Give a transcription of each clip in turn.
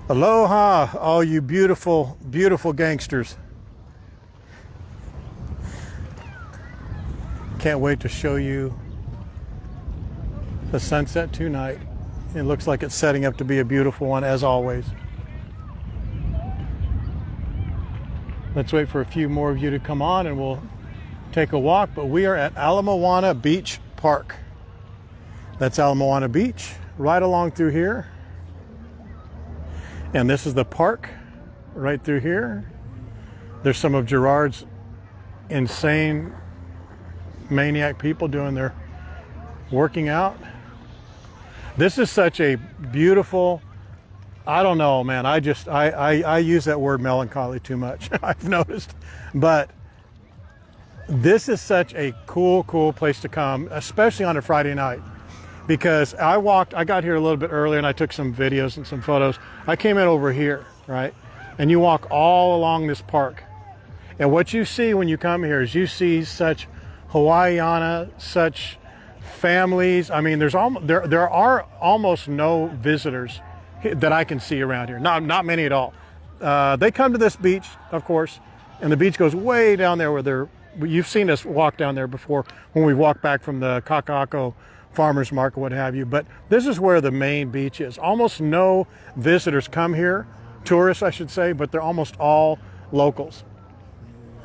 Aloha, all you beautiful, beautiful gangsters. Can't wait to show you the sunset tonight. It looks like it's setting up to be a beautiful one, as always. Let's wait for a few more of you to come on and we'll take a walk, but we are at Ala Moana Beach Park. That's Ala Moana Beach, right along through here. And this is the park right through here. There's some of Gerard's insane maniac people doing their working out. This is such a beautiful, I don't know, man. I use that word melancholy too much, I've noticed. But this is such a cool place to come, especially on a Friday night. Because I got here a little bit earlier and I took some videos and some photos. I came in over here, right? And you walk all along this park. And what you see when you come here is you see such Hawaiiana, such families. I mean, there are almost no visitors that I can see around here. Not many at all. They come to this beach, of course, and the beach goes way down there where you've seen us walk down there before when we walk back from the Kaka'ako farmers market, what have you. But this is where the main beach is. Almost no visitors come here, tourists I should say, but they're almost all locals.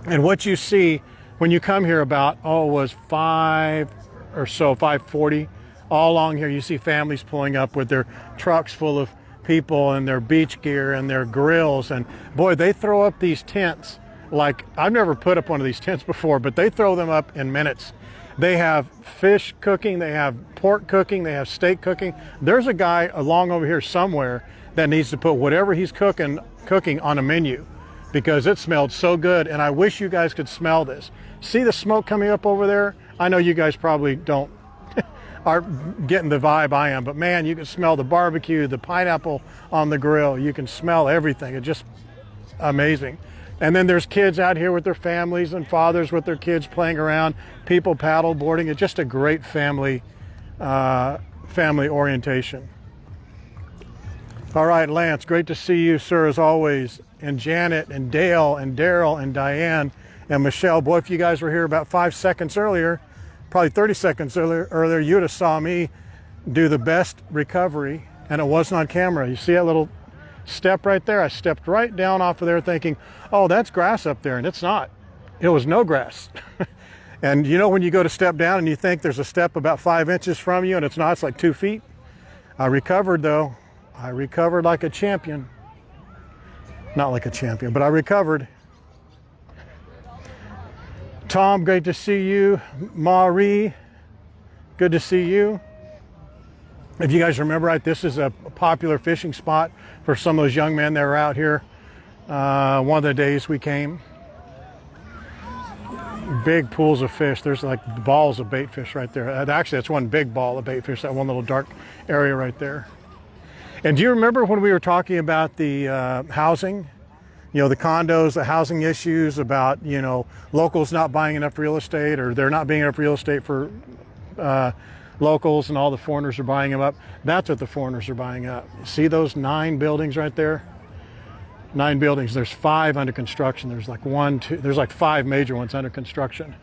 And what you see when you come here about, was 5:40, all along here you see families pulling up with their trucks full of people and their beach gear and their grills. And boy, they throw up these tents. Like, I've never put up one of these tents before, but they throw them up in minutes. They have fish cooking, they have pork cooking, they have steak cooking. There's a guy along over here somewhere that needs to put whatever he's cooking on a menu, because it smelled so good. And I wish you guys could smell this. See the smoke coming up over there? I know you guys probably don't are getting the vibe I am, but man, you can smell the barbecue, the pineapple on the grill. You can smell everything. It's just amazing. And then there's kids out here with their families and fathers with their kids playing around, people paddle boarding. It's just a great family orientation. All right, Lance, great to see you, sir, as always. And Janet and Dale and Daryl and Diane and Michelle. Boy, if you guys were here about 5 seconds earlier, probably 30 seconds earlier, you would have saw me do the best recovery, and it wasn't on camera. You see that little step right there? I stepped right down off of there thinking, oh, that's grass up there, and it's not. It was no grass. And you know when you go to step down and you think there's a step about 5 inches from you and it's not, it's like 2 feet? I recovered though. I recovered like a champion. Not like a champion, but I recovered. Tom, great to see you. Marie, good to see you. If you guys remember right, this is a popular fishing spot for some of those young men that were out here one of the days we came. Big pools of fish. There's like balls of bait fish right there. Actually, that's one big ball of bait fish, that one little dark area right there. And do you remember when we were talking about the housing? You know, the condos, the housing issues about, locals not buying enough real estate, or there not being enough real estate for locals, and all the foreigners are buying them up. That's what the foreigners are buying up. See those 9 buildings right there? 9 buildings. There's 5 under construction. There's like 5 major ones under construction.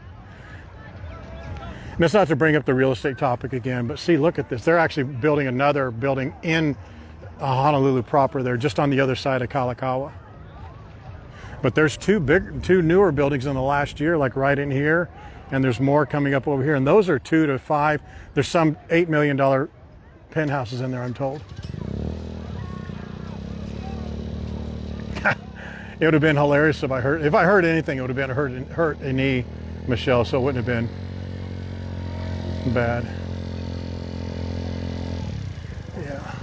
And it's not to bring up the real estate topic again, but see, look at this. They're actually building another building in Honolulu proper there, just on the other side of Kalakaua. But there's 2 newer buildings in the last year, like right in here, and there's more coming up over here. And those are 2 to 5. There's some $8 million penthouses in there, I'm told. It would have been hilarious if I heard anything. It would have been hurt a knee, Michelle, so it wouldn't have been bad. Yeah.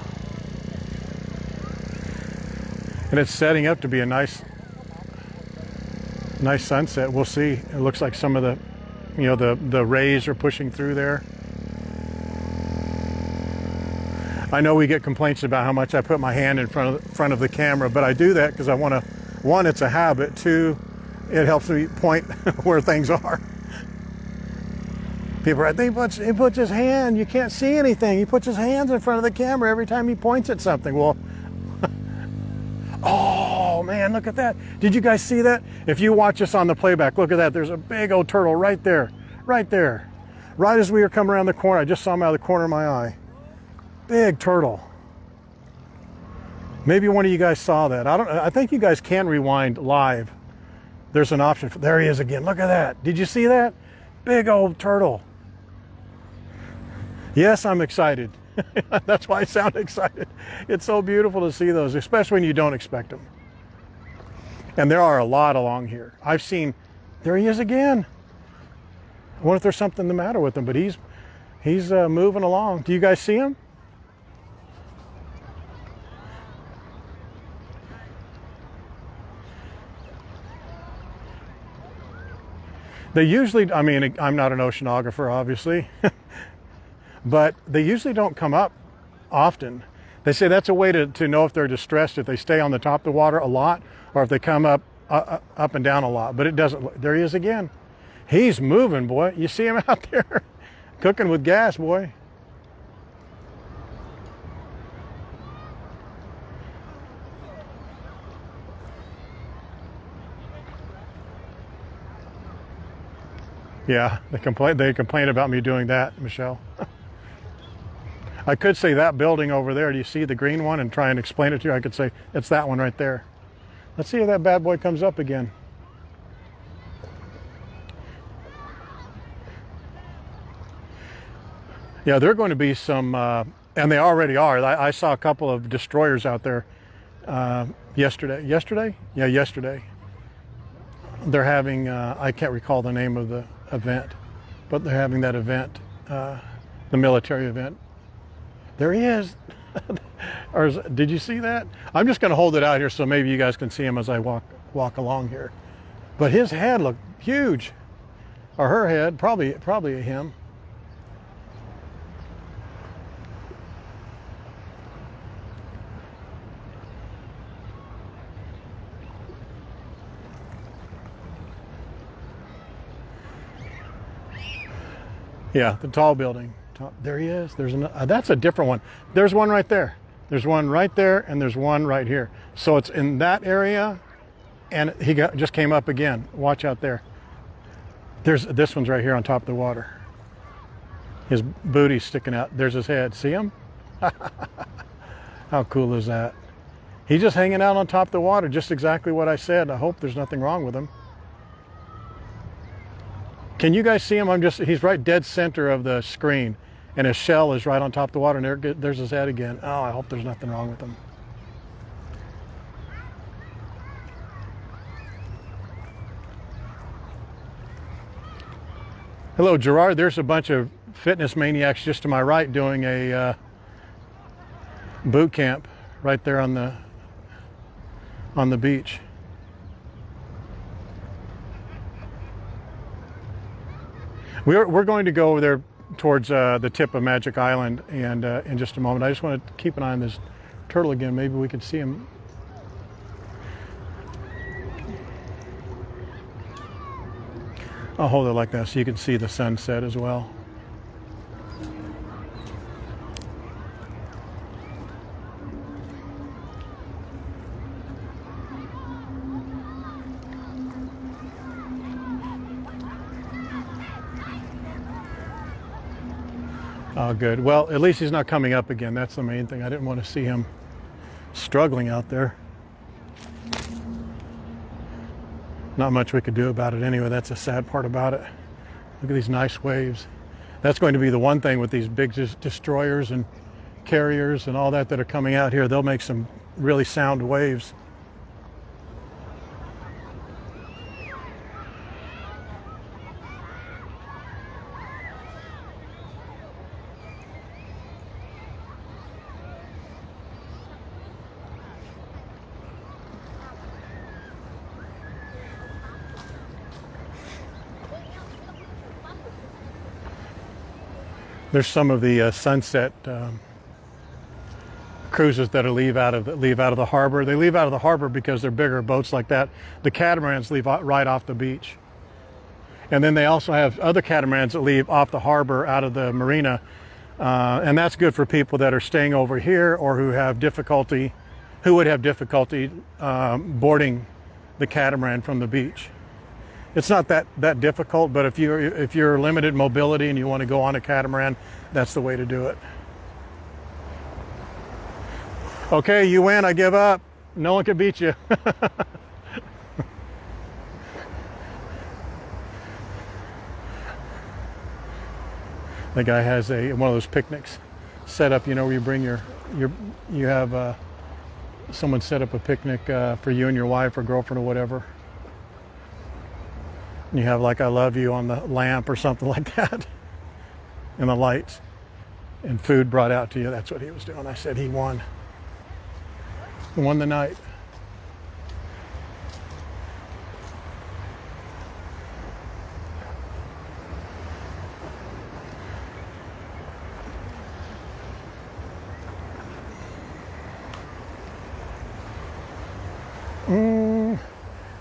And it's setting up to be a nice sunset. We'll see. It looks like some of the the rays are pushing through there. I know we get complaints about how much I put my hand in front of the camera, but I do that because I want to, 1, it's a habit, 2, it helps me point where things are. People are like, he puts his hand, you can't see anything. He puts his hands in front of the camera every time he points at something. Well, man, look at that. Did you guys see that? If you watch us on the playback, look at that. There's a big old turtle right there, right there. Right as we were coming around the corner, I just saw him out of the corner of my eye. Big turtle. Maybe one of you guys saw that. I think you guys can rewind live. There's an option for, there he is again. Look at that. Did you see that? Big old turtle. Yes, I'm excited. That's why I sound excited. It's so beautiful to see those, especially when you don't expect them. And there are a lot along here. I've seen, there he is again. I wonder if there's something the matter with him, but he's moving along. Do you guys see him? They usually, I mean, I'm not an oceanographer, obviously, but they usually don't come up often. They say that's a way to know if they're distressed, if they stay on the top of the water a lot, or if they come up and down a lot. But it doesn't, there he is again. He's moving, boy. You see him out there cooking with gas, boy. Yeah, they complain about me doing that, Michelle. I could say that building over there, do you see the green one, and try and explain it to you? I could say, it's that one right there. Let's see if that bad boy comes up again. Yeah, there are going to be some, and they already are. I saw a couple of destroyers out there yesterday. Yesterday? Yeah, yesterday. They're having, I can't recall the name of the event, but they're having that event, the military event. There he is. Did you see that? I'm just going to hold it out here so maybe you guys can see him as I walk along here. But his head looked huge, or her head, probably him. Yeah, the tall building. There he is. That's a different one. There's one right there. There's one right there, and there's one right here. So it's in that area, and he just came up again. Watch out there. This one's right here on top of the water. His booty's sticking out. There's his head. See him? How cool is that? He's just hanging out on top of the water, just exactly what I said. I hope there's nothing wrong with him. Can you guys see him? He's right dead center of the screen, and his shell is right on top of the water, and there's his head again. Oh, I hope there's nothing wrong with him. Hello, Gerard. There's a bunch of fitness maniacs just to my right doing a boot camp right there on the beach. We're going to go over there towards the tip of Magic Island, and in just a moment. I just want to keep an eye on this turtle again. Maybe we can see him. I'll hold it like that so you can see the sunset as well. Oh, good. Well, at least he's not coming up again. That's the main thing. I didn't want to see him struggling out there. Not much we could do about it anyway. That's a sad part about it. Look at these nice waves. That's going to be the one thing with these big destroyers and carriers and all that are coming out here. They'll make some really sound waves. There's some of the sunset cruises that leave out of the harbor. They leave out of the harbor because they're bigger boats like that. The catamarans leave right off the beach. And then they also have other catamarans that leave off the harbor out of the marina. And that's good for people that are staying over here or who have difficulty, who would have difficulty boarding the catamaran from the beach. It's not that difficult, but if you're limited mobility and you want to go on a catamaran, that's the way to do it. Okay, you win, I give up. No one can beat you. The guy has one of those picnics set up, where you bring you have someone set up a picnic for you and your wife or girlfriend or whatever. And you have like I love you on the lamp or something like that. And the lights and food brought out to you. That's what he was doing. I said he won. He won the night.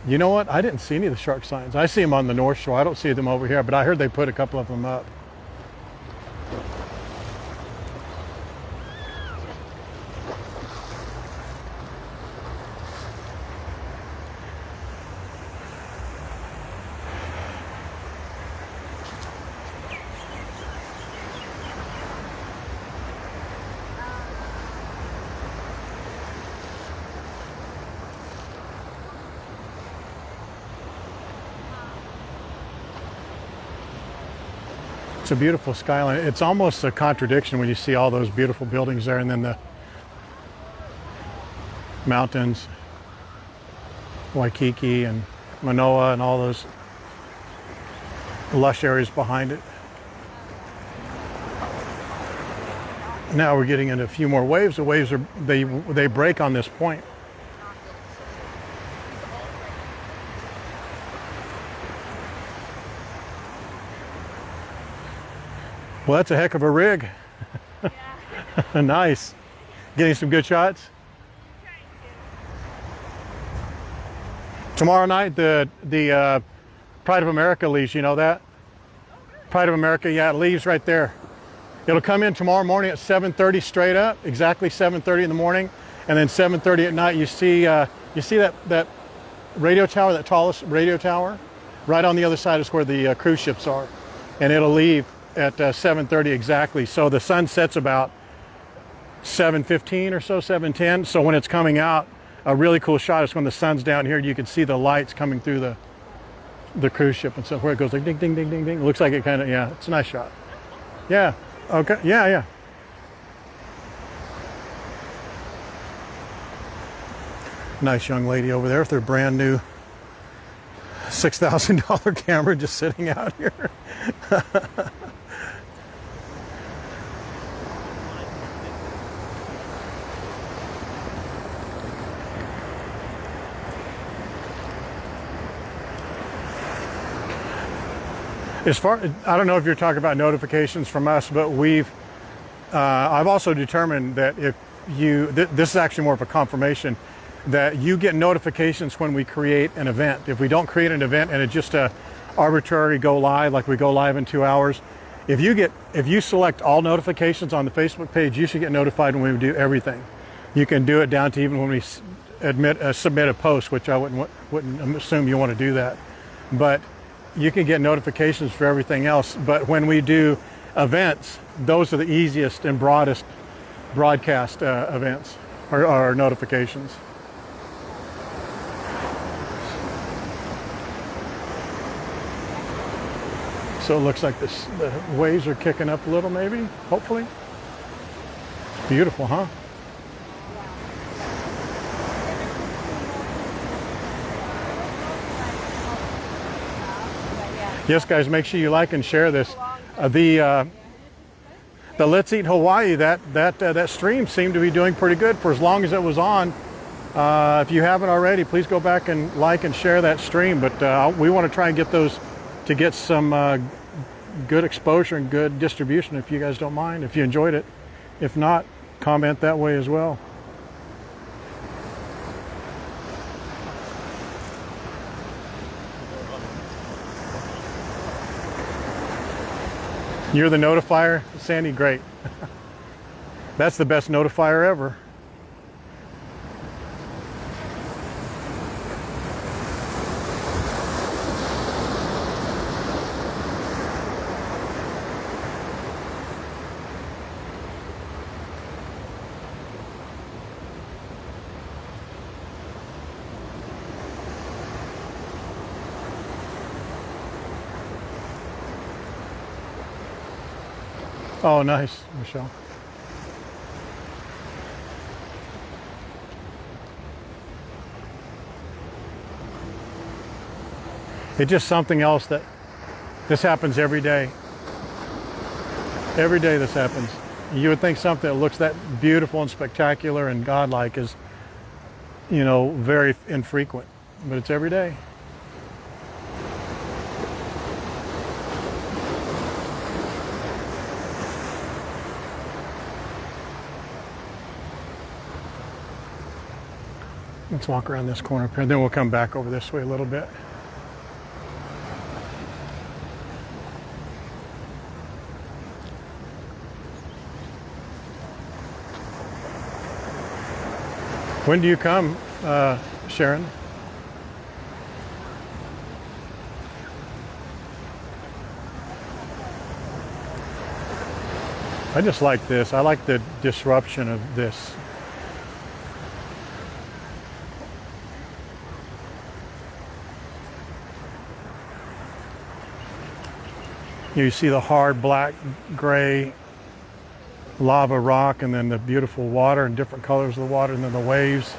You know what? I didn't see any of the shark signs. I see them on the North Shore. I don't see them over here, but I heard they put a couple of them up. It's a beautiful skyline. It's almost a contradiction when you see all those beautiful buildings there and then the mountains, Waikiki and Manoa and all those lush areas behind it. Now we're getting into a few more waves. The waves they break on this point. Well, that's a heck of a rig. Yeah. Nice. Getting some good shots. Tomorrow night, the Pride of America leaves. You know that? Pride of America, yeah, it leaves right there. It'll come in tomorrow morning at 7:30 straight up, exactly 7:30 in the morning, and then 7:30 at night. You see that radio tower, that tallest radio tower, right on the other side is where the cruise ships are, and it'll leave at 7:30 exactly. So the sun sets about 7:15 or so, 7:10. So when it's coming out, a really cool shot is when the sun's down here. You can see the lights coming through the cruise ship, and so where it goes like ding, ding, ding, ding, ding. It looks like it kind of, yeah, it's a nice shot. Yeah. Okay. Yeah. Yeah. Nice young lady over there with her brand new $6,000 camera just sitting out here. I don't know if you're talking about notifications from us, but I've also determined that if this is actually more of a confirmation, that you get notifications when we create an event. If we don't create an event and it's just a arbitrary go live, like we go live in 2 hours, if you select all notifications on the Facebook page, you should get notified when we do everything. You can do it down to even when we submit a post, which I wouldn't assume you want to do that, but you can get notifications for everything else. But when we do events, those are the easiest and broadest broadcast events or notifications. So it looks like the waves are kicking up a little, maybe, hopefully. Beautiful, huh? Yes, guys, make sure you like and share this. The Let's Eat Hawaii, that stream seemed to be doing pretty good for as long as it was on. If you haven't already, please go back and like and share that stream. But we want to try and get those to get some good exposure and good distribution, if you guys don't mind, if you enjoyed it. If not, comment that way as well. You're the notifier, Sandy? Great. That's the best notifier ever. Oh, nice, Michelle. It's just something else that this happens every day. Every day this happens. You would think something that looks that beautiful and spectacular and godlike is, you know, very infrequent, but it's every day. Let's walk around this corner up here, then we'll come back over this way a little bit. When do you come, Sharon? I just like this. I like the disruption of this. You see the hard black, gray lava rock, and then the beautiful water and different colors of the water, and then the waves.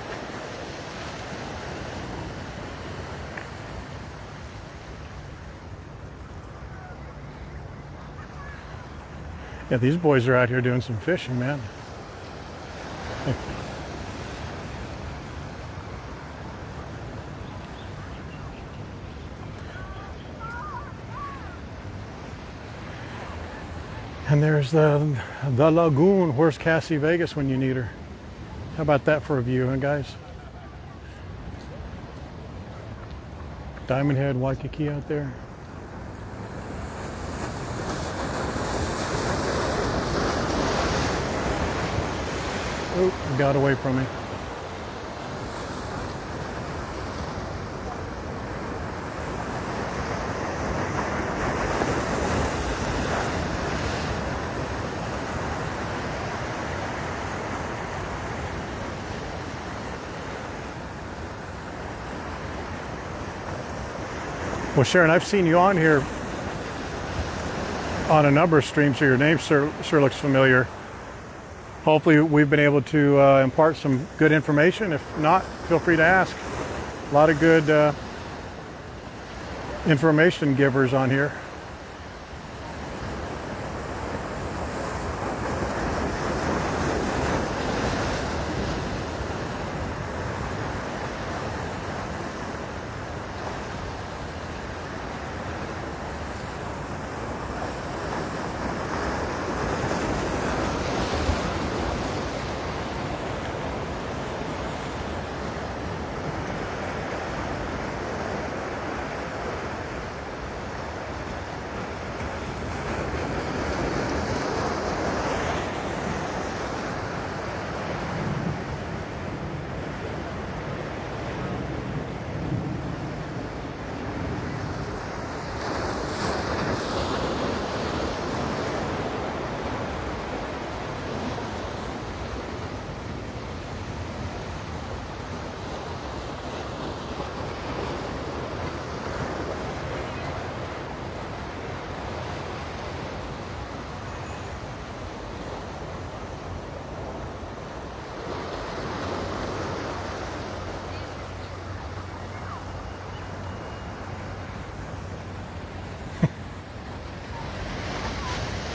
Yeah, these boys are out here doing some fishing, man. And there's the lagoon. Where's Cassie Vegas when you need her? How about that for a view, huh, guys? Diamond Head, Waikiki out there. Oh, it got away from me. Well, Sharon, I've seen you on here on a number of streams, so your name sure looks familiar. Hopefully we've been able to impart some good information. If not, feel free to ask. A lot of good information givers on here.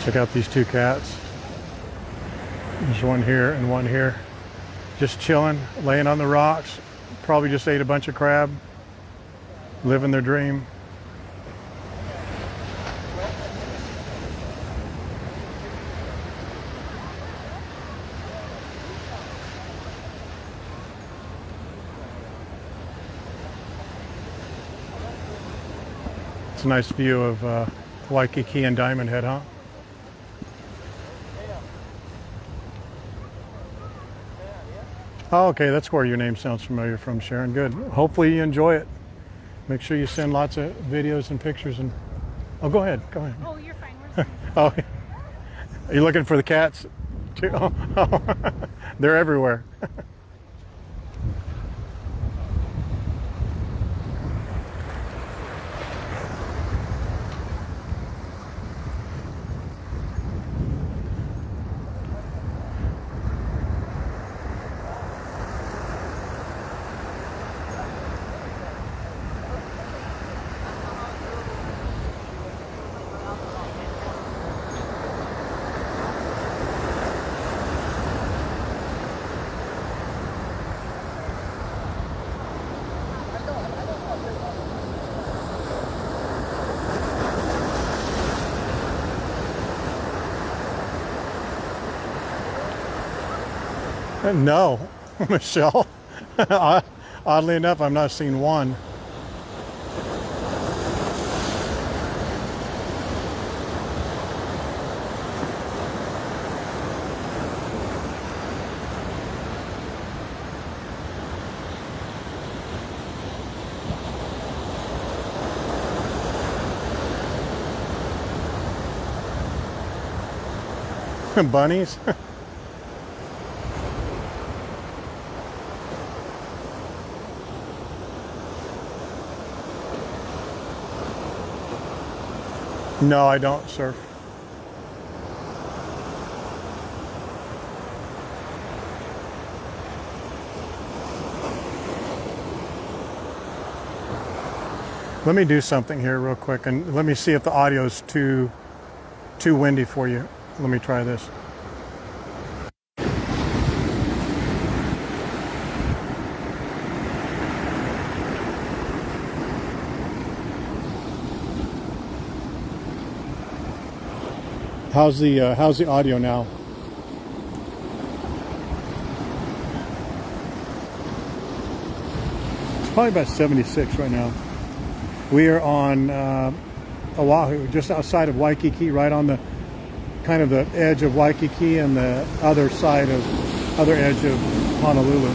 Check out these two cats. There's one here and one here. Just chilling, laying on the rocks. Probably just ate a bunch of crab. Living their dream. It's a nice view of Waikiki and Diamond Head, huh? Oh, okay, that's where your name sounds familiar from, Sharon. Good. Hopefully you enjoy it. Make sure you send lots of videos and pictures. And oh, go ahead. Go ahead. Oh, you're fine. We're fine. Oh, are you looking for the cats too? Oh, they're everywhere. No, Michelle. Oddly enough, I've not seen one. Bunnies. No, I don't surf. Let me do something here real quick, and let me see if the audio is too windy for you. Let me try this. How's the audio now? It's probably about 76 right now. We are on Oahu, just outside of Waikiki, right on the kind of the edge of Waikiki and the other edge of Honolulu.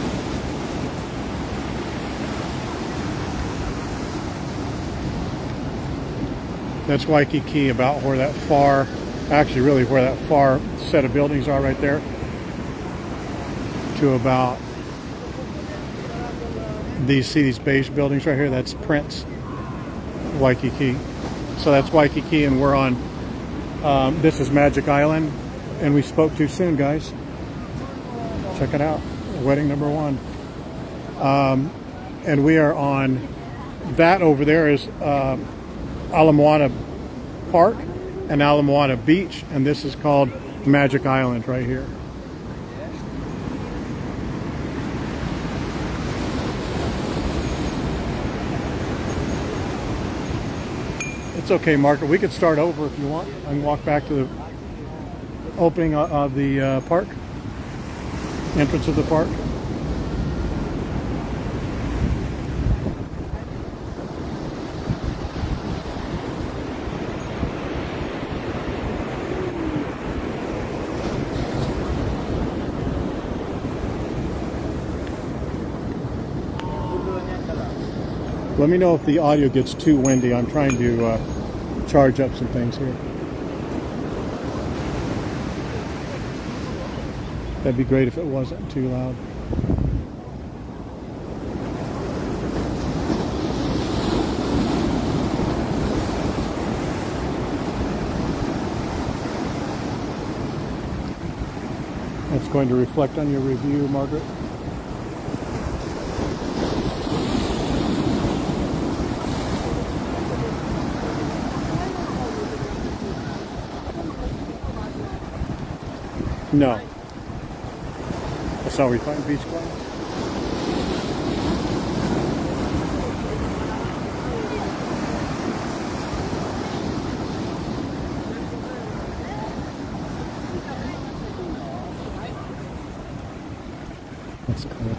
That's Waikiki, about where that far, actually really where that far set of buildings are right there, to about these beige buildings right here. That's Prince Waikiki. So that's Waikiki, and we're on this is Magic Island, and we spoke too soon, guys. Check it out, wedding number 1. And we are on, that over there is Ala Moana Park and Ala Moana Beach, and this is called Magic Island right here. It's okay, Margaret. We could start over if you want. I can walk back to the opening of the park, entrance of the park. Let me know if the audio gets too windy. I'm trying to charge up some things here. That'd be great if it wasn't too loud. That's going to reflect on your review, Margaret. No. That's how we find beach class. That's cool.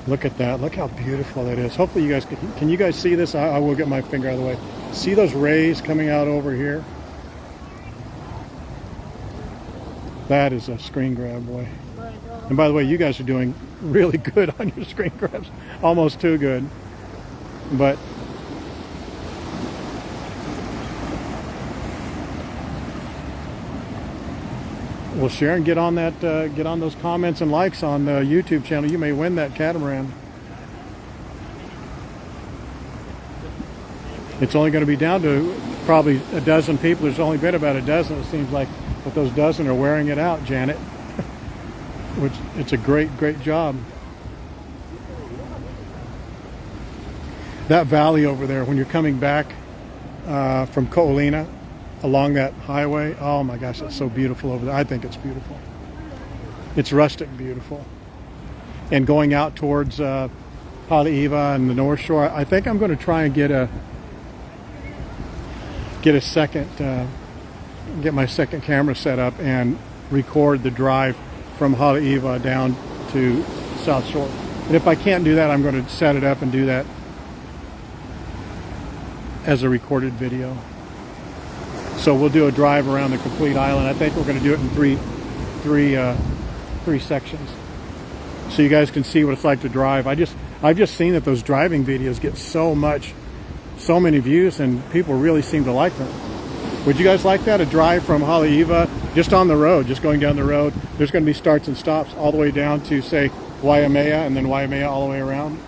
Look at that. Look how beautiful that is. Hopefully you guys can you guys see this? I will get my finger out of the way. See those rays coming out over here? That is a screen grab, boy. And by the way, you guys are doing really good on your screen grabs. Almost too good. But well, Sharon, get on that. Get on those comments and likes on the YouTube channel. You may win that catamaran. It's only going to be down to probably a dozen people. There's only been about a dozen, it seems like, but those dozen are wearing it out, Janet. Which, it's a great job. That valley over there, when you're coming back from Ko'olina along that highway, oh my gosh, it's so beautiful over there. I think it's beautiful. It's rustic beautiful. And going out towards Haleiwa and the North Shore, I think I'm going to try and get a second get my second camera set up and record the drive from Haleiwa down to South Shore. And if I can't do that, I'm going to set it up and do that as a recorded video. So we'll do a drive around the complete island. I think we're going to do it in three sections, so you guys can see what it's like to drive. I've just seen that those driving videos get so many views, and people really seem to like them. Would you guys like that? A drive from Haleiwa, just on the road, just going down the road. There's going to be starts and stops all the way down to, say, Waimea, and then Waimea all the way around.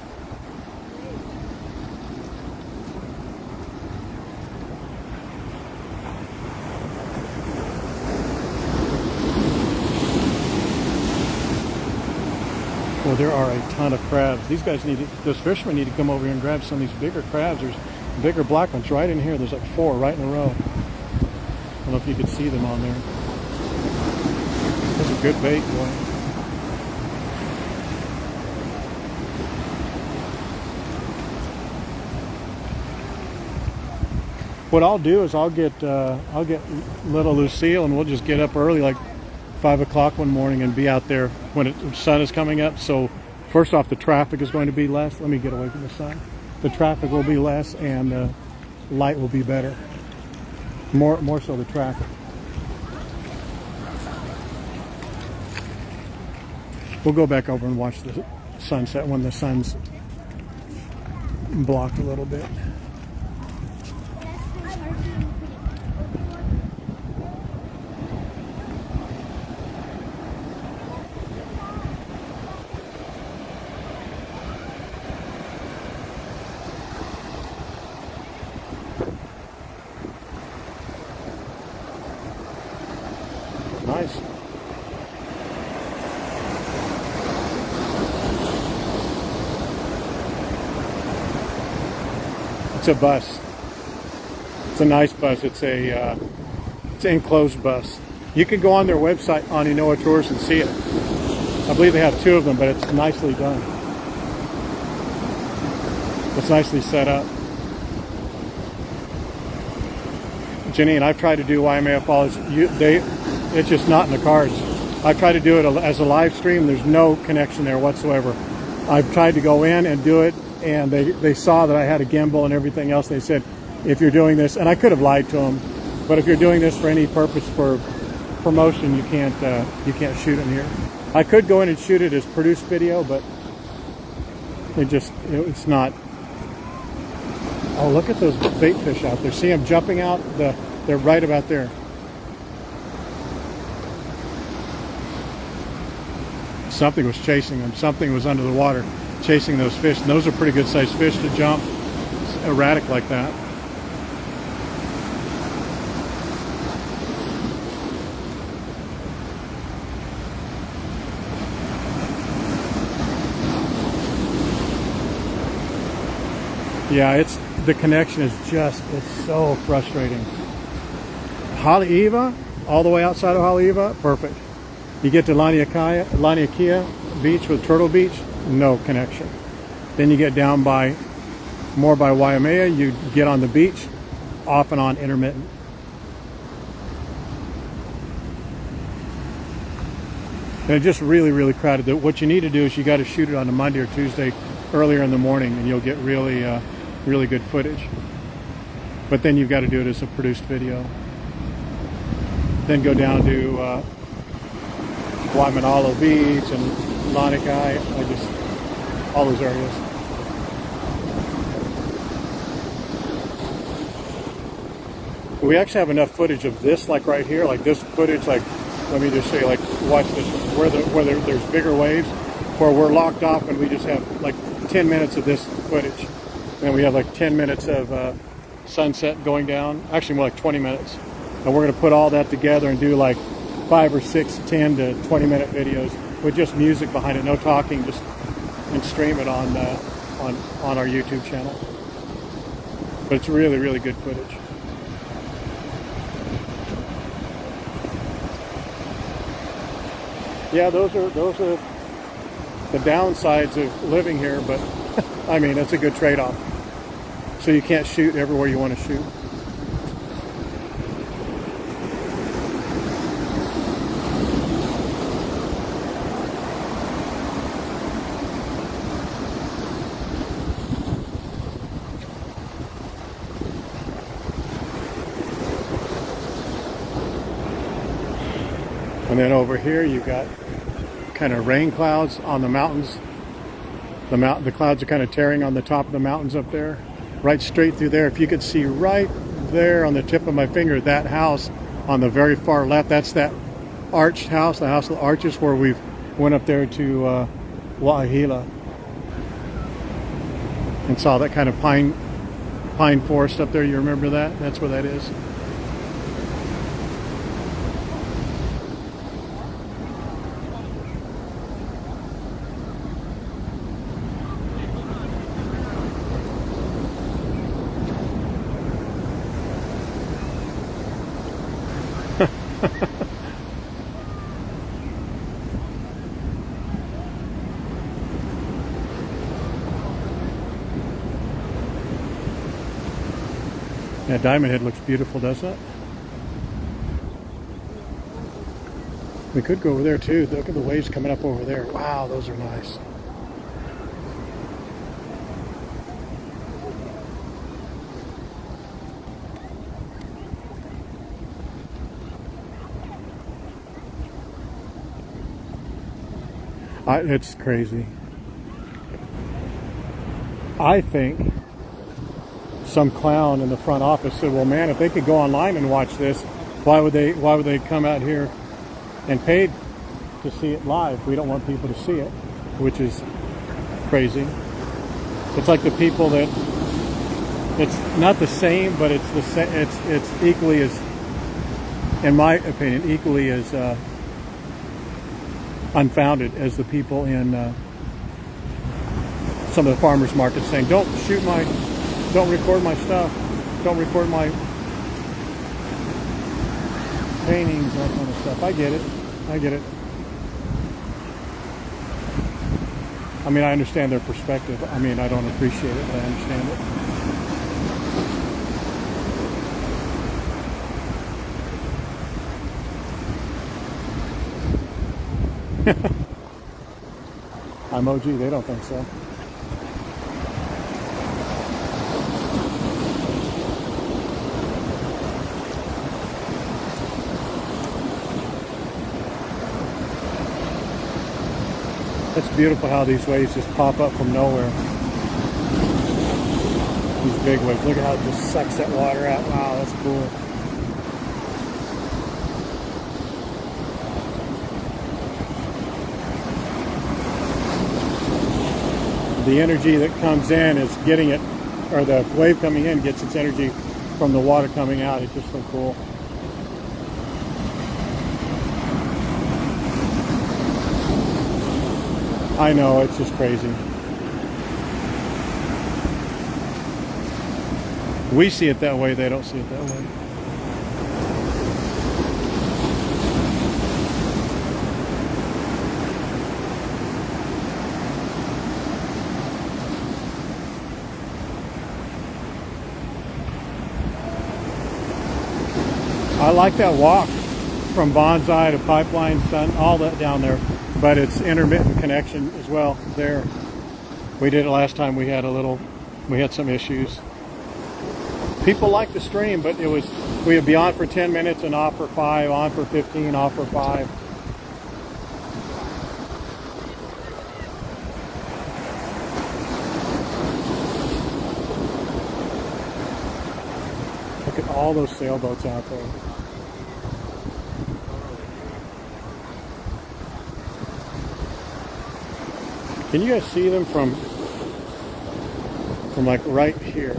Well, there are a ton of crabs. These guys those fishermen need to come over here and grab some of these bigger crabs. There's bigger black ones right in here. There's like 4 right in a row. I don't know if you could see them on there. That's a good bait, boy. What I'll do is I'll get little Lucille, and we'll just get up early, like 5 o'clock one morning, and be out there when the sun is coming up. So first off, the traffic is going to be less. Let me get away from the sun. The traffic will be less, and light will be better. More so the traffic. We'll go back over and watch the sunset when the sun's blocked a little bit. Nice. It's a bus. It's a nice bus. It's an enclosed bus. You can go on their website on Tours and see it. I believe they have 2 of them, but it's nicely done. It's nicely set up. Jenny and I've tried to do Waimea Falls. It's just not in the cards. I've tried to do it as a live stream. There's no connection there whatsoever. I've tried to go in and do it, and they saw that I had a gimbal and everything else. They said, if you're doing this, and I could have lied to them, but if you're doing this for any purpose for promotion, you can't shoot in here. I could go in and shoot it as produced video, but it's not. Oh, look at those bait fish out there. See them jumping out? They're right about there. Something was chasing them. Something was under the water chasing those fish. And those are pretty good sized fish to jump erratic like that. Yeah, the connection is it's so frustrating. Haleiwa, all the way outside of Haleiwa, perfect. You get to Laniakea Beach with Turtle Beach, no connection. Then you get down more by Waimea, you get on the beach, off and on intermittent. And it's just really, really crowded. What you need to do is you got to shoot it on a Monday or Tuesday earlier in the morning, and you'll get really, really good footage. But then you've got to do it as a produced video. Then go down to Waimanalo Beach and Lanikai, all those areas. We actually have enough footage of this, like right here, like this footage, like, let me just say, like, watch this, where there's bigger waves, where we're locked off and we just have like 10 minutes of this footage. And we have like 10 minutes of sunset going down, actually more like 20 minutes. And we're going to put all that together and do like 5 or 6, 10 to 20 minute videos with just music behind it, no talking, and stream it on our YouTube channel. But it's really, really good footage. Yeah, those are the downsides of living here, but I mean, it's a good trade-off. So you can't shoot everywhere you want to shoot. And then over here you got kind of rain clouds on the mountains. The clouds are kind of tearing on the top of the mountains up there. Right straight through there. If you could see right there on the tip of my finger, that house on the very far left, that's that arched house, the house of the arches, where we went up there to Wa'ahila and saw that kind of pine forest up there. You remember that? That's where that is. Yeah, Diamond Head looks beautiful, doesn't it? We could go over there too. Look at the waves coming up over there. Wow, those are nice. It's crazy. I think some clown in the front office said, well, man, if they could go online and watch this, why would they come out here and pay to see it live? We don't want people to see it, which is crazy. It's like the people that, it's not the same, but it's the same. It's equally as, in my opinion, equally as unfounded as the people in some of the farmers markets saying, don't record my stuff, don't record my paintings, that kind of stuff. I get it. I mean, I understand their perspective. I mean, I don't appreciate it, but I understand it. I'm OG, they don't think so. It's beautiful how these waves just pop up from nowhere. These big waves. Look at how it just sucks that water out. Wow, that's cool. The energy that comes in is getting it, or the wave coming in gets its energy from the water coming out. It's just so cool. I know, it's just crazy. We see it that way, they don't see it that way. I like that walk from Bonsai to Pipeline, Sun, all that down there. But it's intermittent connection as well there. We did it last time. We had some issues. People like the stream, but we would be on for 10 minutes and off for 5, on for 15, off for 5. Look at all those sailboats out there. Can you guys see them from like right here?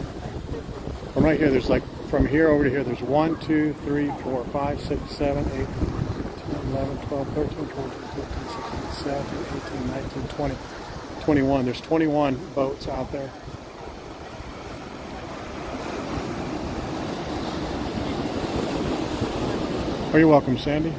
From right here, there's like from here over to here, there's 1, 2, 3, 4, 5, 6, 7, 8, 10, 11, 12, 13, 14, 15, 16, 17, 18, 19, 20, 21. There's 21 boats out there. Oh, you're welcome, Sandy.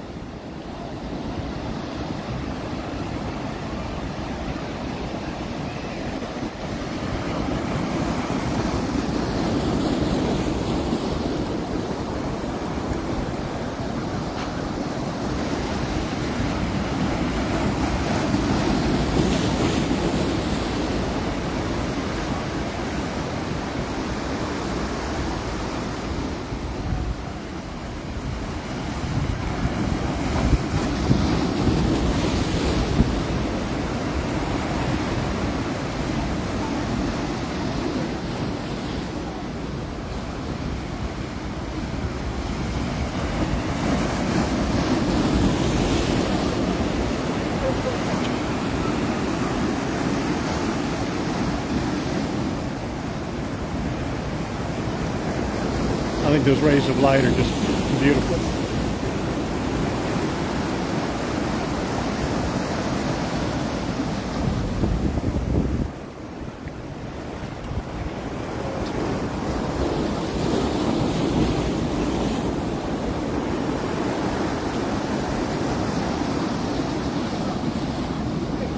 think those rays of light are just beautiful.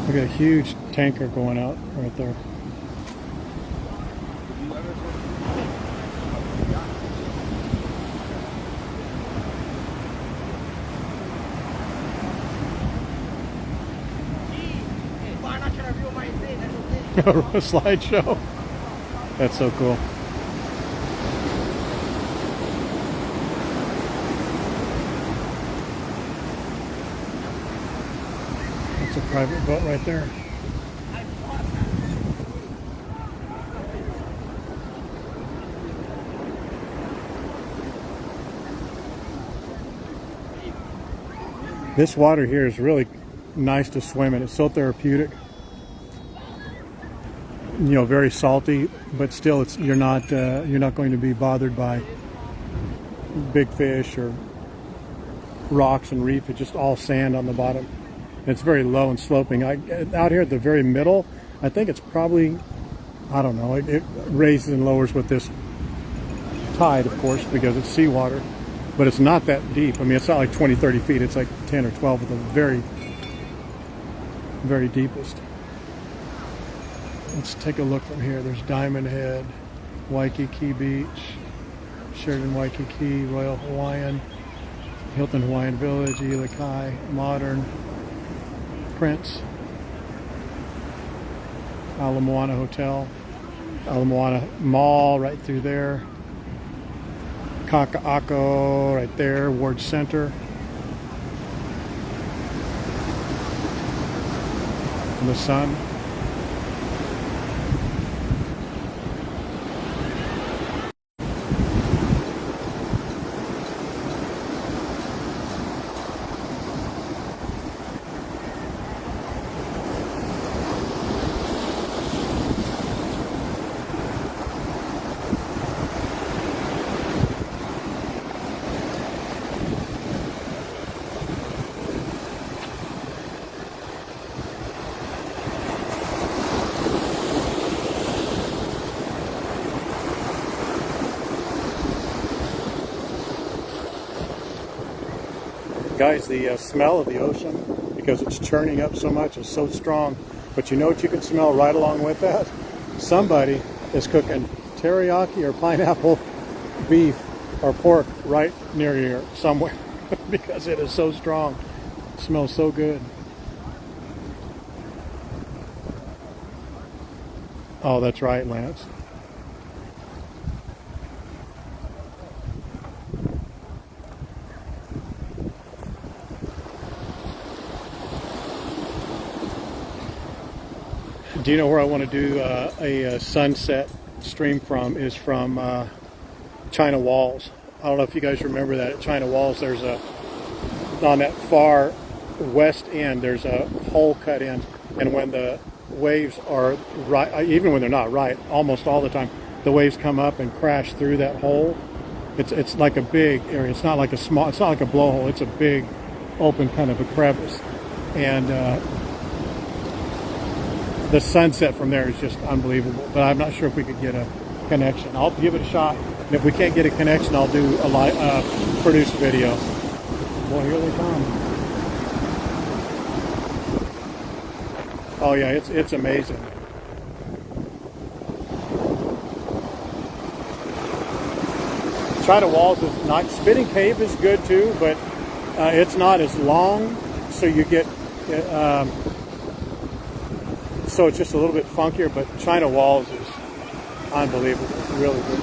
Look at a huge tanker going out right there. A slideshow. That's so cool. That's a private boat right there. This water here is really nice to swim in. It's so therapeutic. You know, very salty, but still, you're not going to be bothered by big fish or rocks and reef. It's just all sand on the bottom. It's very low and sloping. Out here at the very middle, I think it's probably, I don't know, it raises and lowers with this tide, of course, because it's seawater, but it's not that deep. I mean, it's not like 20, 30 feet. It's like 10 or 12 at the very, very deepest. Let's take a look from here. There's Diamond Head, Waikiki Beach, Sheridan Waikiki, Royal Hawaiian, Hilton Hawaiian Village, Ilikai, Modern, Prince, Ala Moana Hotel, Ala Moana Mall right through there, Kaka'ako right there, Ward Center, and the sun. Guys, the smell of the ocean, because it's churning up so much, is so strong. But you know what you can smell right along with that? Somebody is cooking teriyaki or pineapple beef or pork right near here somewhere because it is so strong. It smells so good. Oh, that's right, Lance. Do you know where I want to do a sunset stream from? Is from China Walls. I don't know if you guys remember that. At China Walls, there's on that far west end, there's a hole cut in, and when the waves are right, even when they're not right, almost all the time, the waves come up and crash through that hole. It's like a big area. It's not like a small. It's not like a blowhole. It's a big, open kind of a crevice, and the sunset from there is just unbelievable. But I'm not sure if we could get a connection. I'll give it a shot. And if we can't get a connection, I'll do a live produced video. Well, here they come. Oh yeah, it's amazing. China Walls is not. Spitting Cave is good too, but it's not as long, so you get. So it's just a little bit funkier, but China Walls is unbelievable. It's really good.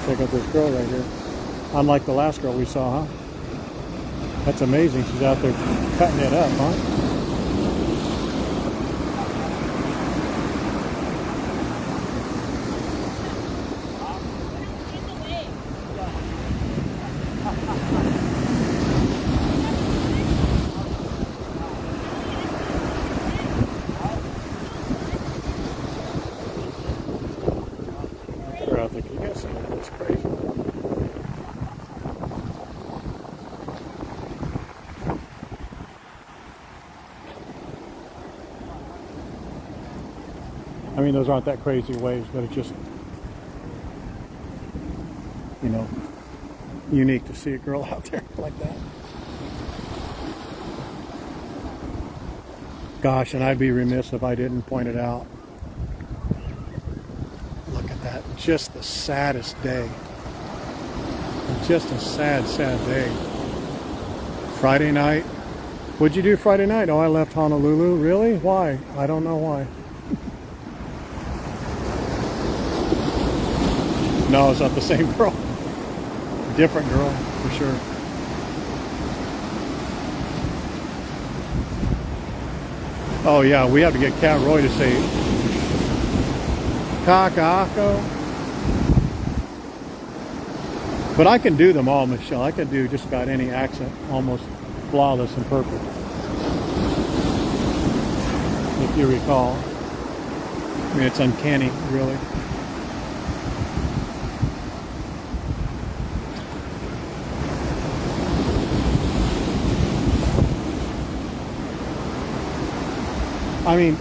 Check out this girl right here. Unlike the last girl we saw, huh? That's amazing. She's out there cutting it up, huh? mean, those aren't that crazy waves, but it's just, you know, unique to see a girl out there like that. Gosh, and I'd be remiss if I didn't point it out. Look at that. Just the saddest day. Just a sad, sad day. Friday night. What'd you do Friday night? Oh, I left Honolulu. Really? Why? I don't know why. No, it's not the same girl. Different girl, for sure. Oh yeah, we have to get Cat Roy to say Kakako. But I can do them all, Michelle. I can do just about any accent, almost flawless and perfect. If you recall. I mean, it's uncanny, really. I mean,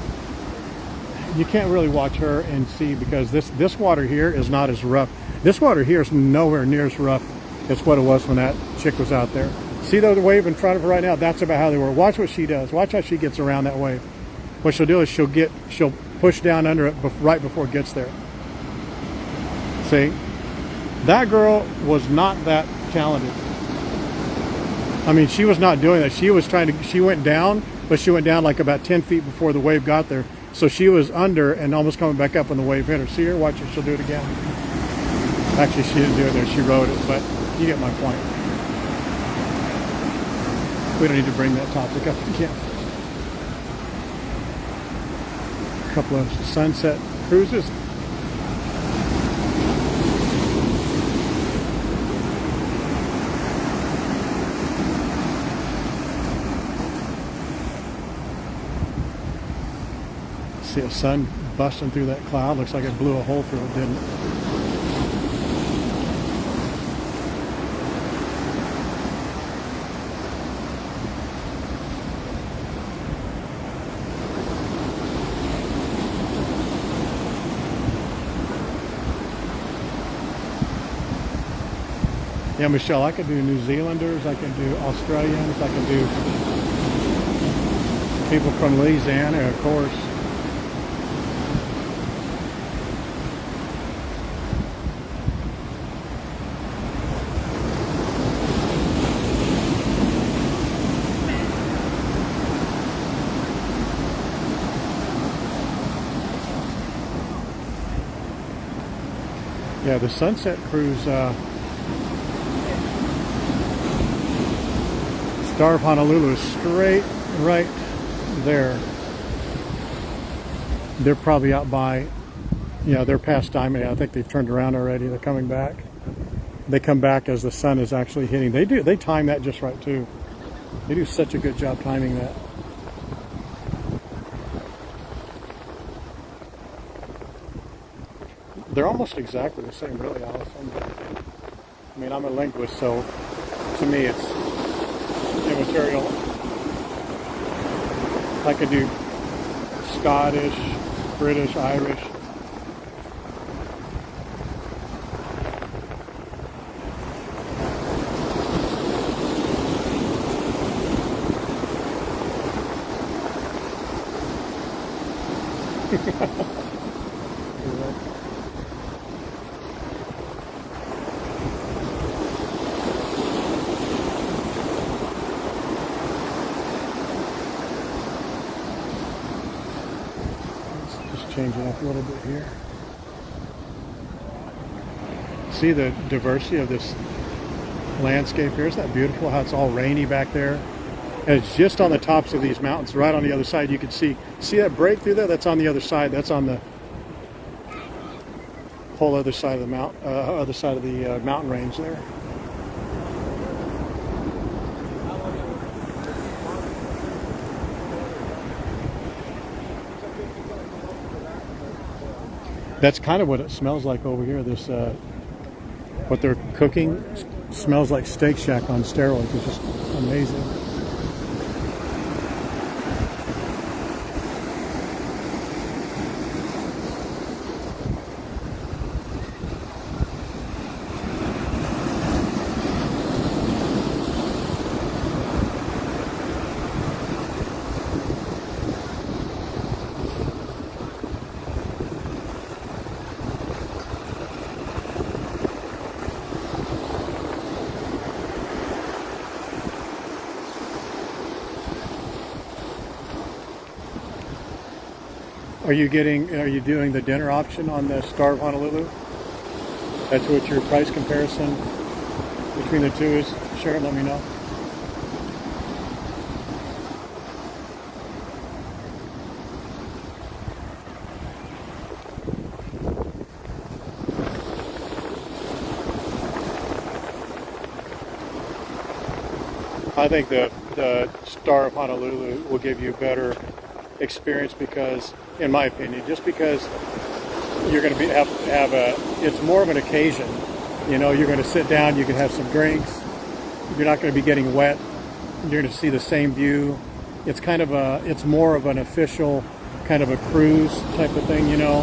you can't really watch her and see, because this water here is not as rough. This water here is nowhere near as rough as what it was when that chick was out there. See the wave in front of her right now? That's about how they were. Watch what she does. Watch how she gets around that wave. What she'll do is she'll push down under it right before it gets there. See? That girl was not that talented. I mean, she was not doing that. She went down, but she went down like about 10 feet before the wave got there. So she was under and almost coming back up when the wave hit her. See her? Watch her. She'll do it again. Actually, she didn't do it there. She rode it, but you get my point. We don't need to bring that topic up again. A couple of sunset cruises. See a sun busting through that cloud. Looks like it blew a hole through it, didn't it? Yeah, Michelle, I could do New Zealanders, I can do Australians, I can do people from Louisiana, of course. Yeah, the Sunset Cruise, Star of Honolulu is straight right there. They're probably out by, yeah, they're past Diamond. I think they've turned around already. They're coming back. They come back as the sun is actually hitting. They time that just right too. They do such a good job timing that. They're almost exactly the same, really, Allison. I mean, I'm a linguist, so to me it's immaterial. I could do Scottish, British, Irish. Change it up a little bit here. See the diversity of this landscape here? Isn't that beautiful how it's all rainy back there? And it's just on the tops of these mountains, right on the other side. You can see that breakthrough there? That's on the other side. That's on the whole other side of the mountain range there. That's kind of what it smells like over here. This, what they're cooking smells like Steak Shack on steroids. It's just amazing. Are you doing the dinner option on the Star of Honolulu? That's what your price comparison between the two is? Sure, let me know. I think the Star of Honolulu will give you a better experience because, in my opinion, just because you're going to have it's more of an occasion. You know, you're going to sit down, you can have some drinks. You're not going to be getting wet. You're going to see the same view. It's it's more of an official kind of a cruise type of thing, you know.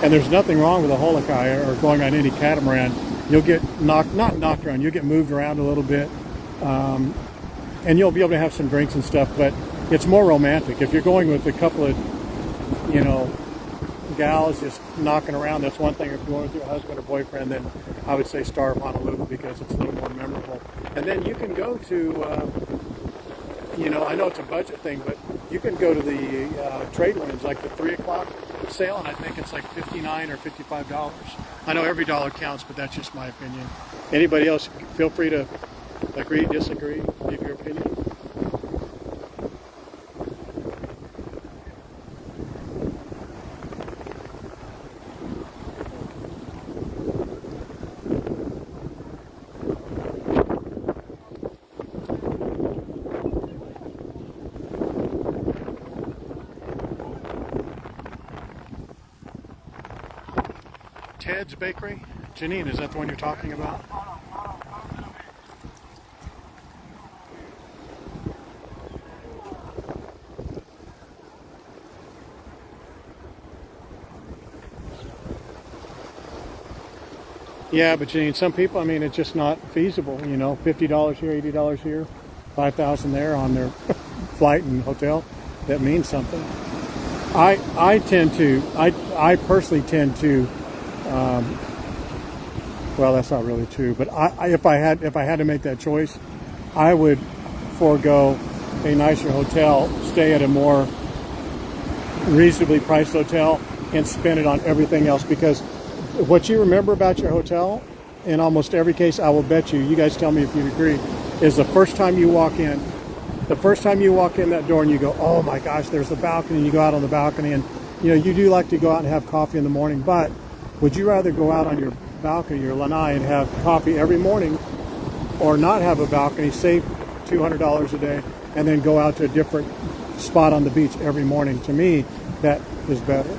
And there's nothing wrong with a holokai or going on any catamaran. You'll get not knocked around, you'll get moved around a little bit. And you'll be able to have some drinks and stuff, but it's more romantic. If you're going with a couple of, you know, gals just knocking around, that's one thing. If you're going with your husband or boyfriend, then I would say Star of Honolulu because it's a little more memorable. And then you can go to, you know, I know it's a budget thing, but you can go to the trade winds, like the 3 o'clock sale, and I think it's like $59 or $55. I know every dollar counts, but that's just my opinion. Anybody else, feel free to agree, disagree, leave your opinion. Ted's Bakery. Janine, is that the one you're talking about? Yeah, but Janine, some people, I mean, it's just not feasible, you know, $50 here, $80 here, $5,000 there on their flight and hotel. That means something. I personally tend to, well, that's not really true, but if I had to make that choice, I would forego a nicer hotel, stay at a more reasonably priced hotel, and spend it on everything else. Because what you remember about your hotel, in almost every case, I will bet you guys tell me if you agree, is the first time you walk in. The first time you walk in that door and you go, oh my gosh, there's the balcony, and you go out on the balcony, and you know, you do like to go out and have coffee in the morning, but would you rather go out on your balcony, your lanai, and have coffee every morning, or not have a balcony, save $200 a day, and then go out to a different spot on the beach every morning? To me, that is better.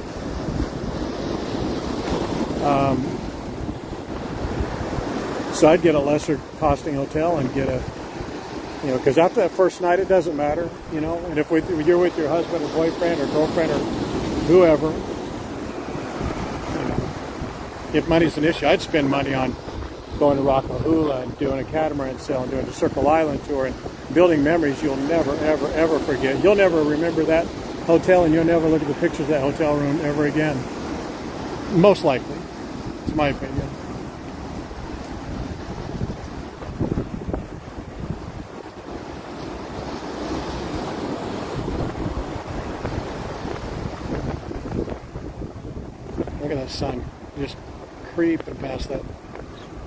So I'd get a lesser costing hotel and get a, you know, because after that first night, it doesn't matter, you know. And if you're with your husband or boyfriend or girlfriend or whoever, you know, if money's an issue, I'd spend money on going to Rockahula and doing a catamaran sail and doing a Circle Island tour and building memories you'll never, ever, ever forget. You'll never remember that hotel, and you'll never look at the pictures of that hotel room ever again. Most likely. It's my opinion. Look at that sun just creeping past that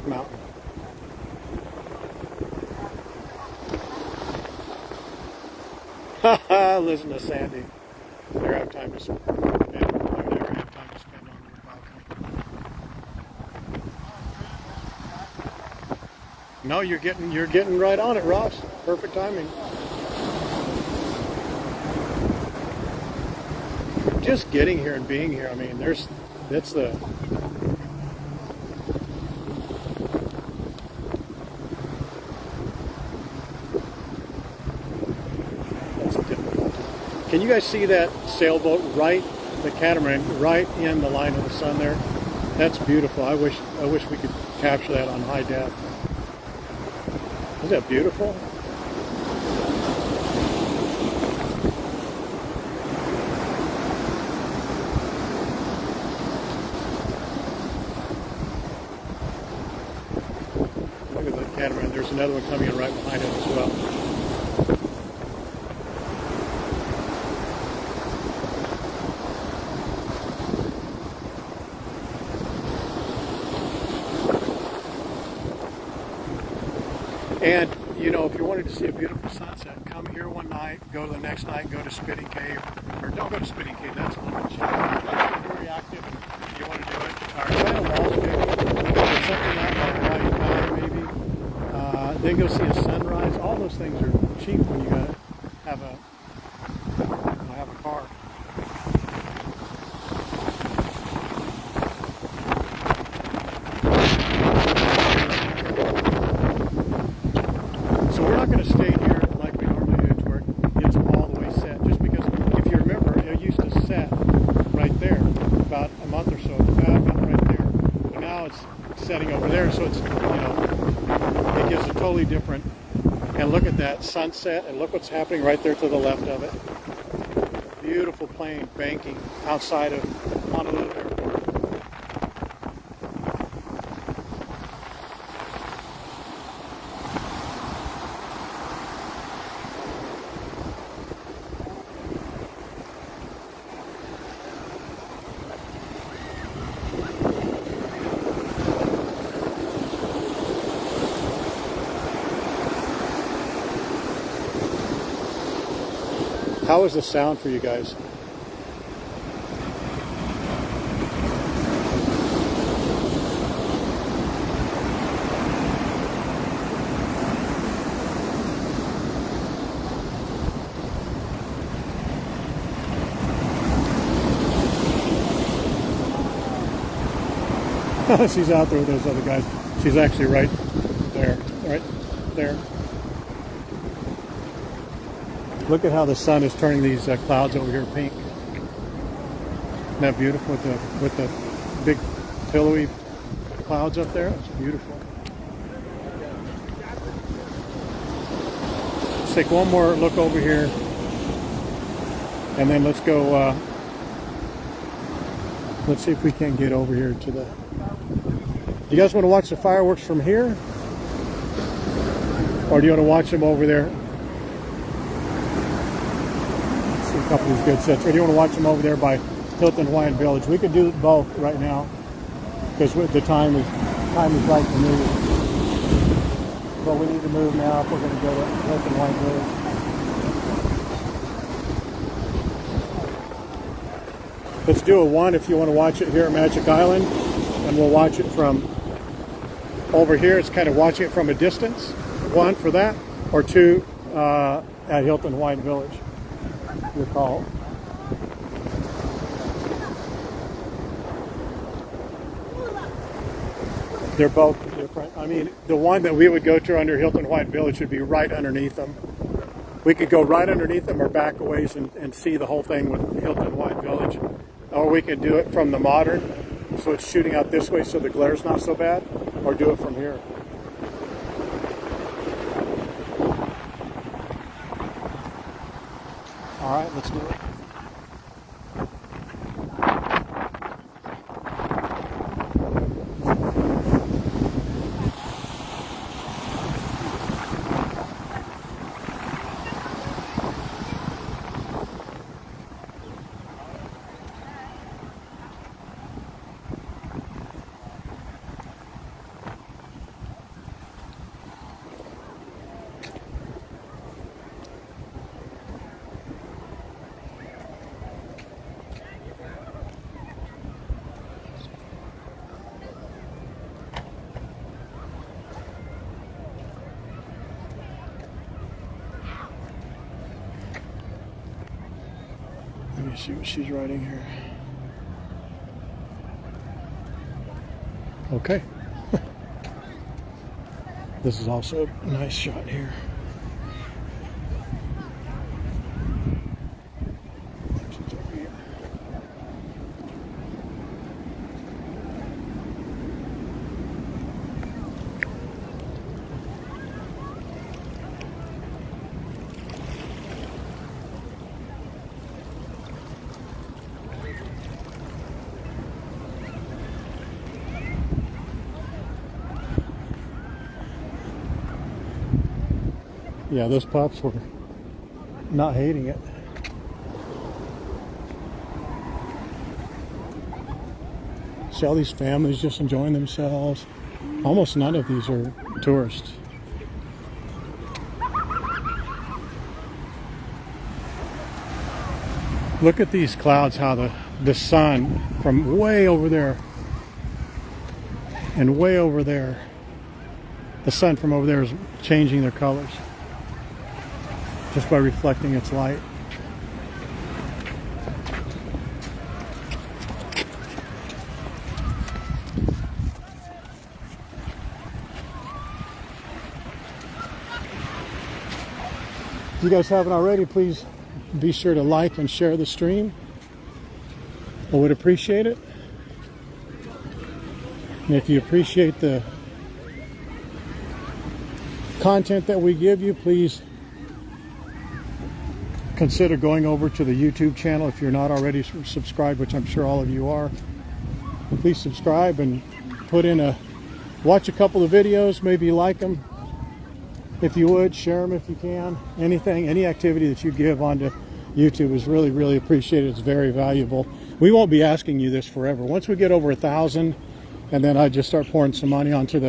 mountain. Haha, listen to Sandy. Never have time to spend. Never have time to spend on your balcony. No, you're getting right on it, Ross. Perfect timing. Just getting here and being here. I mean, that's the. Can you guys see that sailboat right, the catamaran, right in the line of the sun there? That's beautiful. I wish we could capture that on high def. Isn't that beautiful? Look at the catamaran. There's another one coming in right behind it as well. And, you know, if you wanted to see a beautiful sunset, come here one night, go to the next night, go to Spitting Cave. Or don't go to Spitting Cave, that's a little bit challenging. If you're very active and you want to do it. Or try to walls maybe. Or something out like Hawaii maybe. Then go see a sunrise. All those things are cheap when you gotta have a car. So we're not going to stay here like we normally do to where it's all the way set. Just because, if you remember, it used to set right there about a month or so. About right there. But now it's setting over there, so it's, you know, it gives a totally different. And look at that sunset, and look what's happening right there to the left of it. Beautiful plane banking outside of Honolulu Airport. How is the sound for you guys? She's out there with those other guys. She's actually right there, right there. Look at how the sun is turning these clouds over here pink. Isn't that beautiful with the big pillowy clouds up there? It's beautiful. Let's take one more look over here, and then let's go. Let's see if we can get over here to the. Do you guys want to watch the fireworks from here, or do you want to watch them over there? A couple of these good sets. Or do you want to watch them over there by Hilton Hawaiian Village? We could do both right now because the time is right to move. But we need to move now if we're going to go to Hilton Hawaiian Village. Let's do a one if you want to watch it here at Magic Island, and we'll watch it from over here. It's kind of watching it from a distance. One for that, or two at Hilton Hawaiian Village. Your call. They're both different. I mean, the one that we would go to under Hilton Hawaiian Village would be right underneath them. We could go right underneath them or back a ways and see the whole thing with Hilton Hawaiian Village. Or we could do it from the modern, so it's shooting out this way so the glare's not so bad, or do it from here. All right, let's do it. Let me see what she's writing here. Okay. This is also a nice shot here. Yeah, those pups were not hating it. See all these families just enjoying themselves. Almost none of these are tourists. Look at these clouds, how the sun from way over there and way over there, the sun from over there is changing their colors just by reflecting its light. If you guys haven't already, please be sure to like and share the stream. I would appreciate it. And if you appreciate the content that we give you, please consider going over to the YouTube channel if you're not already subscribed, which I'm sure all of you are. Please subscribe and watch a couple of videos, maybe like them. If you would, share them if you can. Any activity that you give onto YouTube is really, really appreciated. It's very valuable. We won't be asking you this forever. Once we get over 1,000, and then I just start pouring some money onto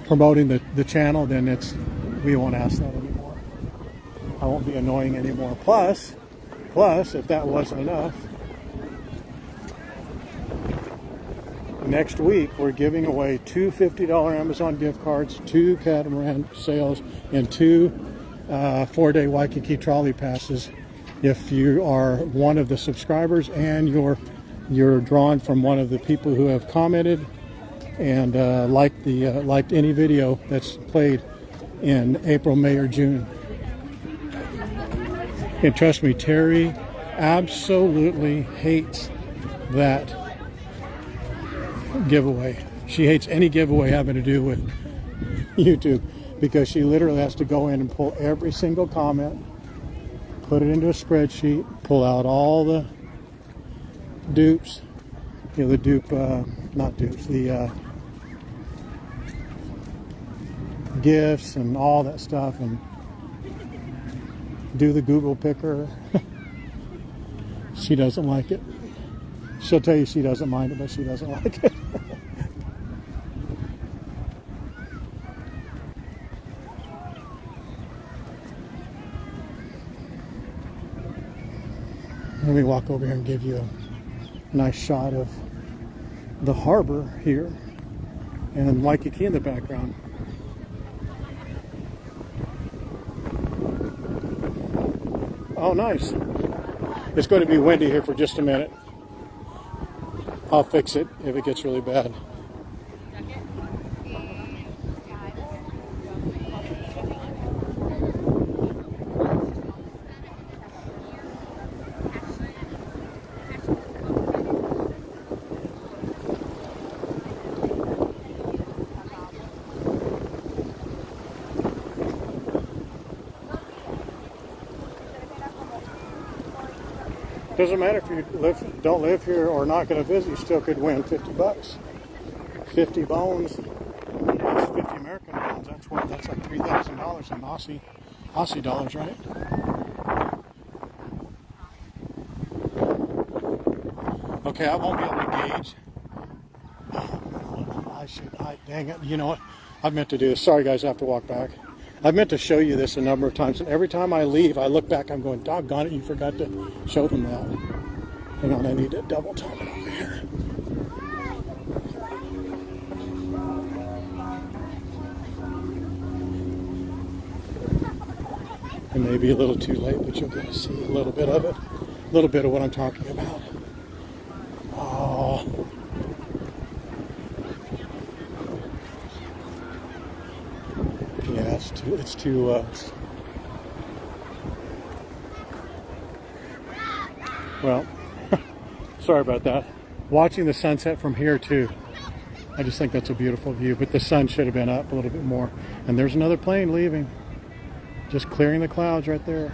promoting the channel, then we won't ask that anymore. I won't be annoying anymore. Plus, if that wasn't enough, next week we're giving away 2 $50 Amazon gift cards, 2 catamaran sails, and 2 4-day Waikiki trolley passes. If you are one of the subscribers and you're drawn from one of the people who have commented and liked any video that's played in April, May, or June. And trust me, Terry absolutely hates that giveaway. She hates any giveaway having to do with YouTube, because she literally has to go in and pull every single comment, put it into a spreadsheet, pull out all the dupes, the gifts and all that stuff, and do the Google picker. She doesn't like it. She'll tell you she doesn't mind it, but she doesn't like it. Let me walk over here and give you a nice shot of the harbor here and Waikiki in the background. Oh, nice. It's going to be windy here for just a minute. I'll fix it if it gets really bad. Doesn't matter if you don't live here or not going to visit, you still could win $50. 50 bones, that's 50 American bones. That's like $3,000 in Aussie dollars, right? Okay, I won't be able to gauge. Dang it, you know what? I meant to do this. Sorry guys, I have to walk back. I've meant to show you this a number of times, and every time I leave, I look back, I'm going, doggone it, you forgot to show them that. Hang on, I need to double time it over here. It may be a little too late, but you'll get to see a little bit of it. A little bit of what I'm talking about. Oh. Yeah, it's too well, sorry about that. Watching the sunset from here too, I just think that's a beautiful view, but the sun should have been up a little bit more. And there's another plane leaving, just clearing the clouds right there.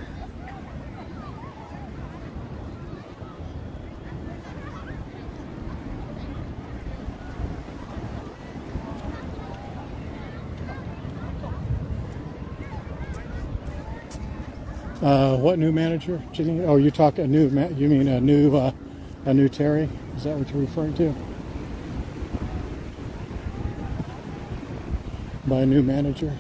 What new manager, Jenny? Oh, you talk a new. You mean a new Terry? Is that what you're referring to? By a new manager?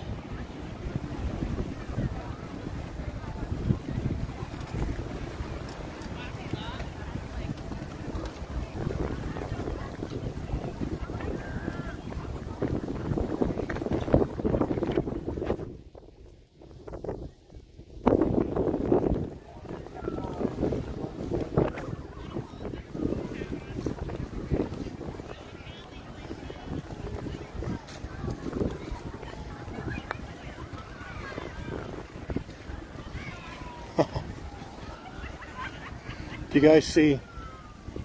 Do you guys see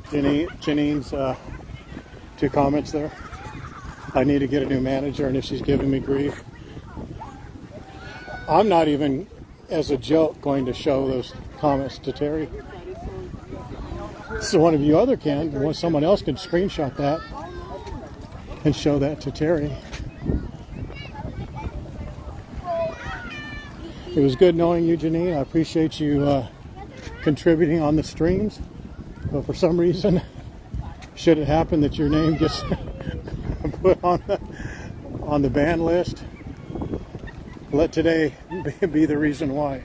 Janine's 2 comments there? I need to get a new manager, and if she's giving me grief, I'm not even, as a joke, going to show those comments to Terry. So one of you other can, someone else can screenshot that and show that to Terry. It was good knowing you, Janine. I appreciate you contributing on the streams. But for some reason, should it happen that your name gets put on the ban list, let today be the reason why.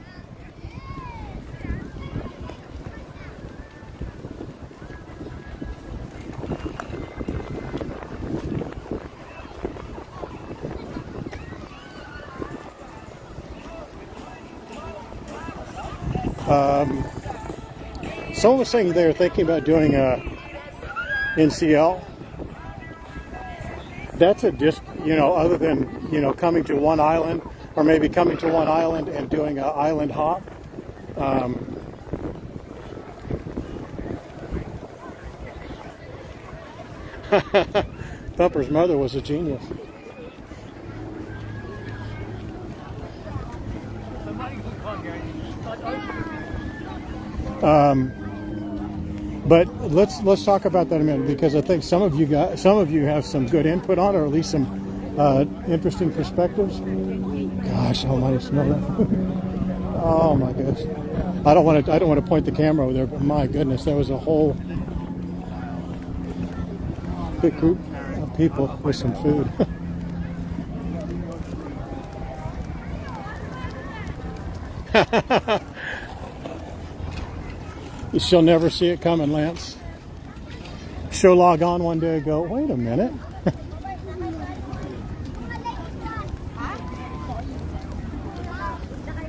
Someone was saying they were thinking about doing a NCL. That's other than, coming to one island, or maybe coming to one island and doing an island hop. Thumper's mother was a genius. But let's talk about that in a minute, because I think some of you have some good input on it, or at least some interesting perspectives. Gosh, almighty, smell that! Oh my goodness! I don't want to point the camera over there, but my goodness, there was a whole big group of people with some food. She'll never see it coming, Lance. She'll log on one day and go, wait a minute.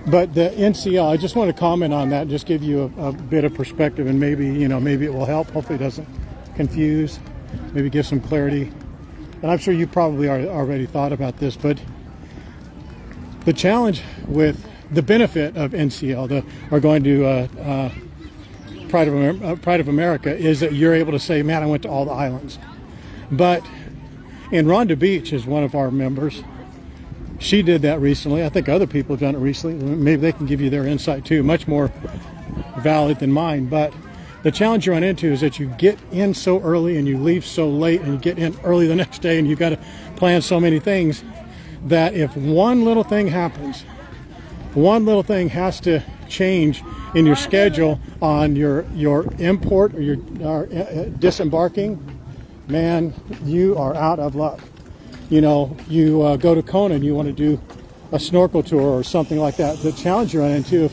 But the NCL, I just want to comment on that, just give you a bit of perspective, and maybe it will help. Hopefully it doesn't confuse, maybe give some clarity. And I'm sure you probably already thought about this, but the challenge with the benefit of NCL, or going to Pride of America, is that you're able to say, man, I went to all the islands. But in Rhonda Beach is one of our members. She did that recently. I think other people have done it recently. Maybe they can give you their insight too, much more valid than mine. But the challenge you run into is that you get in so early and you leave so late, and you get in early the next day, and you've got to plan so many things, that if one little thing happens, one little thing has to change in your schedule on your import or your disembarking, man, you are out of luck. You go to Kona and you want to do a snorkel tour or something like that. The challenge you run into,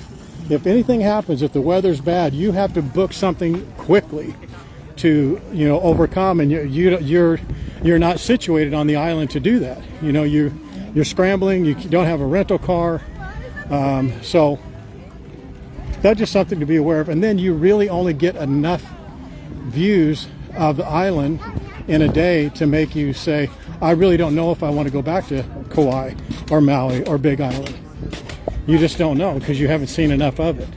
if anything happens, if the weather's bad, you have to book something quickly to overcome, and you're not situated on the island to do that. You're scrambling. You don't have a rental car, so that's just something to be aware of. And then you really only get enough views of the island in a day to make you say, I really don't know if I want to go back to Kauai or Maui or Big Island. You just don't know, because you haven't seen enough of it.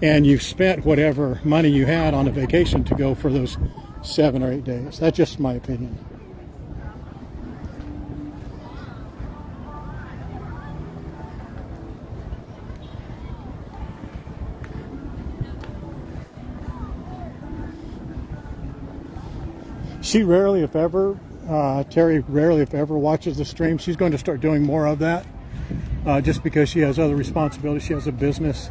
And you've spent whatever money you had on a vacation to go for those 7 or 8 days. That's just my opinion. She rarely, if ever, Terry rarely, if ever, watches the stream. She's going to start doing more of that, just because she has other responsibilities. She has a business,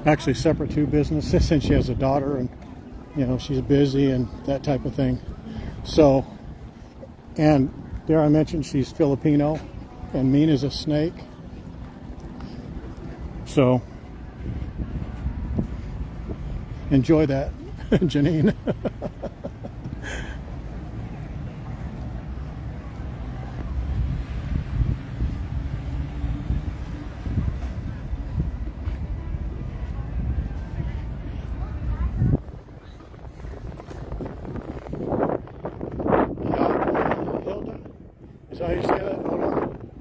actually separate to business, since she has a daughter, and she's busy and that type of thing. So, and there I mentioned she's Filipino and mean as a snake. So enjoy that, Janine. Is that how you say that? Hold on.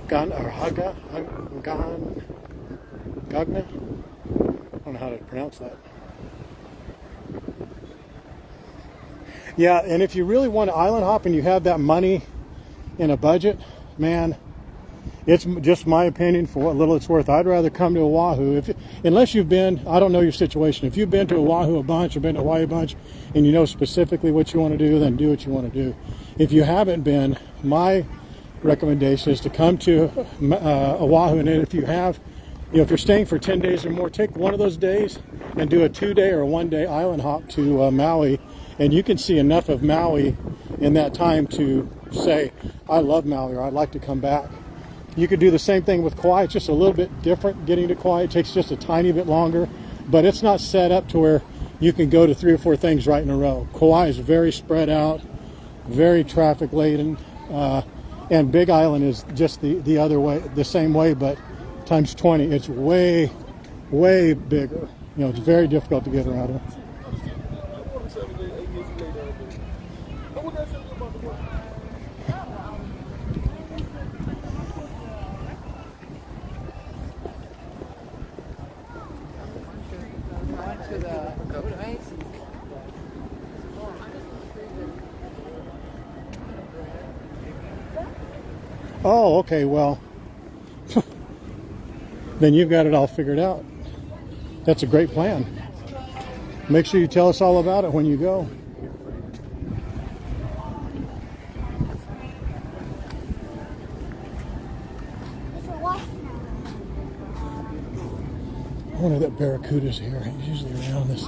Gan or Haga? Gan? Gagna? how to pronounce that. Yeah, and if you really want to island hop and you have that money in a budget, man, it's just my opinion for what little it's worth. I'd rather come to Oahu, unless you've been, I don't know your situation. If you've been to Oahu a bunch or been to Hawaii a bunch and you know specifically what you want to do, then do what you want to do. If you haven't been, my recommendation is to come to Oahu, and if you have, if you're staying for 10 days or more, take one of those days and do a 2-day or a 1-day island hop to Maui, and you can see enough of Maui in that time to say, I love Maui, or I'd like to come back. You could do the same thing with Kauai. It's just a little bit different getting to Kauai. It takes just a tiny bit longer, but it's not set up to where you can go to 3 or 4 things right in a row. Kauai is very spread out, very traffic laden, and Big Island is just the other way, the same way, but times 20. It's way, way bigger. You know, it's very difficult to get around it. Oh, okay, well, then you've got it all figured out. That's a great plan. Make sure you tell us all about it when you go. I wonder if that barracuda's here. He's usually around this.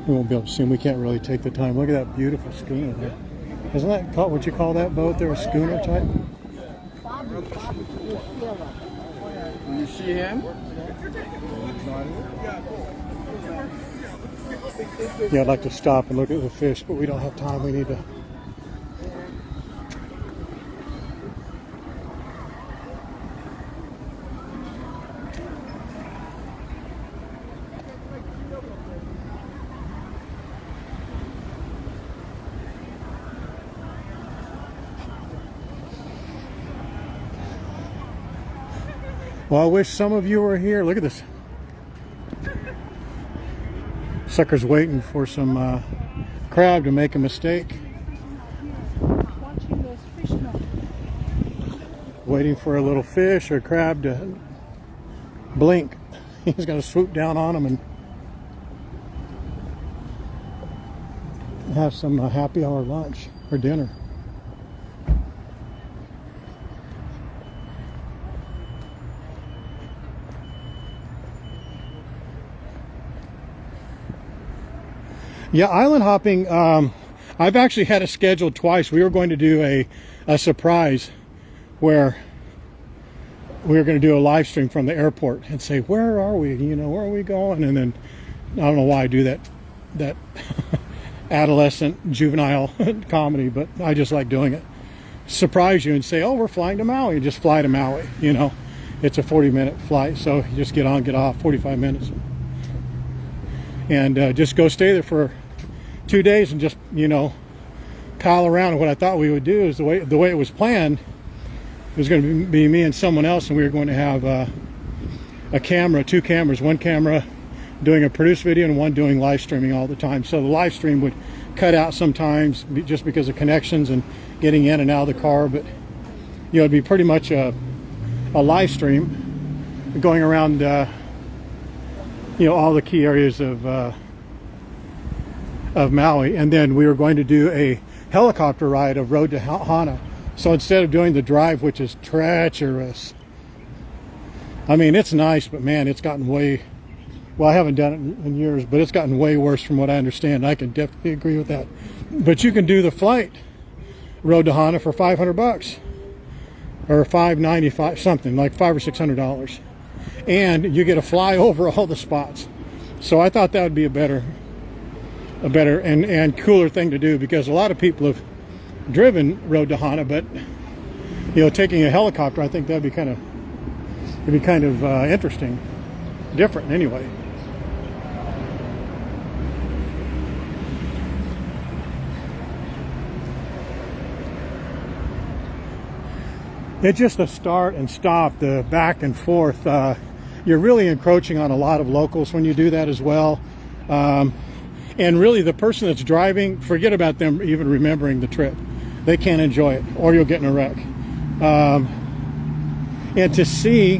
We won't be able to see him. We can't really take the time. Look at that beautiful schooner there. Isn't that called, what you call that boat there, a schooner type? You see him? Yeah, I'd like to stop and look at the fish, but we don't have time. We need to. Well, I wish some of you were here. Look at this. Sucker's waiting for some crab to make a mistake. Watching those fish now. Waiting for a little fish or crab to blink. He's going to swoop down on them and have some happy hour lunch or dinner. Yeah, island hopping, I've actually had it scheduled twice. We were going to do a surprise where we were going to do a live stream from the airport and say, where are we? You know, where are we going? And then, I don't know why I do that adolescent, juvenile comedy, but I just like doing it. Surprise you and say, oh, we're flying to Maui. And just fly to Maui, you know. It's a 40-minute flight, so you just get on, get off, 45 minutes. And just go stay there for 2 days and just, you know, pal around. And what I thought we would do is the way it was planned, it was going to be me and someone else, and we were going to have a camera, 2 cameras, one camera doing a produced video and one doing live streaming all the time. So the live stream would cut out sometimes just because of connections and getting in and out of the car, but you know, it'd be pretty much a live stream going around you know, all the key areas of Maui. And then we were going to do a helicopter ride of Road to Hana. So instead of doing the drive, which is treacherous, I mean, it's nice, but man, it's gotten way, well, I haven't done it in years, but it's gotten way worse from what I understand. I can definitely agree with that. But you can do the flight Road to Hana for $500 or $595, something like $500 or $600. And you get to fly over all the spots. So I thought that would be a better and cooler thing to do, because a lot of people have driven Road to Hana, but you know, taking a helicopter, I think that'd be kind of interesting, different anyway. It's just the start and stop, the back and forth. you're really encroaching on a lot of locals when you do that as well. And really the person that's driving, forget about them even remembering the trip. They can't enjoy it, or you'll get in a wreck. And to see,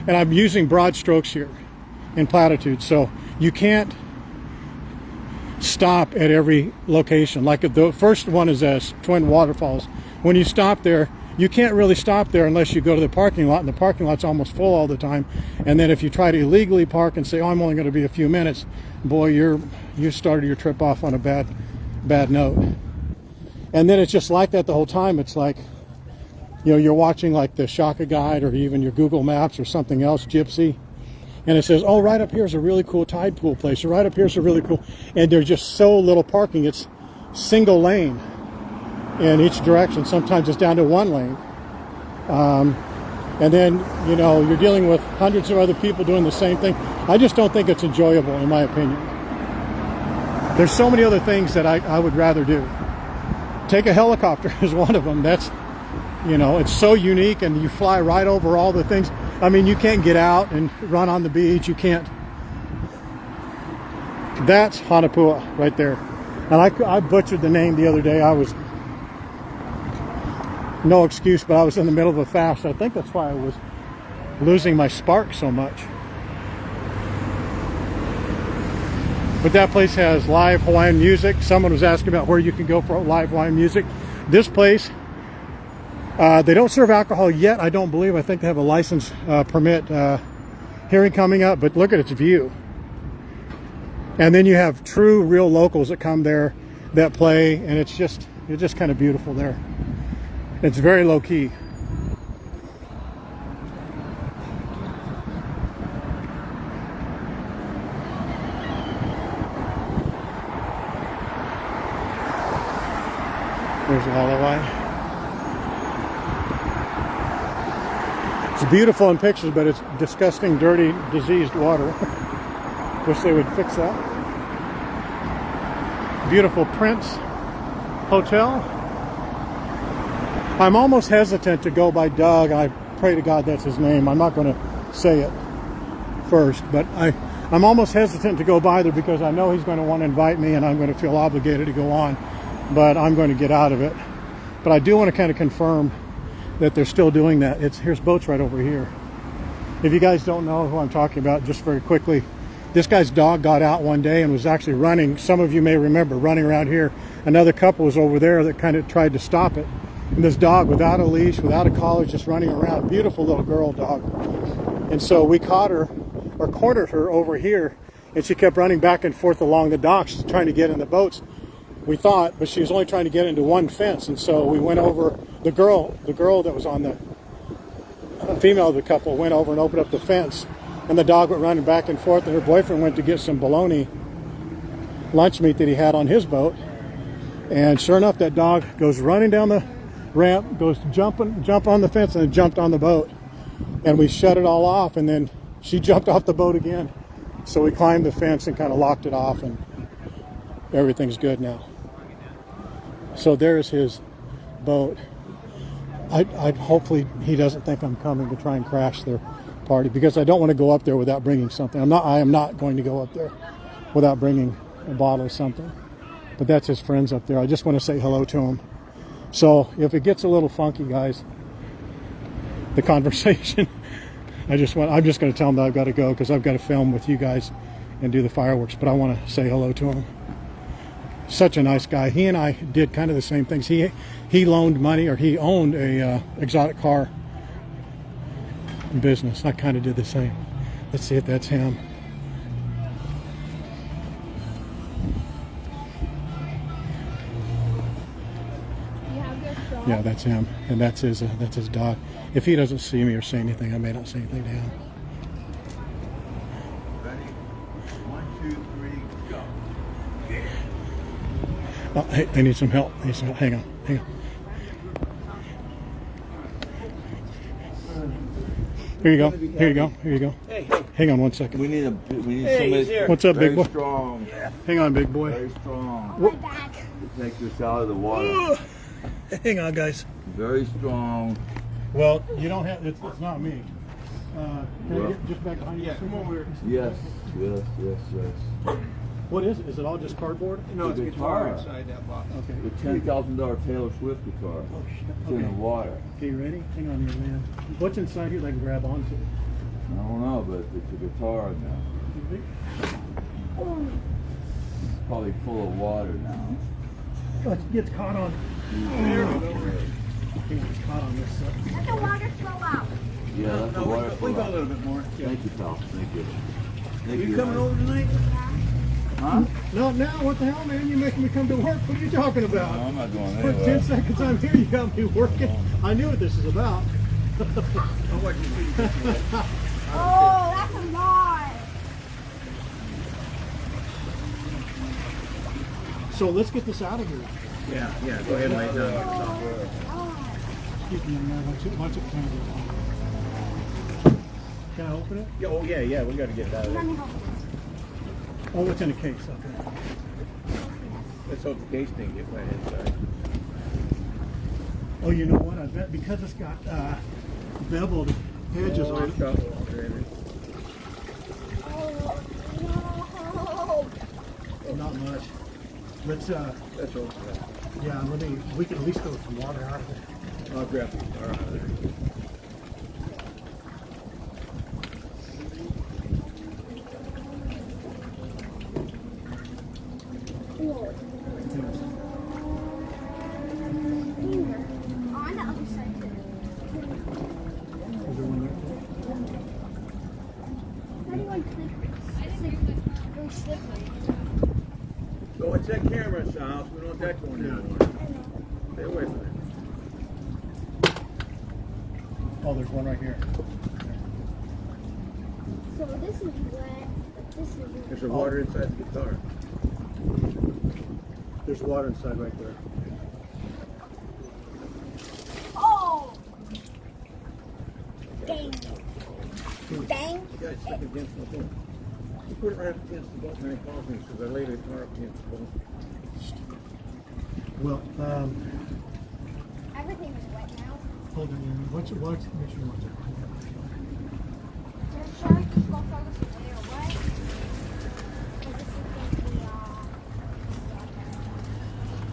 and I'm using broad strokes here in platitudes, so you can't stop at every location. Like the first one is Twin Waterfalls. When you stop there, you can't really stop there unless you go to the parking lot, and the parking lot's almost full all the time. And then if you try to illegally park and say, oh, I'm only going to be a few minutes, boy, you started your trip off on a bad note. And then it's just like that the whole time. It's like, you know, you're watching like the Shaka Guide or even your Google Maps or something else, Gypsy, and it says, oh, right up here's a really cool tide pool place, or right up here's a really cool, and there's just so little parking. It's single lane in each direction. Sometimes it's down to one lane. And then, you know, you're dealing with hundreds of other people doing the same thing. I just don't think it's enjoyable, in my opinion. There's so many other things that I would rather do. Take a helicopter is one of them. That's, you know, it's so unique, and you fly right over all the things. I mean, you can't get out and run on the beach. You can't. That's Hanapua right there. And I butchered the name the other day. I was, no excuse, but I was in the middle of a fast. I think that's why I was losing my spark so much. But that place has live Hawaiian music. Someone was asking about where you can go for live Hawaiian music. This place, they don't serve alcohol yet, I don't believe. I think they have a license permit hearing coming up, but look at its view. And then you have true, real locals that come there that play, and it's just kind of beautiful there. It's very low key. There's Hawaii. It's beautiful in pictures, but it's disgusting, dirty, diseased water. Wish they would fix that. Beautiful Prince Hotel. I'm almost hesitant to go by Doug. I pray to God that's his name. I'm not going to say it first, but I'm almost hesitant to go by there because I know he's going to want to invite me, and I'm going to feel obligated to go on, but I'm going to get out of it. But I do want to kind of confirm that they're still doing that. Here's boats right over here. If you guys don't know who I'm talking about, just very quickly, this guy's dog got out one day and was actually running. Some of you may remember running around here. Another couple was over there that kind of tried to stop it. And this dog, without a leash, without a collar, just running around. Beautiful little girl dog. And so we caught her, or cornered her over here, and she kept running back and forth along the docks trying to get in the boats. We thought, but she was only trying to get into one fence. And so we went over, the girl that was on the female of the couple went over and opened up the fence, and the dog went running back and forth, and her boyfriend went to get some bologna lunch meat that he had on his boat. And sure enough, that dog goes running down the ramp, goes to jump on the fence, and then jumped on the boat. And we shut it all off, and then she jumped off the boat again. So we climbed the fence and kind of locked it off, and everything's good now. So there's his boat. I'd hopefully he doesn't think I'm coming to try and crash their party, because I don't want to go up there without bringing something. I am not going to go up there without bringing a bottle of something. But that's his friends up there. I just want to say hello to him. So if it gets a little funky, guys, the conversation, I'm just going to tell him that I've got to go because I've got to film with you guys and do the fireworks. But I want to say hello to him. Such a nice guy. He and I did kind of the same things. He loaned money, or he owned a exotic car business. I kind of did the same. Let's see if that's him. Yeah, that's him, and that's his dog. If he doesn't see me or say anything, I may not say anything to him. Ready? 1, 2, 3, go. Oh, hey, I need some help. Hang on. Here you go. Hey. Hang on 1 second. We need Hey, somebody. he's here. What's up, big boy? Very strong. Hang on, big boy. Very strong. My back. To take this out of the water. Hang on, guys. Very strong. Well, you don't have. It's not me. Can I get just back behind you? Yeah, come over. Yes. What is it? Is it all just cardboard? No, it's a guitar guitar. inside that box. Okay. The $10,000 Taylor Swift guitar. Oh, shit. It's in the water. Okay, you ready? Hang on here, man. What's inside here that I can grab onto? I don't know, but it's a guitar now. It's probably full of water now. Oh, it gets caught on. There we go. I think it's caught on this stuff. Let the water flow out. Yeah, that's the water. We got a little bit more. Thank you, pal. Thank you. Thank You coming over tonight? Huh? Not now. What the hell, man? You making me come to work? What are you talking about? No, I'm not going For anywhere. 10 seconds I'm here, you got me working. I knew what this is about. How much you see? Oh, that's a lot. So let's get this out of here. Yeah, go ahead and lay it down. Excuse me, man. Watch it kind of. Can I open it? Yeah, oh yeah, we got to get it out of Let there. me help you. Oh, it's in a case. Okay. Let's hope the case didn't get wet inside. Oh, you know what? I bet because it's got beveled edges on it. Oh, no. Not much. Let's Let's open it. yeah. We can at least throw some water out of it. I'll grab the guitar out of there. Whoa. Finger. On the other side too. Is there one there? How do you want to slippery? Very slippery. So it's that camera, Sal. We don't want that going down. Stay away from it. Oh, there's one right here. So this is wet. This is wet. There's water inside the guitar. There's water inside right there. Oh! Dang. Dang. You guys stuck against the boat. You put it right up against the boat and then it calls me because I laid the guitar up against the boat. Well, Everything is wet now. hold on. Make sure you watch it. There's sharks just go further away or what? Because this is going to be,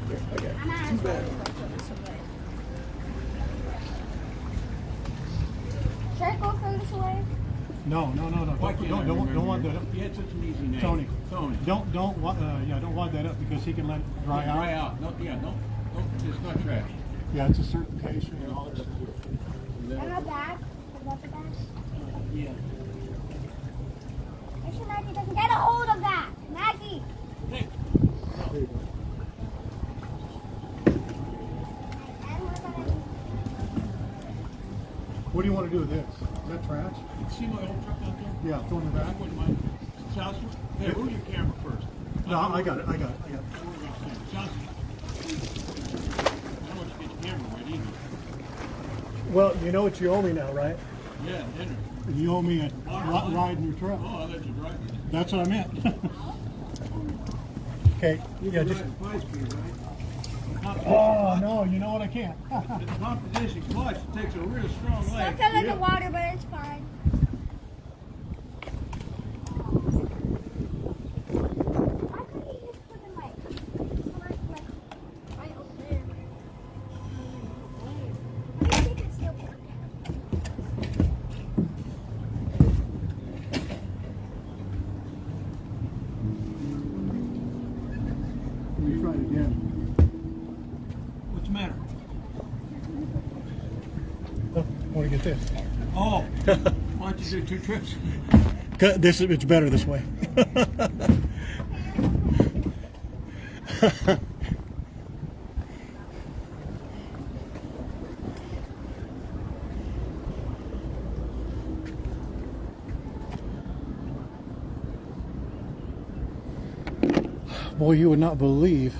Here, I got it. I'm not Too bad. Should I go furthest away? No. Why can't I Don't want remember? that up. You had such an easy name. Tony. Tony. Don't wad that up because he can let it dry out. Dry out. No, yeah, no, it's not trash. Yeah, it's a certification and all that stuff. And a bag? Is that the bag? Yeah. Make sure Maggie doesn't get a hold of that. Maggie! There you go. And we're gonna do What do you want to do with this? Is that trash? See my old truck out there? Yeah, throw it in the I back. wouldn't mind. Johnson, hey, move your camera first. No, I got it. Johnson, I want to get your camera right either. Well, you know what you owe me now, right? Yeah, dinner. You owe me a ride in your truck. Oh, I let you drive it. That's what I meant. Okay. Yeah, just. Drive 5-speed, right? Oh no, you know what? I can't. The competition clutch takes a real strong Still leg. feel like the water, but it's fine. Why couldn't you just put it like right over there? I think it's still working. Let me try it again. What's the matter? Oh, I want to get this. Oh, why don't you do 2 trips? It's better this way. Boy, you would not believe.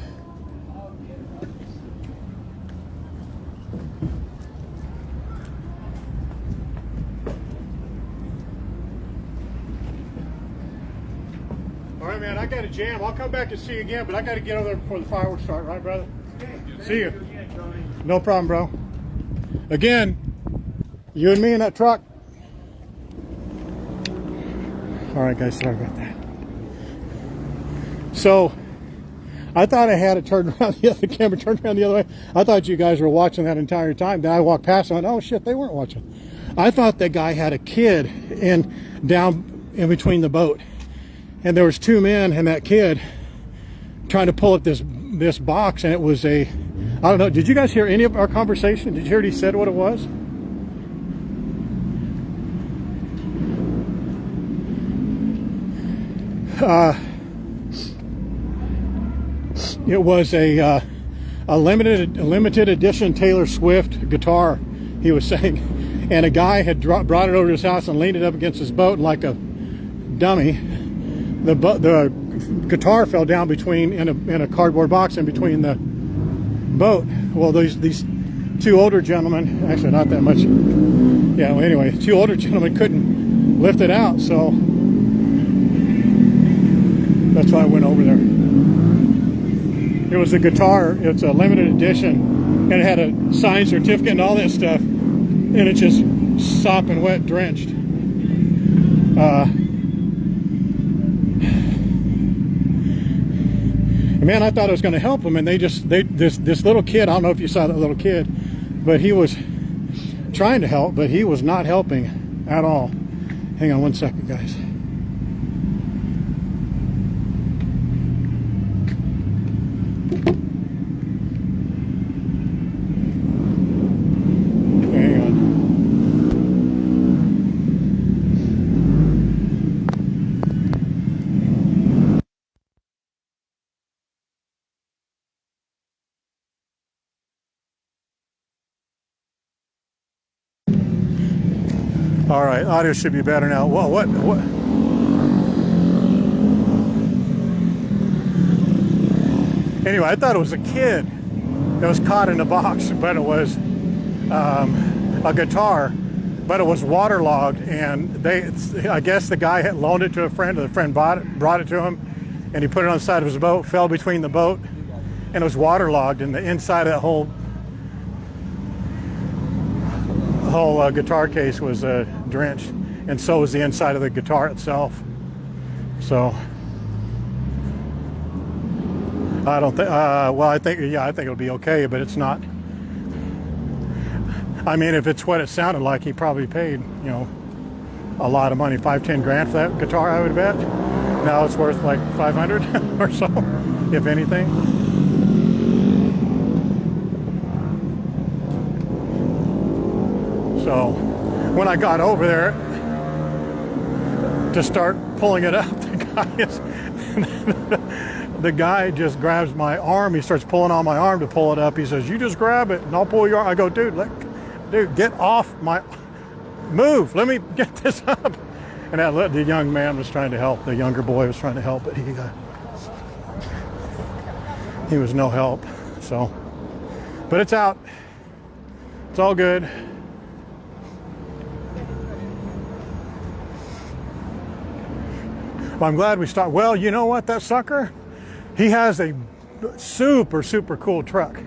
All right, man, I got a jam. I'll come back and see you again, but I got to get over there before the fireworks start, right, brother? See you. No problem, bro. Again, you and me in that truck. All right, guys, sorry about that. So I thought I had it turned around the camera turned around the other way. I thought you guys were watching that entire time. Then I walked past and went, oh shit, they weren't watching. I thought that guy had a kid down in between the boat. And there was two men and that kid trying to pull up this box, and it was I don't know, did you guys hear any of our conversation? Did you hear what he said, what it was? It was a limited edition Taylor Swift guitar, he was saying, and a guy had brought it over to his house and leaned it up against his boat like a dummy. The guitar fell down in a cardboard box in between the boat. Well, these two older gentlemen, actually not that much, yeah, well, anyway, two older gentlemen couldn't lift it out, so that's why I went over there. It was a guitar, it's a limited edition, and it had a signed certificate and all that stuff, and it's just sopping wet, drenched. Man, I thought it was going to help them, and this little kid, I don't know if you saw that little kid, but he was trying to help, but he was not helping at all. Hang on one second, guys. Hang on. All right, audio should be better now. What? Anyway, I thought it was a kid that was caught in a box, but it was a guitar, but it was waterlogged, and I guess the guy had loaned it to a friend, or the friend brought it to him, and he put it on the side of his boat, fell between the boat, and it was waterlogged, and the inside of that whole guitar case was drenched, and so was the inside of the guitar itself. So I don't think well, I think it'll be okay, but it's not. I mean, if it's what it sounded like, he probably paid, you know, a lot of money, 5-10 grand for that guitar, I would bet. Now it's worth like 500 or so, if anything. So when I got over there to start pulling it up, the guy just grabs my arm. He starts pulling on my arm to pull it up. He says, "You just grab it and I'll pull your arm." I go, dude, get off my, move, let me get this up. And the young man was trying to help. The younger boy was trying to help, but he was no help. So, but it's out. It's all good. Well, I'm glad we stopped. Well, you know what, that sucker, he has a super, super cool truck.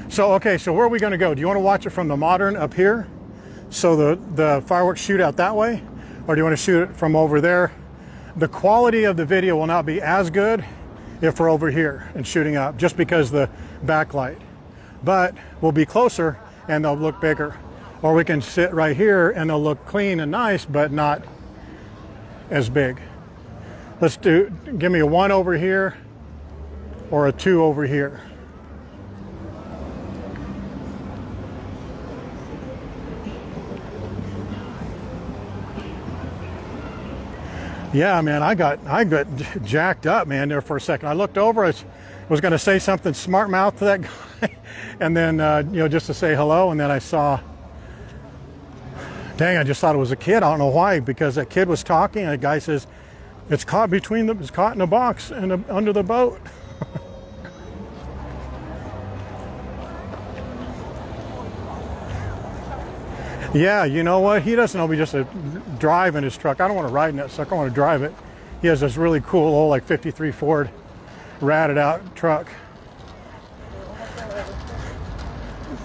So, okay, so where are we gonna go? Do you wanna watch it from the modern up here? So the fireworks shoot out that way? Or do you wanna shoot it from over there? The quality of the video will not be as good if we're over here and shooting up, just because the backlight. But we'll be closer and they'll look bigger. Or we can sit right here and they'll look clean and nice, but not as big. Give me a 1 over here or a 2 over here. Yeah, man, I got jacked up, man, there for a second. I looked over, I was gonna say something smart mouth to that guy, and then, you know, just to say hello, and then I saw, dang, I just thought it was a kid. I don't know why, because that kid was talking, and the guy says, it's caught it's caught in a box and under the boat. Yeah, you know what? He doesn't know me just to drive in his truck. I don't want to ride in that sucker. I want to drive it. He has this really cool old like 53 Ford ratted out truck.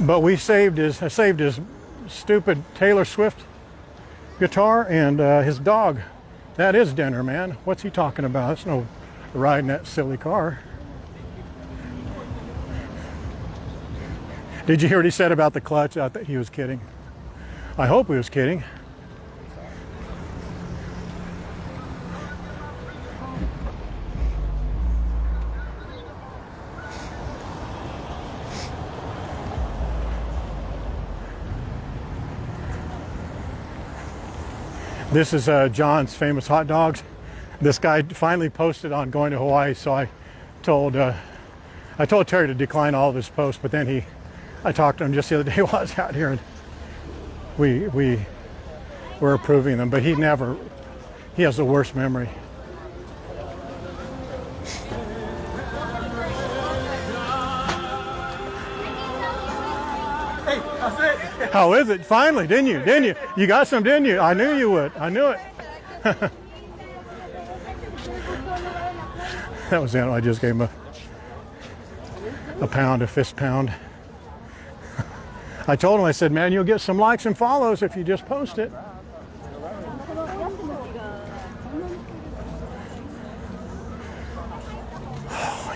But I saved his stupid Taylor Swift guitar and his dog That is dinner, man. What's he talking about? It's no riding that silly car. Did you hear what he said about the clutch? I thought he was kidding. I hope he was kidding. This is John's famous hot dogs. This guy finally posted on going to Hawaii, so I told Terry to decline all of his posts, but then I talked to him just the other day while I was out here, and we were approving them, but he has the worst memory. Hey, that's it. How is it? Finally, didn't you? You got some, didn't you? I knew you would. I knew it. That was it. I just gave him a pound, a fist pound. I told him, I said, man, you'll get some likes and follows if you just post it.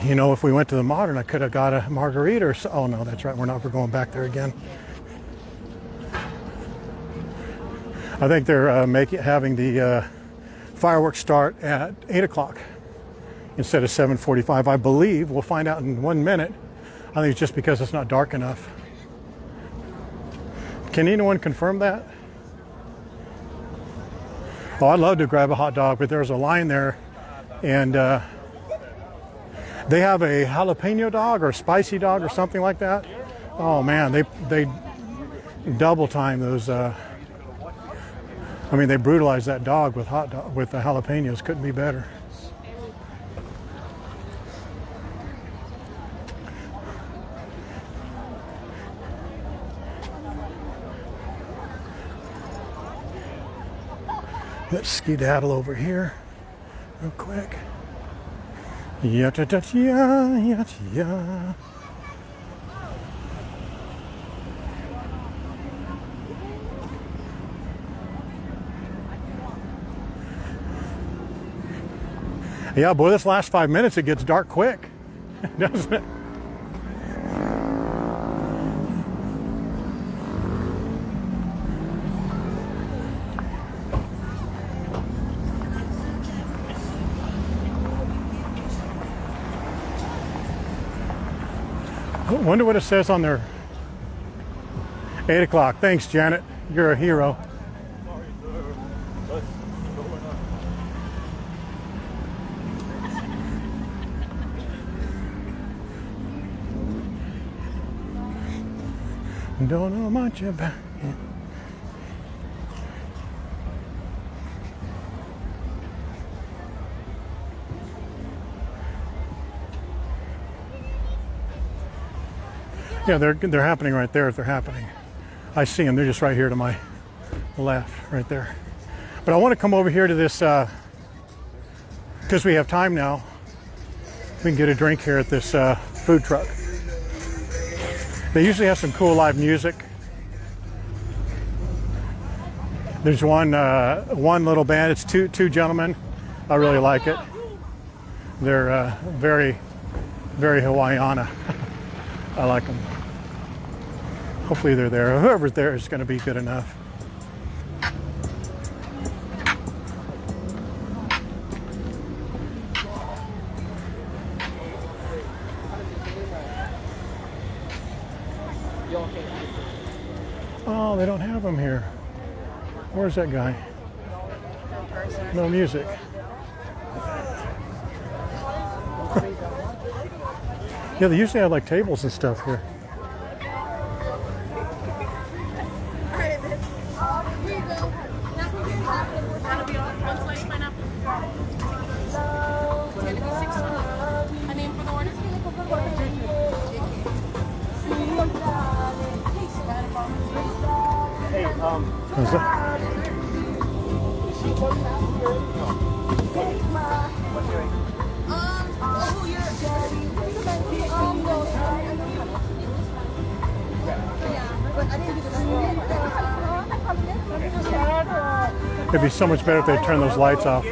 You know, if we went to the Modern, I could have got a margarita or so. Oh no, that's right. We're not going back there again. I think they're having the fireworks start at 8 o'clock instead of 7:45. I believe. We'll find out in 1 minute. I think it's just because it's not dark enough. Can anyone confirm that? Oh, I'd love to grab a hot dog, but there's a line there, and they have a jalapeno dog or a spicy dog or something like that. Oh man, they double time those. I mean, they brutalized that dog with with the jalapenos. Couldn't be better. Let's skedaddle over here real quick. Yeah. Yeah, boy, this last 5 minutes, it gets dark quick, doesn't it? I wonder what it says on there. 8 o'clock. Thanks, Janet. You're a hero. Don't know much about it. Yeah, they're happening right there if they're happening. I see them. They're just right here to my left, right there. But I want to come over here to this because we have time now. We can get a drink here at this food truck. They usually have some cool live music. There's one little band. It's two gentlemen. I really like it. They're very, very Hawaiiana. I like them. Hopefully they're there. Whoever's there is going to be good enough. Oh, they don't have them here. Where's that guy? No music. Yeah, they usually have like tables and stuff here. How's that? It'd be so much better if they turn those lights off.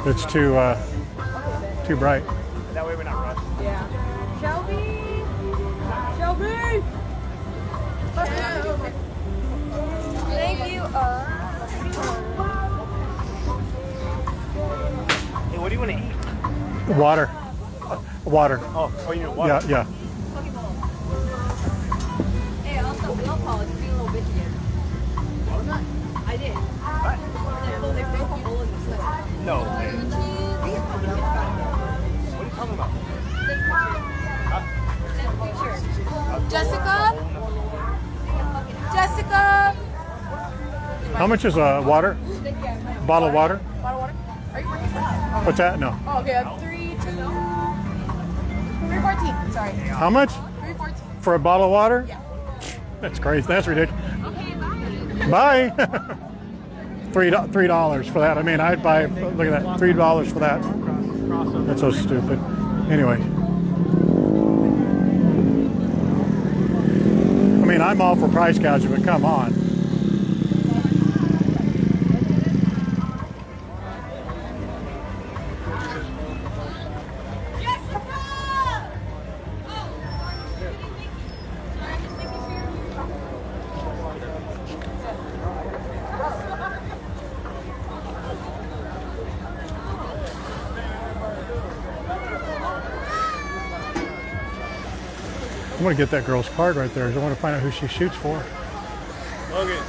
It's too bright. That way we're not rushed. Yeah. Shelby! Shelby! Thank you. Hey, what do you want to eat? Water. Water. Oh, you need water? Yeah, yeah. Hey, also, we all call it being a little bitchy. I did. What? They broke a hole in the system. No. What are you talking about? Jessica? Jessica? How much is water? Bottle of water? Bottle of water? Are you working for us? What's that? No. Oh, okay. 314. Sorry. How much 314. for a bottle of water? Yeah. That's crazy. That's ridiculous. Okay, bye. Bye. $3 for that. I mean, I'd buy. Look at that. $3 for that. That's so stupid. Anyway. I mean, I'm all for price gouging, but come on. I want to get that girl's card right there. I want to find out who she shoots for. Okay.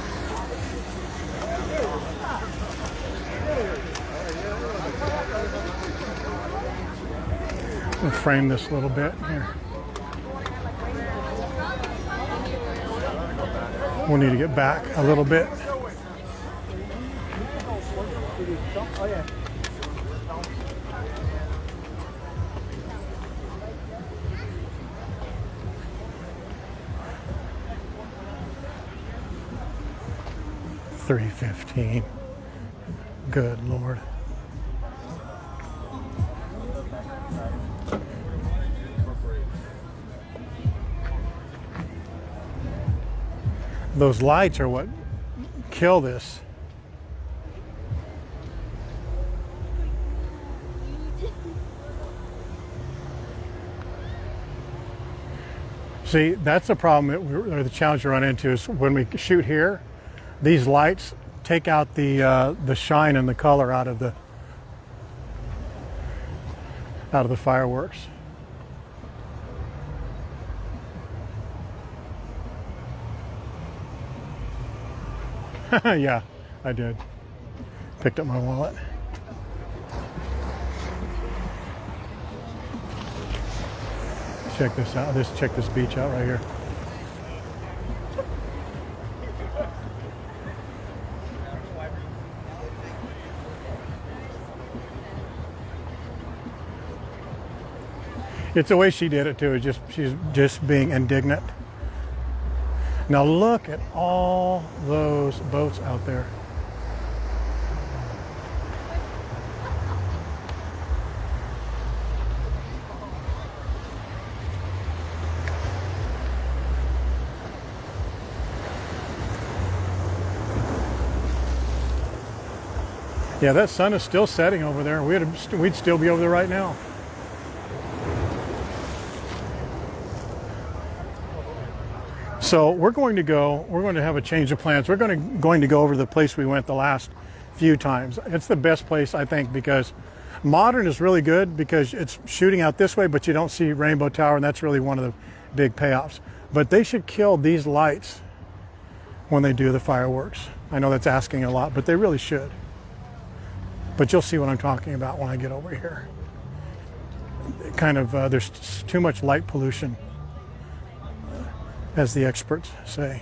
We'll frame this a little bit here. We'll need to get back a little bit. $3.15. Good Lord. Those lights are what kill this. See, that's the problem or the challenge we run into is when we shoot here, these lights take out the shine and the color out of the fireworks. Yeah, I did. Picked up my wallet. Check this out. Check this beach out right here. It's the way she did it too. It's she's just being indignant. Now look at all those boats out there. Yeah, that sun is still setting over there. We'd still be over there right now. So we're going to have a change of plans. We're going to go over to the place we went the last few times. It's the best place, I think, because modern is really good because it's shooting out this way, but you don't see Rainbow Tower, and that's really one of the big payoffs. But they should kill these lights when they do the fireworks. I know that's asking a lot, but they really should. But you'll see what I'm talking about when I get over here. There's too much light pollution, as the experts say.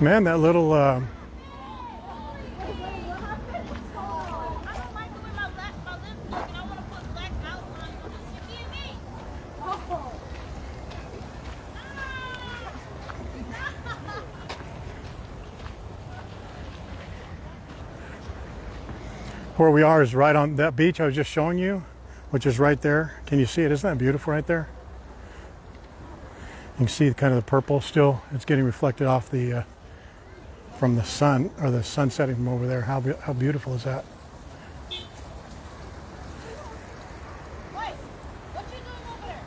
Man, that little I don't mind doing my lip look, and I want to put black outline on it. See me? Oh. where we are is right on that beach I was just showing you, which is right there. Can you see it? Isn't that beautiful right there? You can see kind of the purple still. It's getting reflected off the from the sun, or the sun setting from over there. How beautiful is that? Wait, what you doing over there?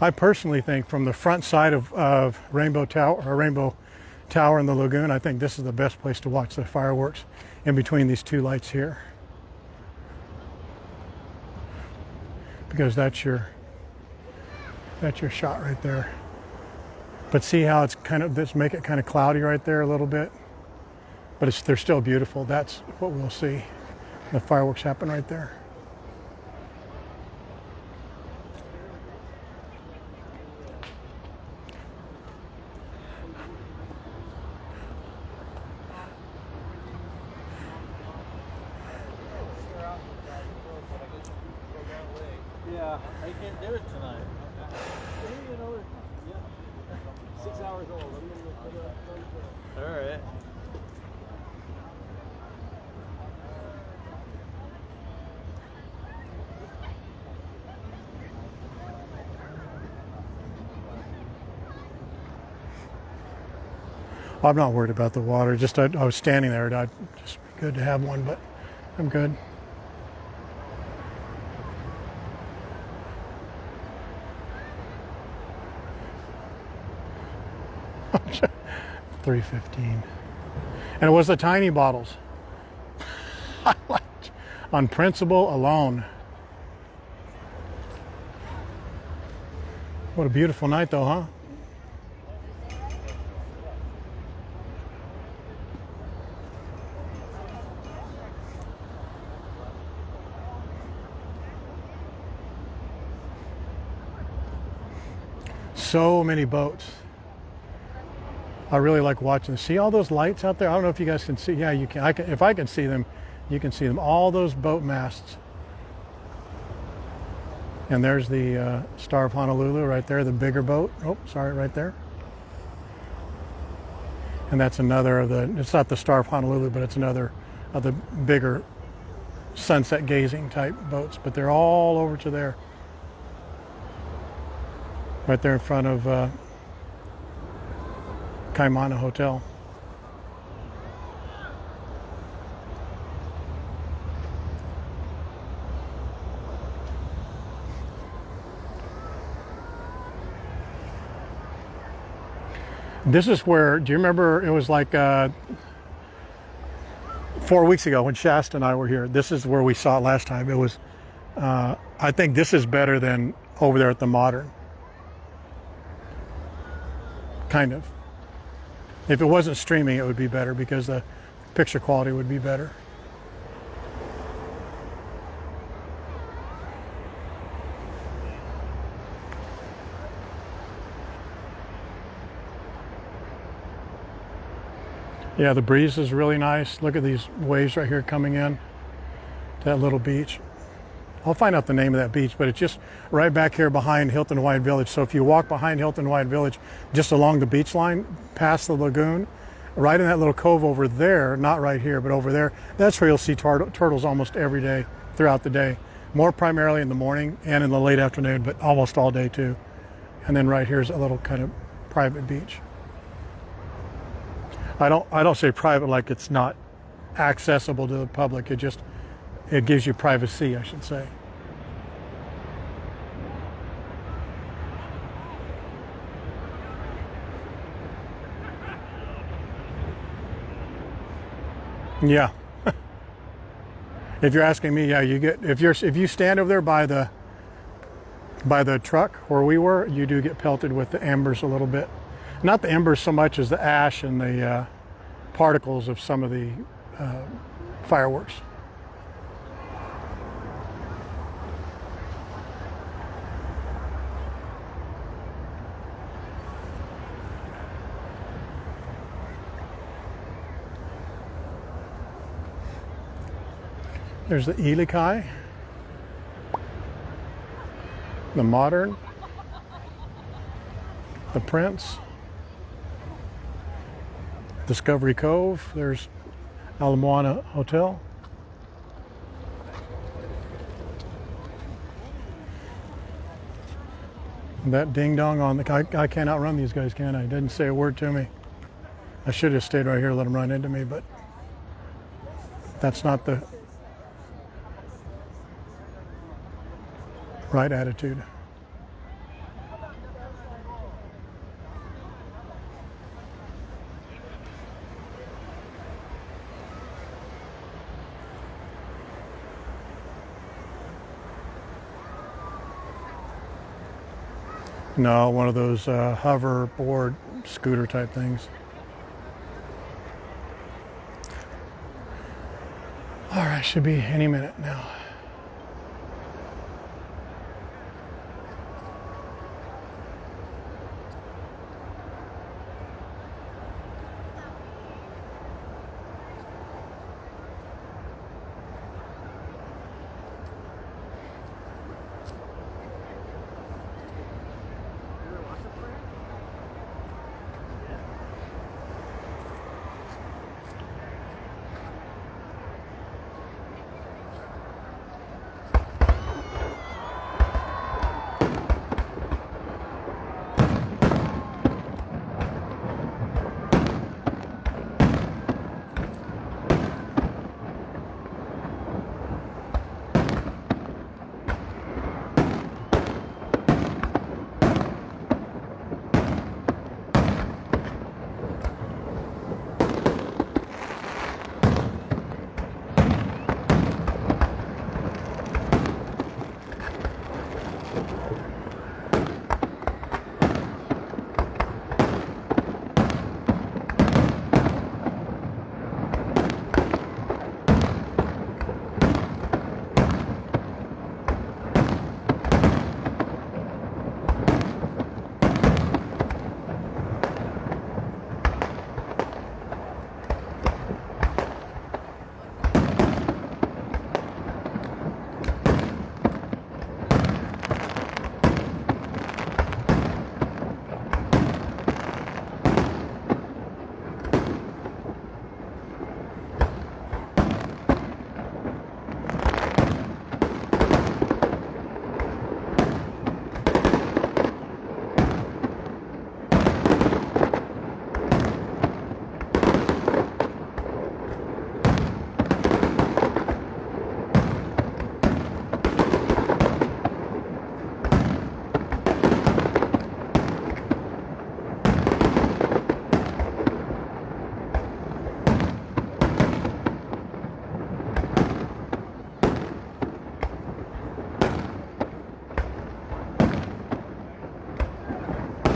I personally think from the front side of Rainbow Tower in the lagoon, I think this is the best place to watch the fireworks in between these two lights here. Because that's your shot right there. But see how it's kind of, let's make it kind of cloudy right there a little bit. But they're still beautiful. That's what we'll see. The fireworks happen right there. Yeah, I can't do it tonight. You know, yeah. 6 hours old. I'm gonna go put it up. All right. I'm not worried about the water. Just I was standing there. I'd just be good to have one, but I'm good. $3.15, and it was the tiny bottles. On principle alone. What a beautiful night, though, huh? So many boats. I really like watching. See all those lights out there? I don't know if you guys can see. Yeah, you can. If I can see them, you can see them. All those boat masts. And there's the Star of Honolulu right there, the bigger boat. Oh, sorry, right there. And that's another of the, it's not the Star of Honolulu, but it's another of the bigger sunset gazing type boats. But they're all over to there. Right there in front of Kaimana Hotel. This is where, do you remember, it was like 4 weeks ago when Shasta and I were here. This is where we saw it last time. It was, I think this is better than over there at the Modern. Kind of. If it wasn't streaming, it would be better because the picture quality would be better. Yeah, the breeze is really nice. Look at these waves right here coming in to that little beach. I'll find out the name of that beach, but it's just right back here behind Hilton Hawaiian Village. So if you walk behind Hilton Hawaiian Village, just along the beach line, past the lagoon, right in that little cove over there, not right here, but over there, that's where you'll see turtles almost every day throughout the day. More primarily in the morning and in the late afternoon, but almost all day too. And then right here's a little kind of private beach. I don't say private like it's not accessible to the public. It gives you privacy, I should say. Yeah. If you're asking me, yeah, you get, if you stand over there by the truck where we were, you do get pelted with the embers a little bit. Not the embers so much as the ash and the particles of some of the fireworks. There's the Ilikai, the Modern, the Prince, Discovery Cove. There's Ala Moana Hotel. And that ding dong on the, I can't outrun these guys, can I? Didn't say a word to me. I should have stayed right here, let them run into me, but that's not the right attitude. No, one of those hoverboard scooter type things. All right, should be any minute now.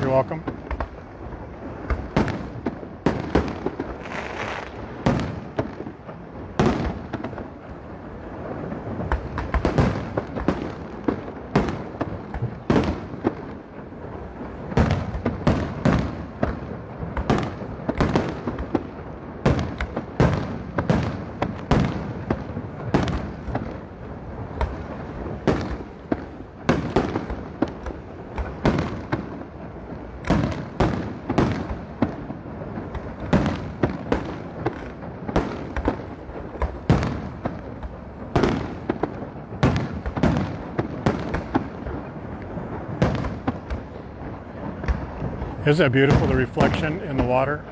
You're welcome. Isn't that beautiful, the reflection in the water?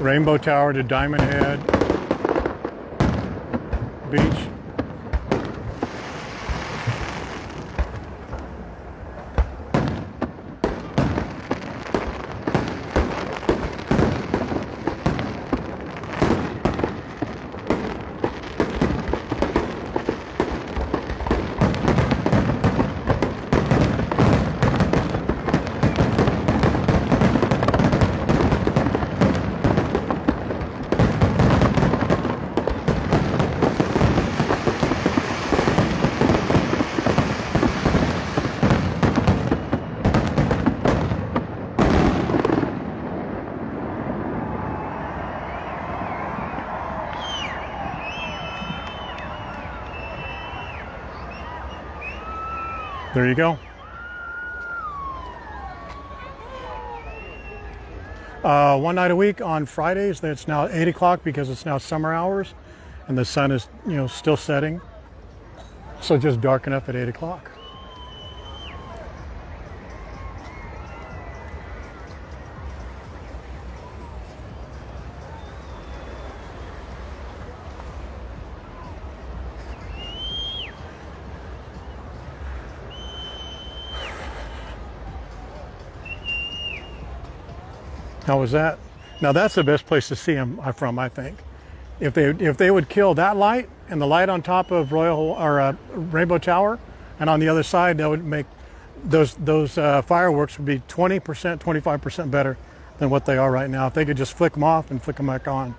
Rainbow Tower to Diamond Head Beach. There you go. One night a week on Fridays. It's now 8 o'clock because it's now summer hours and the sun is, still setting. So just dark enough at 8 o'clock. How was that? Now that's the best place to see them from, I think. If they would kill that light and the light on top of Rainbow Tower, and on the other side, that would make those fireworks would be 20%, 25% better than what they are right now. If they could just flick them off and flick them back on.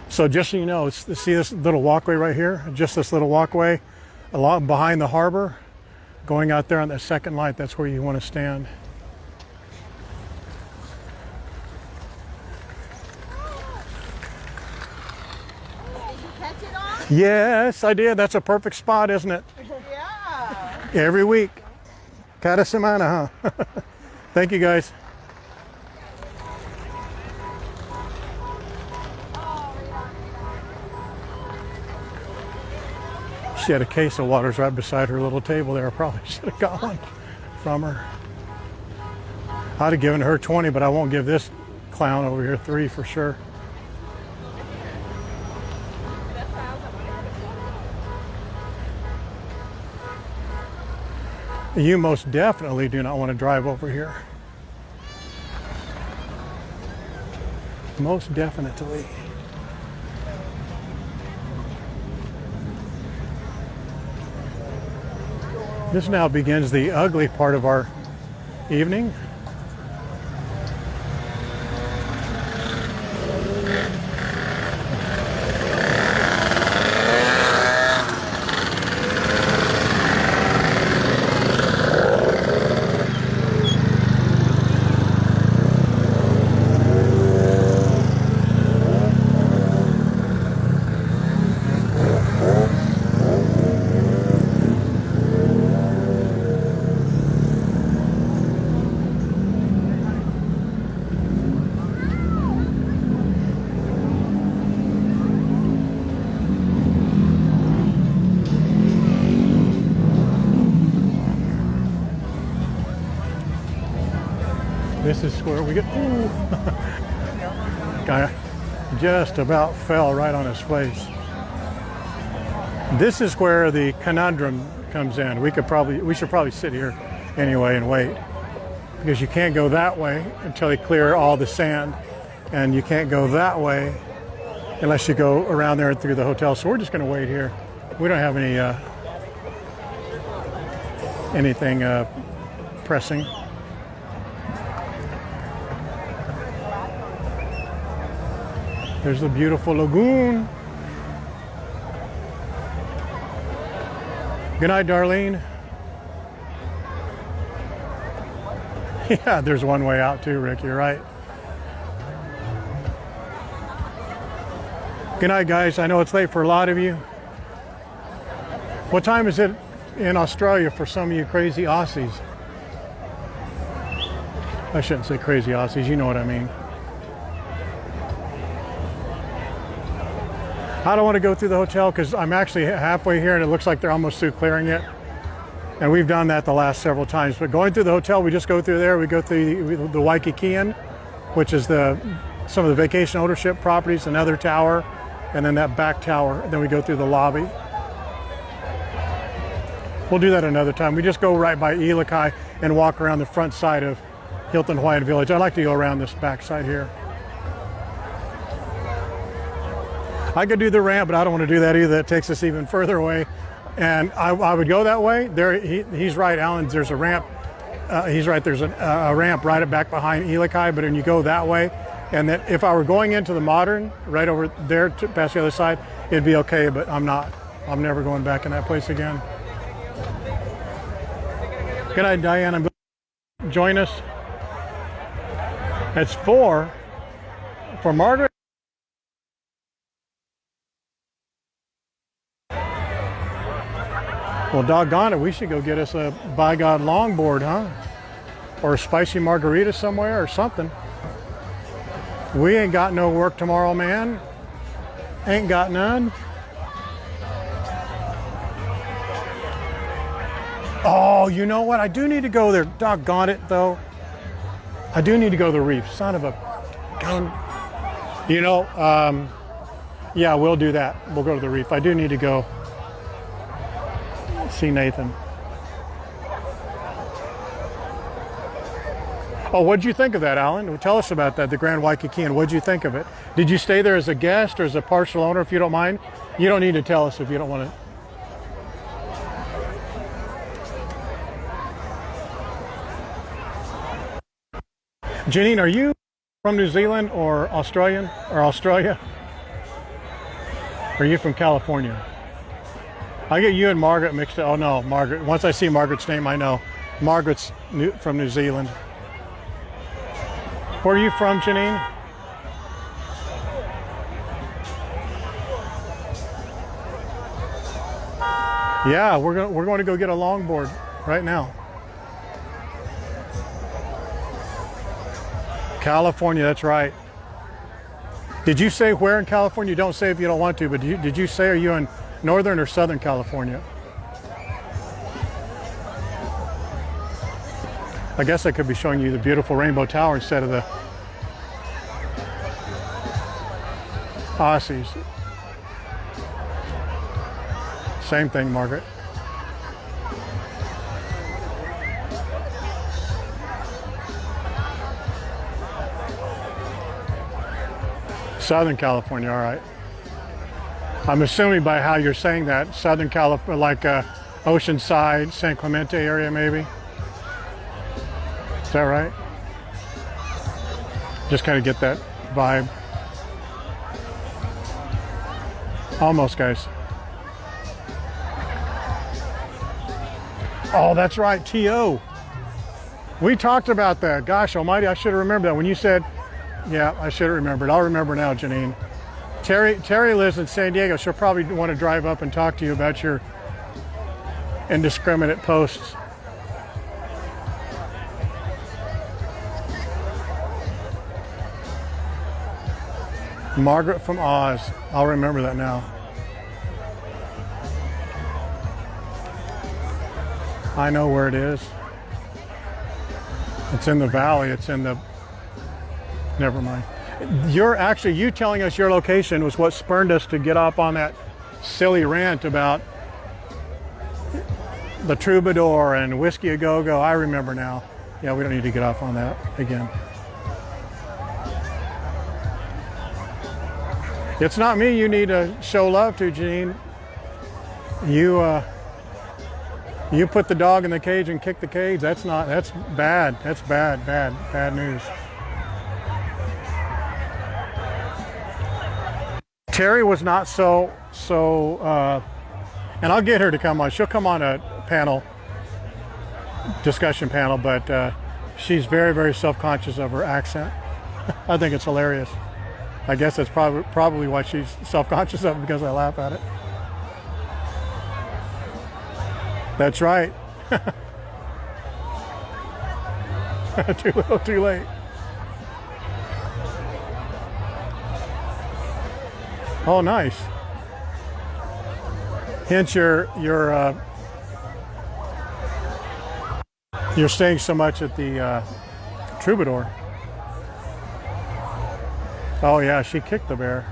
So just so you know, see this little walkway right here? Just this little walkway along behind the harbor. Going out there on that second light, that's where you want to stand. Did you catch it on? Yes, I did. That's a perfect spot, isn't it? Yeah. Every week. Cada semana, huh? Thank you, guys. She had a case of waters right beside her little table there. I probably should have got one from her. I'd have given her 20, but I won't give this clown over here 3 for sure. You most definitely do not want to drive over here. Most definitely. This now begins the ugly part of our evening. This is where we get, ooh, guy just about fell right on his face. This is where the conundrum comes in. We should probably sit here anyway and wait, because you can't go that way until they clear all the sand, and you can't go that way unless you go around there and through the hotel. So we're just going to wait here. We don't have any anything pressing. There's the beautiful lagoon. Good night, Darlene. Yeah, there's one way out too, Rick, you're right. Good night, guys. I know it's late for a lot of you. What time is it in Australia for some of you crazy Aussies? I shouldn't say crazy Aussies, you know what I mean. I don't want to go through the hotel because I'm actually halfway here and it looks like they're almost through clearing it. And we've done that the last several times. But going through the hotel, we just go through there. We go through the Waikiki, which is some of the vacation ownership properties, another tower, and then that back tower. And then we go through the lobby. We'll do that another time. We just go right by Ilikai and walk around the front side of Hilton Hawaiian Village. I like to go around this back side here. I could do the ramp, but I don't want to do that either. That takes us even further away. And I would go that way. There, he's right, Alan. There's a ramp. He's right. There's a ramp right back behind Ilikai. But when you go that way, and that if I were going into the modern, right over there past the other side, it'd be okay. But I'm not. I'm never going back in that place again. Good night, Diane. I'm glad you join us. It's 4 for Margaret. Well, doggone it, we should go get us a By God longboard, huh? Or a spicy margarita somewhere or something. We ain't got no work tomorrow, man. Ain't got none. Oh, you know what? I do need to go there. Doggone it, though. I do need to go to the reef. Son of a gun. You know, yeah, we'll do that. We'll go to the reef. I do need to go see Nathan. Oh, what'd you think of that, Alan? Well, tell us about that, the Grand Waikiki, and what'd you think of it? Did you stay there as a guest or as a partial owner, if you don't mind? You don't need to tell us if you don't want to. Janine, are you from New Zealand or Australian or Australia? Or are you from California? I get you and Margaret mixed up. Oh no, Margaret. Once I see Margaret's name, I know. Margaret's from New Zealand. Where are you from, Janine? Yeah, we're going to go get a longboard right now. California, that's right. Did you say where in California? You don't say if you don't want to, but did you say, are you in Northern or Southern California? I guess I could be showing you the beautiful Rainbow Tower instead of the Aussies. Same thing, Margaret. Southern California, all right. I'm assuming by how you're saying that, Southern California, like Oceanside, San Clemente area maybe? Is that right? Just kind of get that vibe. Almost, guys. Oh, that's right, T.O. We talked about that. Gosh almighty, I should have remembered that. When you said, yeah, I should have remembered. I'll remember now, Janine. Terry lives in San Diego. She'll probably want to drive up and talk to you about your indiscriminate posts. Margaret from Oz. I'll remember that now. I know where it is. It's in the valley. It's in the... Never mind. You telling us your location was what spurred us to get up on that silly rant about the Troubadour and Whiskey A Go-Go. I remember now. Yeah, we don't need to get off on that again. It's not me you need to show love to, Janine. You put the dog in the cage and kick the cage. That's bad. That's bad news. Terry was not so, and I'll get her to come on. She'll come on a discussion panel, but she's very, very self-conscious of her accent. I think it's hilarious. I guess that's probably why she's self-conscious of it, because I laugh at it. That's right. Too little, too late. Oh, nice. Hence your You're staying so much at the Troubadour. Oh yeah, she kicked the bear.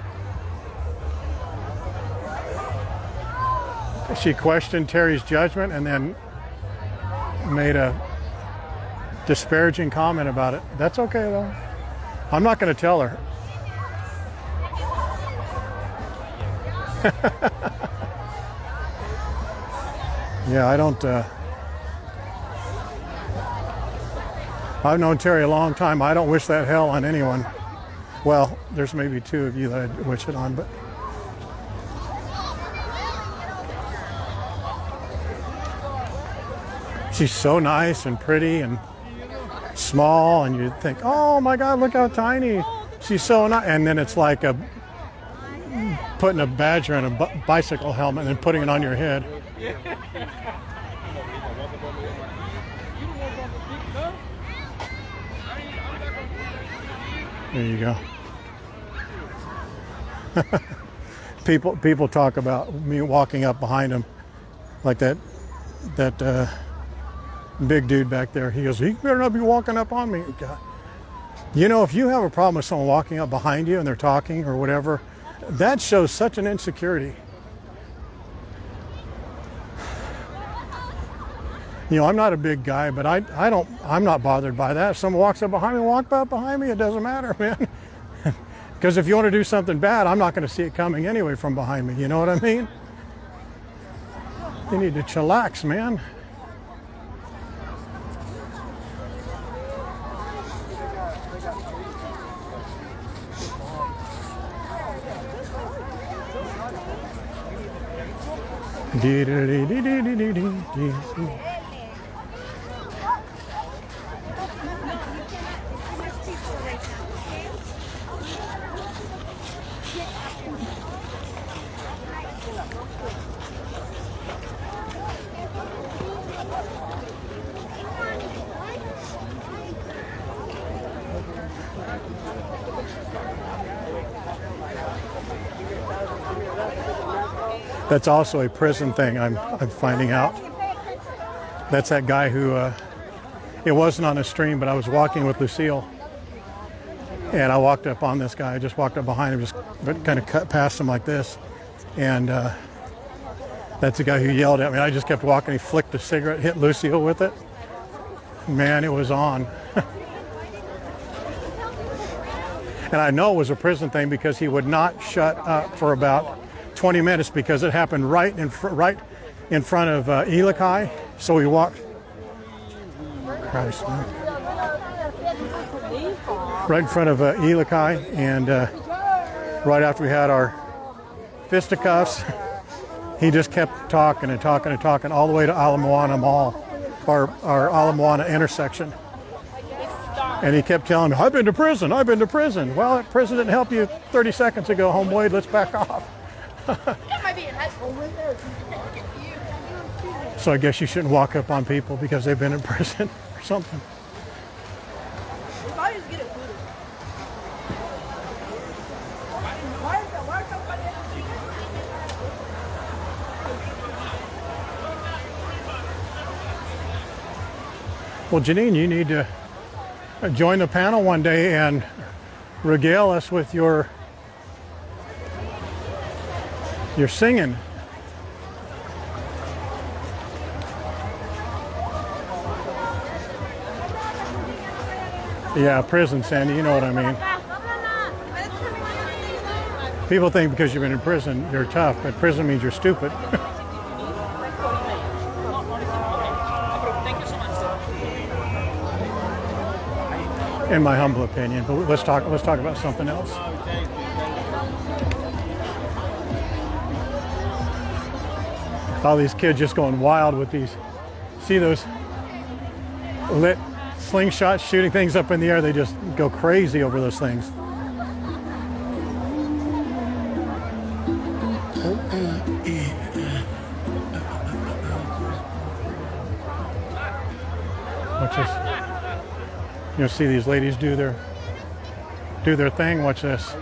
She questioned Terry's judgment and then made a disparaging comment about it. That's okay though. I'm not going to tell her. Yeah, I don't. I've known Terry a long time. I don't wish that hell on anyone. Well, there's maybe two of you that I'd wish it on, but. She's so nice and pretty and small, and you think, oh my God, look how tiny. She's so nice. And then it's like putting a badger in a bicycle helmet and then putting it on your head. There you go. People talk about me walking up behind him like that big dude back there. He goes, "You better not be walking up on me." God. You know, if you have a problem with someone walking up behind you and they're talking or whatever, that shows such an insecurity. You know, I'm not a big guy, but I'm not bothered by that. If someone walks up behind me, walk up behind me. It doesn't matter, man. Because if you want to do something bad, I'm not going to see it coming anyway from behind me. You know what I mean? You need to chillax, man. That's also a prison thing, I'm finding out. That's that guy who, it wasn't on a stream, but I was walking with Lucille. And I walked up on this guy. I just walked up behind him, just kind of cut past him like this. And that's the guy who yelled at me. I just kept walking. He flicked a cigarette, hit Lucille with it. Man, it was on. And I know it was a prison thing because he would not shut up for about 20 minutes because it happened right in front of Elikai. So we walked. Christ, man. Right in front of Elikai, and right after we had our fisticuffs, he just kept talking and talking and talking all the way to Ala Moana Mall, our Ala Moana intersection. And he kept telling me, I've been to prison, I've been to prison. Well, that prison didn't help you 30 seconds ago, homeboy, let's back off. So I guess you shouldn't walk up on people because they've been in prison or something. Well, Janine, you need to join the panel one day and regale us with your singing. Yeah, prison, Sandy, you know what I mean. People think because you've been in prison, you're tough, but prison means you're stupid. In my humble opinion, but let's talk about something else. All these kids just going wild with these. See those lit slingshots shooting things up in the air? They just go crazy over those things. Watch this. You'll see these ladies do their thing. Watch this.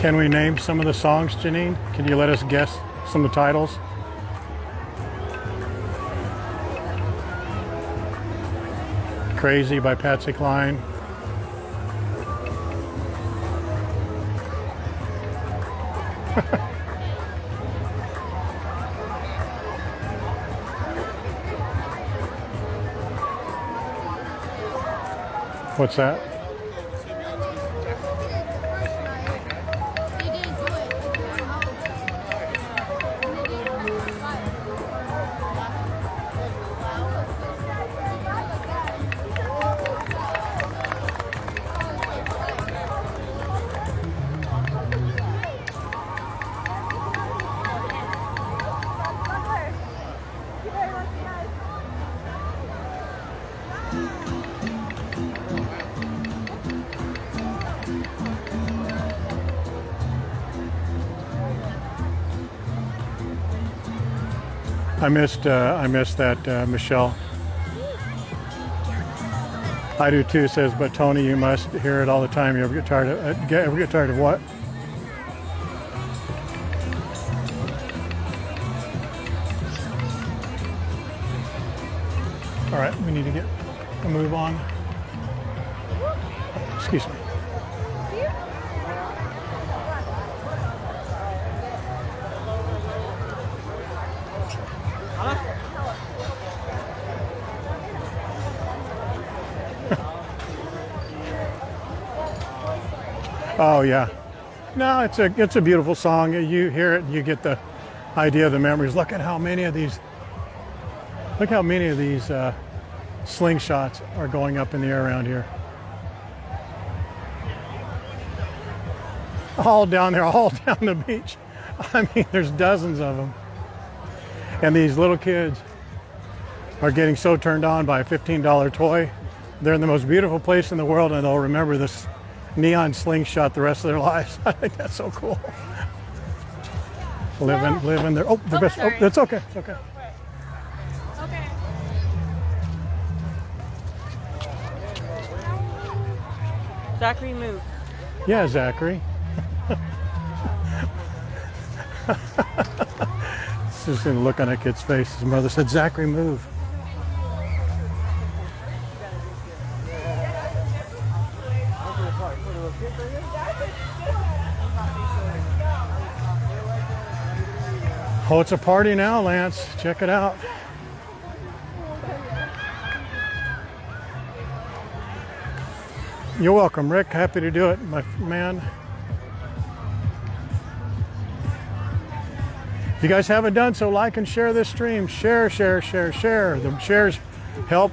Can we name some of the songs, Janine? Can you let us guess some of the titles? Crazy by Patsy Cline. What's that? I missed that, Michelle. I do too, says, but Tony, you must hear it all the time. You ever get tired of ever get tired of what? All right, we need to get a move on. Excuse me. Oh yeah, no, it's a beautiful song. You hear it, you get the idea of the memories. Look at how many of these. Look how many of these slingshots are going up in the air around here. All down there, all down the beach. I mean, there's dozens of them. And these little kids are getting so turned on by a $15 toy. They're in the most beautiful place in the world, and they'll remember this neon slingshot the rest of their lives. I think that's so cool. Living there. Oh, the best. Oh, it's okay. It's okay. Okay. Zachary, move. Yeah, Zachary. Just gonna look on that kid's face. His mother said, "Zachary, move." Oh, it's a party now, Lance. Check it out. You're welcome, Rick. Happy to do it, my man. If you guys haven't done so, like and share this stream. Share, share, share, share. The shares help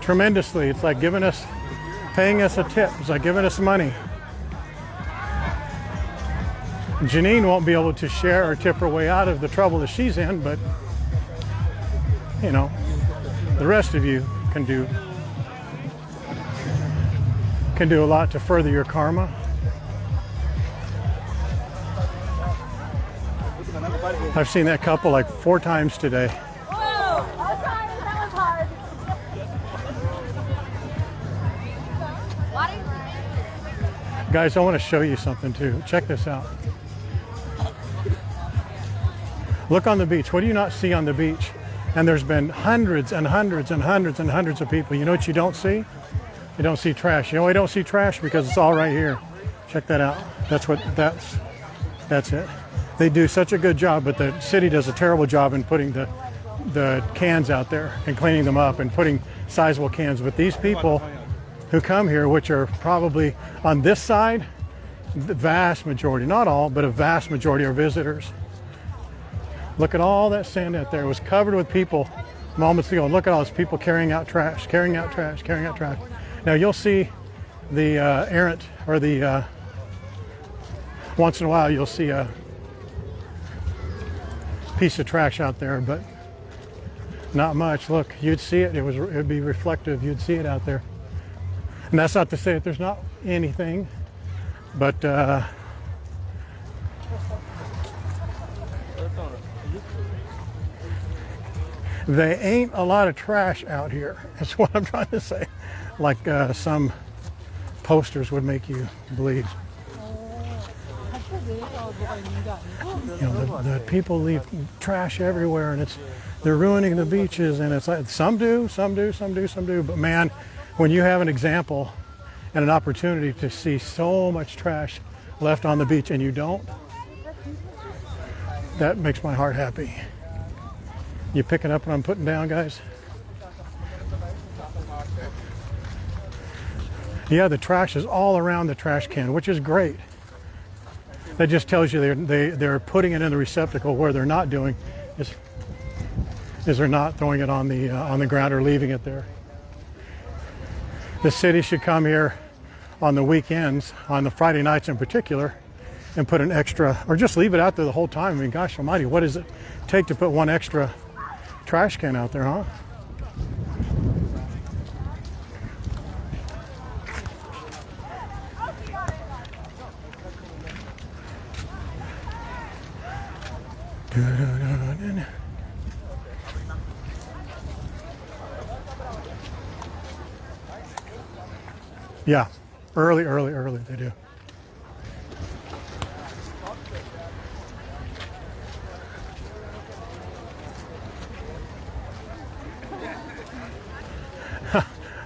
tremendously. It's like paying us a tip. It's like giving us money. Janine won't be able to share or tip her way out of the trouble that she's in, but you know, the rest of you can do a lot to further your karma. I've seen that couple like 4 times today. Whoa! That was hard. Guys, I want to show you something too. Check this out. Look on the beach. What do you not see on the beach? And there's been hundreds and hundreds and hundreds and hundreds of people. You know what you don't see? You don't see trash. You know why you don't see trash? Because it's all right here. Check that out. That's it. They do such a good job, but the city does a terrible job in putting the cans out there and cleaning them up and putting sizable cans. But these people who come here, which are probably on this side, the vast majority, not all, but a vast majority are visitors. Look at all that sand out there. It was covered with people moments ago. And look at all those people carrying out trash, carrying out trash, carrying out trash. Now you'll see the errant, or the once in a while you'll see a piece of trash out there, but not much. Look, you'd see it. It'd be reflective. You'd see it out there. And that's not to say that there's not anything, but they ain't a lot of trash out here. That's what I'm trying to say. Like some posters would make you believe. You know, the people leave trash everywhere, and they're ruining the beaches. And it's like some do. But man, when you have an example and an opportunity to see so much trash left on the beach and you don't, that makes my heart happy. You picking up what I'm putting down, guys? Yeah, the trash is all around the trash can, which is great. That just tells you they're putting it in the receptacle. Where they're not doing is they're not throwing it on the ground or leaving it there. The city should come here on the weekends, on the Friday nights in particular, and put an extra, or just leave it out there the whole time. I mean, gosh almighty, what does it take to put one extra trash can out there, huh? Yeah, early they do.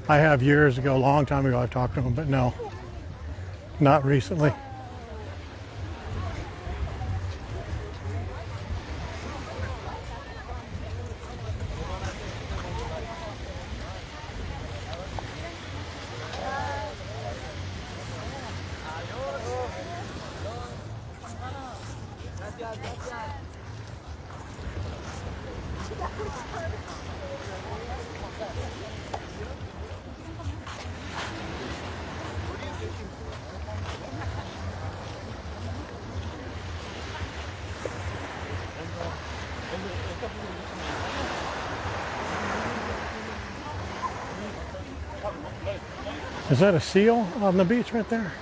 I have years ago, a long time ago, I've talked to them, but no, not recently. Is that a seal on the beach right there?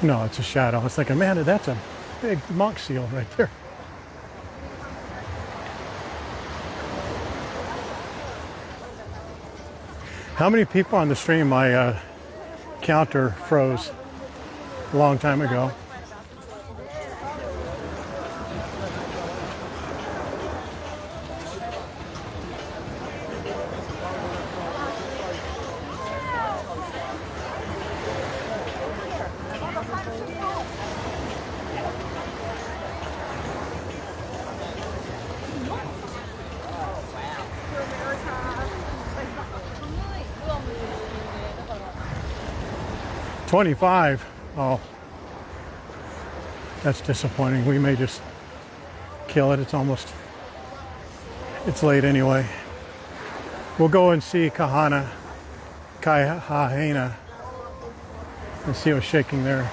No, it's a shadow. I was thinking, man, that's a big monk seal right there. How many people on the stream? My counter froze a long time ago. $25. Oh, that's disappointing. We may just kill it. It's late anyway. We'll go and see Kaihana and see what's shaking there.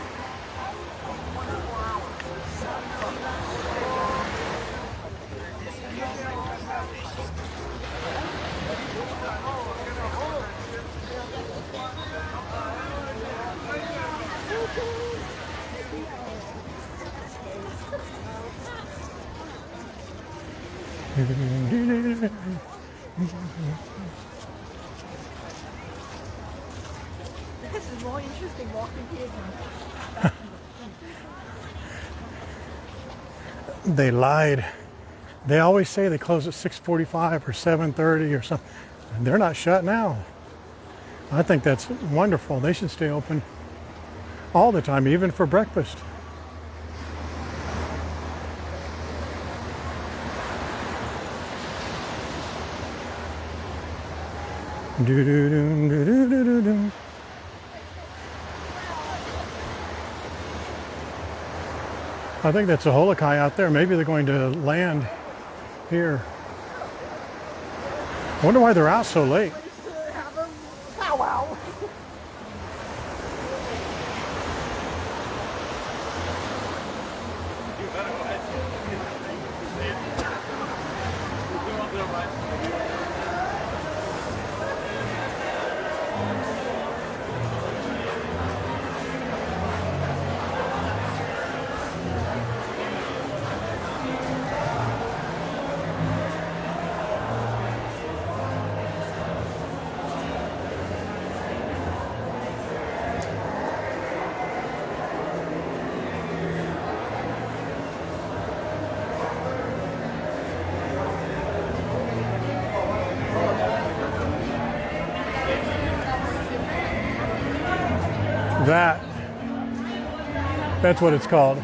This is more interesting walking here. They lied. They always say they close at 6:45 or 7:30 or something. They're not shut now. I think that's wonderful. They should stay open all the time, even for breakfast. I think that's a holokai out there. Maybe they're going to land here. I wonder why they're out so late. Have a powwow. That's what it's called.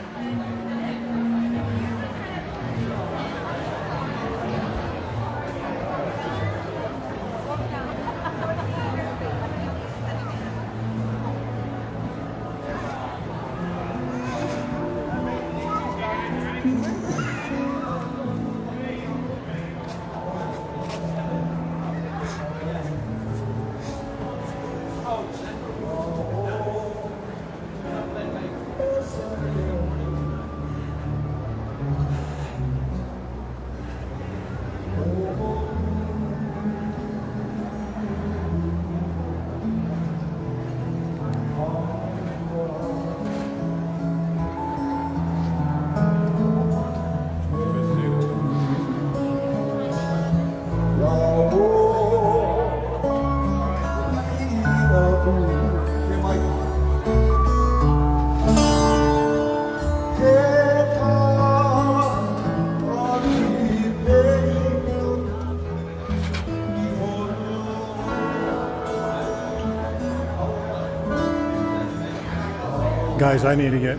Guys, I need to get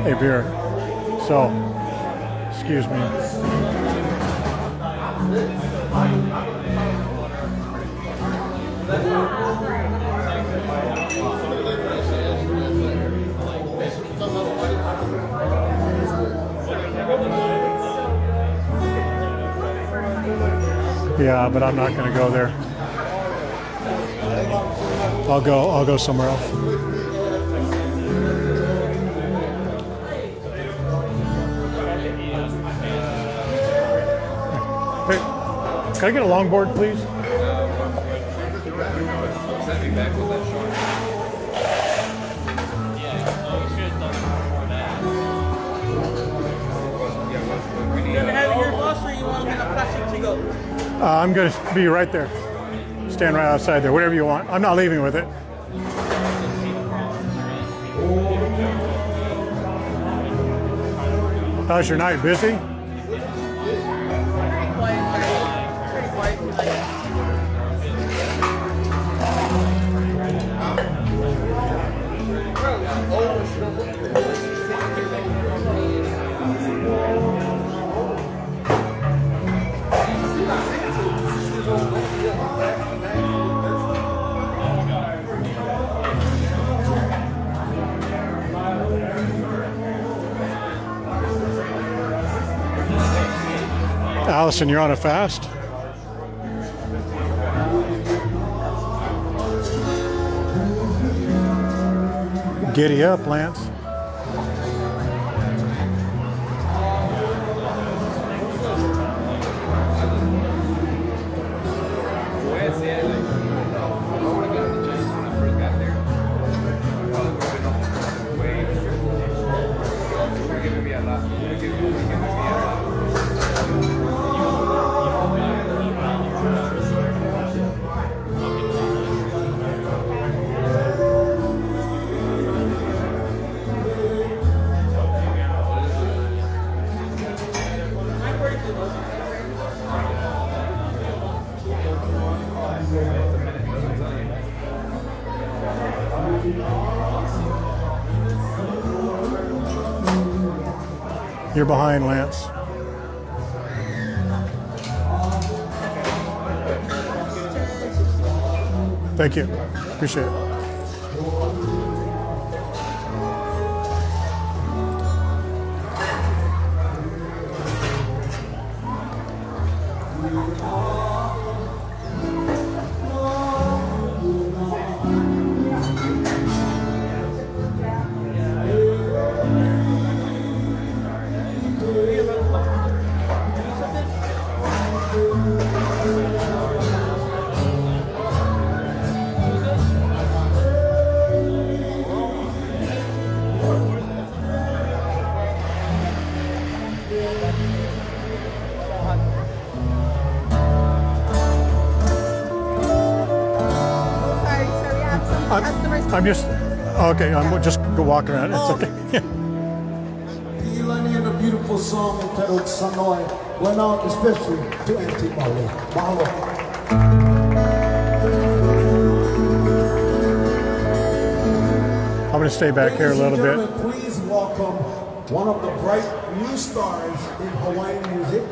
a beer. So, excuse me. Yeah, but I'm not going to go there. I'll go somewhere else. Hey, can I get a longboard, please? I'm going to be right there. Stand right outside there, whatever you want. I'm not leaving with it. How's your night? Busy? Allison, you're on a fast? Giddy up, Lance. You're behind, Lance. Thank you. Appreciate it. I'm just, okay, I'm just walking around. It's okay. Ilani and a beautiful song entitled Sanoi went out especially to Auntie Molly. Mahalo. stay back here a little bit. Ladies and gentlemen, please welcome one of the bright new stars in Hawaiian music.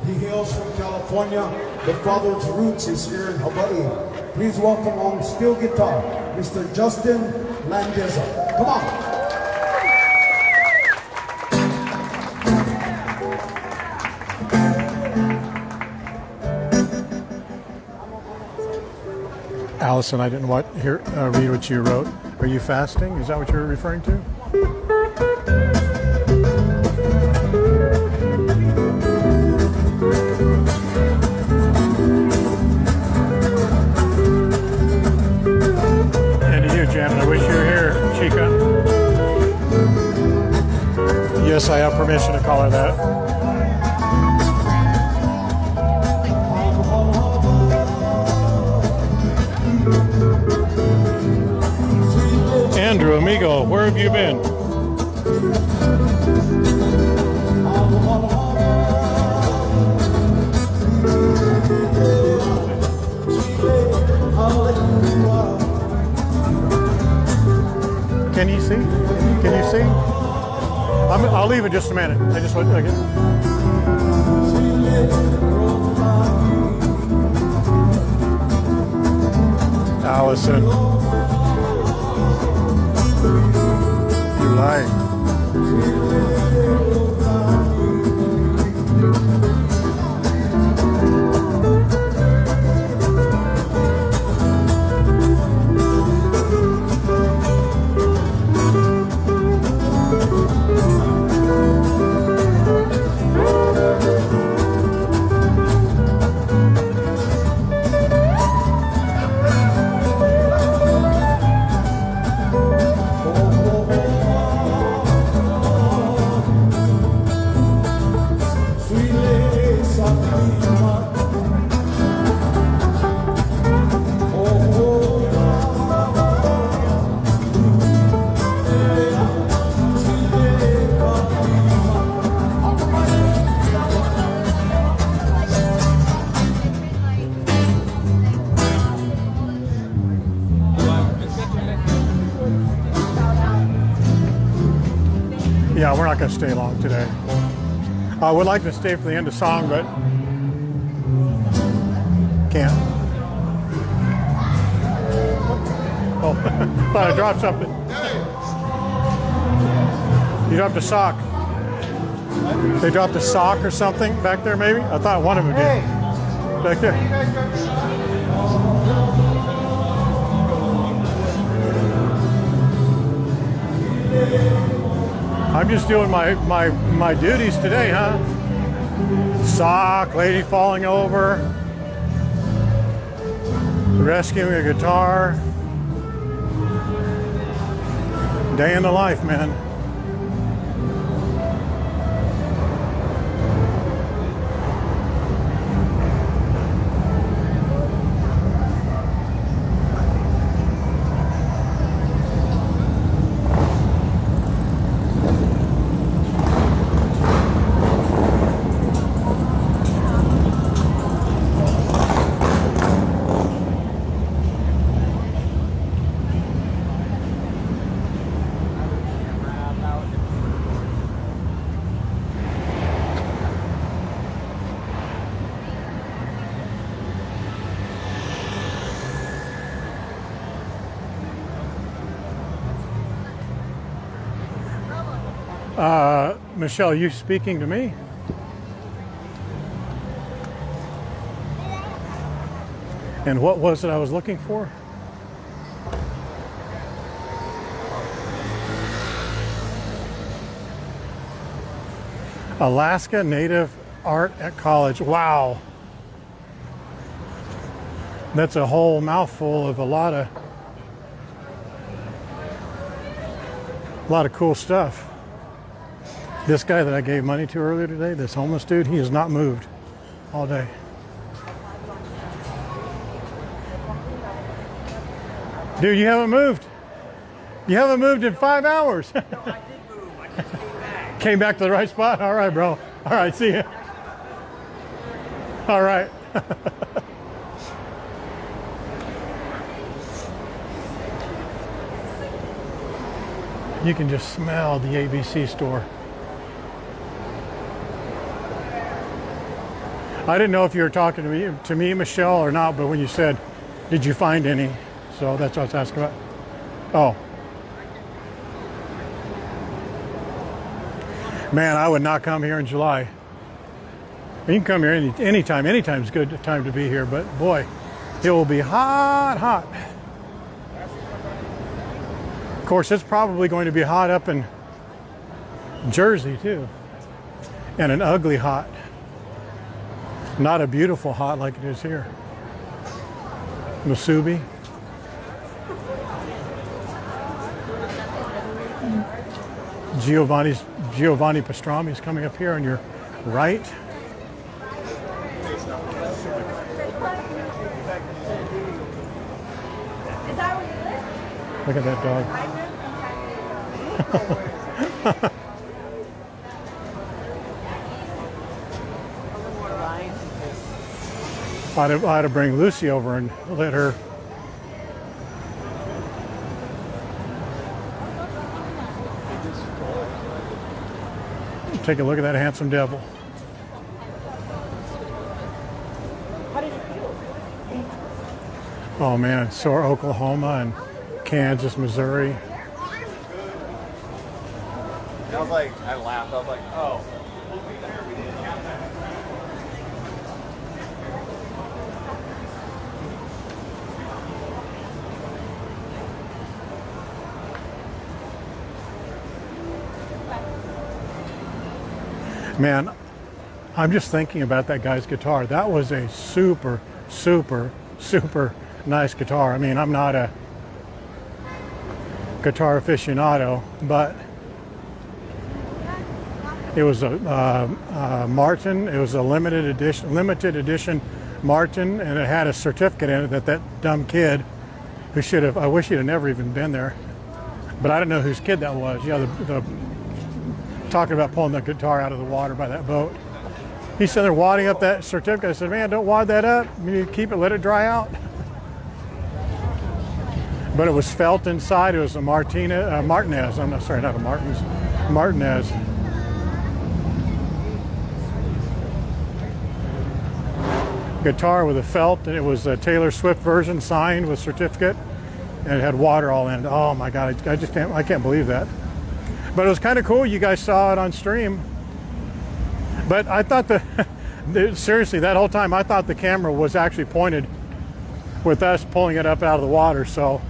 He hails from California. The father's roots is here in Hawaii. Please welcome on steel guitar, Mr. Justin Landeza. Come on. Allison, I didn't read what you wrote. Are you fasting? Is that what you're referring to? And to you, Janet, I wish you were here, Chica. Yes, I have permission to call her that. Andrew, amigo, where have you been? Can you see? Can you see? I'll leave in just a minute. I just want to get. Allison. You lie. Yeah, we're not going to stay long today. I would like to stay for the end of song, but can't. Oh, thought I dropped something. You dropped a sock. They dropped a sock or something back there, maybe? I thought one of them did. Back there. I'm just doing my duties today, huh? Sock, lady falling over, rescuing a guitar. Day in the life, man. Michelle, you speaking to me? And what was it I was looking for? Alaska Native Art at College. Wow. That's a whole mouthful of a lot of cool stuff. This guy that I gave money to earlier today, this homeless dude, he has not moved all day. Dude, you haven't moved. You haven't moved in 5 hours. No, I did move. I just came back. Came back to the right spot? All right, bro. All right, see ya. All right. You can just smell the ABC store. I didn't know if you were talking to me, Michelle, or not, but when you said, did you find any? So that's what I was asking about. Oh. Man, I would not come here in July. You can come here anytime. Anytime's a good time to be here, but boy, it will be hot, hot. Of course, it's probably going to be hot up in Jersey too. And an ugly hot. Not a beautiful hot like it is here. Musubi. Giovanni Pastrami is coming up here on your right. Look at that dog. I ought to bring Lucy over and let her. Take a look at that handsome devil. Oh man, it's sore Oklahoma and Kansas, Missouri. I was like, I laughed. I was like, oh. Man, I'm just thinking about that guy's guitar. That was a super, super, super nice guitar. I mean, I'm not a guitar aficionado, but it was a Martin. It was a limited edition Martin, and it had a certificate in it that dumb kid who should have. I wish he'd have never even been there, but I don't know whose kid that was. Yeah, the talking about pulling the guitar out of the water by that boat. He's sitting there wadding up that certificate. I said, man, don't wad that up. You keep it, let it dry out. But it was felt inside. It was a Martinez. I'm not sorry, not a Martinez. Martinez. Guitar with a felt, and it was a Taylor Swift version, signed with certificate, and it had water all in it. Oh my God, I can't believe that. But it was kind of cool. You guys saw it on stream. But I thought seriously, that whole time I thought the camera was actually pointed with us pulling it up out of the water. So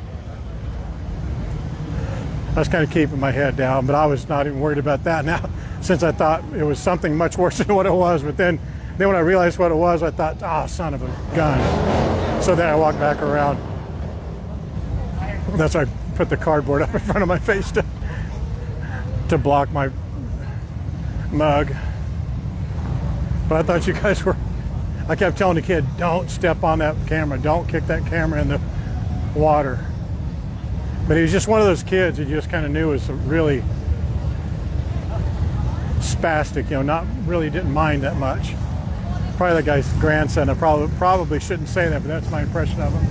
I was kind of keeping my head down, but I was not even worried about that now, since I thought it was something much worse than what it was. But then when I realized what it was, I thought, oh, son of a gun. So then I walked back around. That's why I put the cardboard up in front of my face to block my mug. But I thought you guys were, I kept telling the kid, don't step on that camera, don't kick that camera in the water. But he was just one of those kids that you just kind of knew was really spastic, not really didn't mind that much. Probably that guy's grandson. I probably shouldn't say that, but that's my impression of him.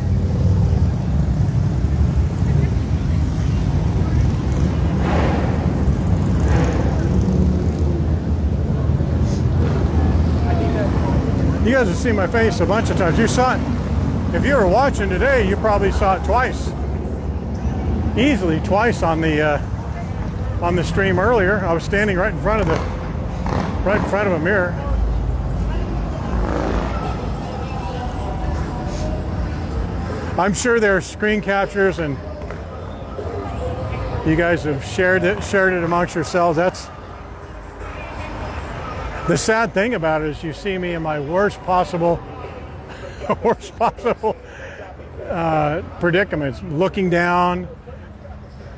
You guys have seen my face a bunch of times. You saw it. If you were watching today, you probably saw it twice. Easily twice on the stream earlier. I was standing right in front of a mirror. I'm sure there are screen captures, and you guys have shared it amongst yourselves. That's the sad thing about it, is you see me in my worst possible predicaments, looking down,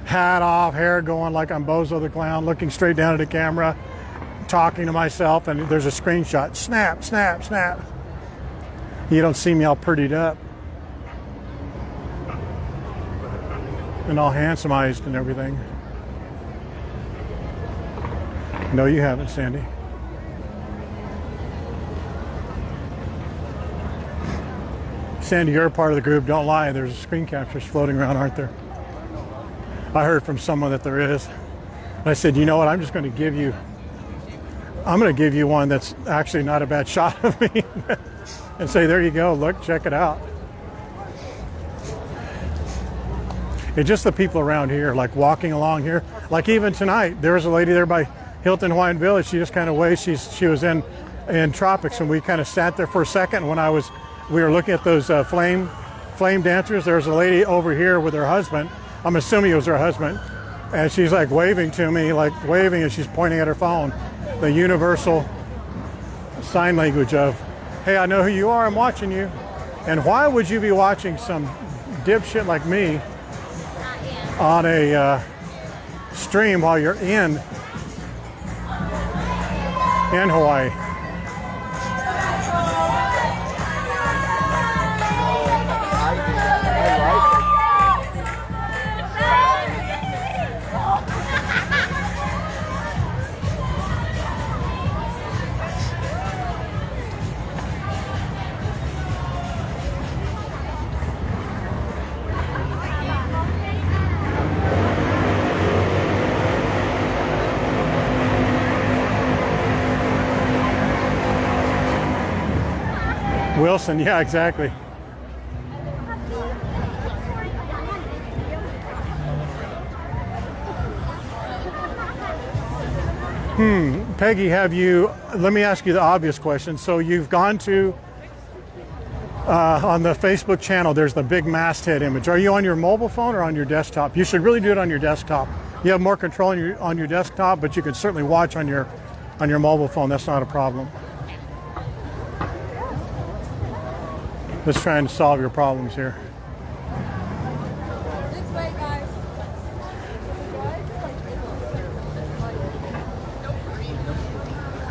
hat off, hair going like I'm Bozo the Clown, looking straight down at the camera, talking to myself, and there's a screenshot. Snap, snap, snap. You don't see me all prettied up and all handsomized and everything. No, you haven't, Sandy. Sandy, you're a part of the group. Don't lie. There's screen captures floating around, aren't there? I heard from someone that there is. And I said, you know what? I'm going to give you one that's actually not a bad shot of me, and say, there you go. Look, check it out. It's just the people around here, like walking along here. Like even tonight, there was a lady there by Hilton Hawaiian Village. She just kind of waved. She was in tropics, and we kind of sat there for a second. When we were looking at those flame dancers. There was a lady over here with her husband. I'm assuming it was her husband, and she's like waving to me, like waving, and she's pointing at her phone. The universal sign language of, hey, I know who you are. I'm watching you. And why would you be watching some dipshit like me on a stream while you're in Hawaii? Wilson, yeah, exactly. Peggy, let me ask you the obvious question. So you've gone to, on the Facebook channel, there's the big masthead image. Are you on your mobile phone or on your desktop? You should really do it on your desktop. You have more control on your desktop, but you can certainly watch on your mobile phone. That's not a problem. Let's try and solve your problems here. This way, guys.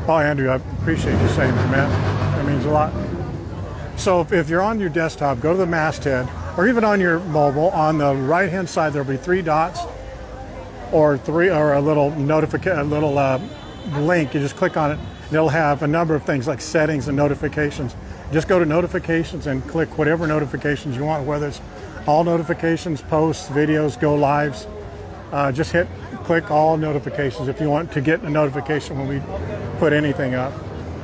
Oh, Andrew, I appreciate you saying that, man. That means a lot. So if you're on your desktop, go to the masthead, or even on your mobile. On the right-hand side, there'll be 3 dots, or a little link. You just click on it, and it'll have a number of things like settings and notifications. Just go to notifications and click whatever notifications you want, whether it's all notifications, posts, videos, go lives. Just click all notifications if you want to get a notification when we put anything up.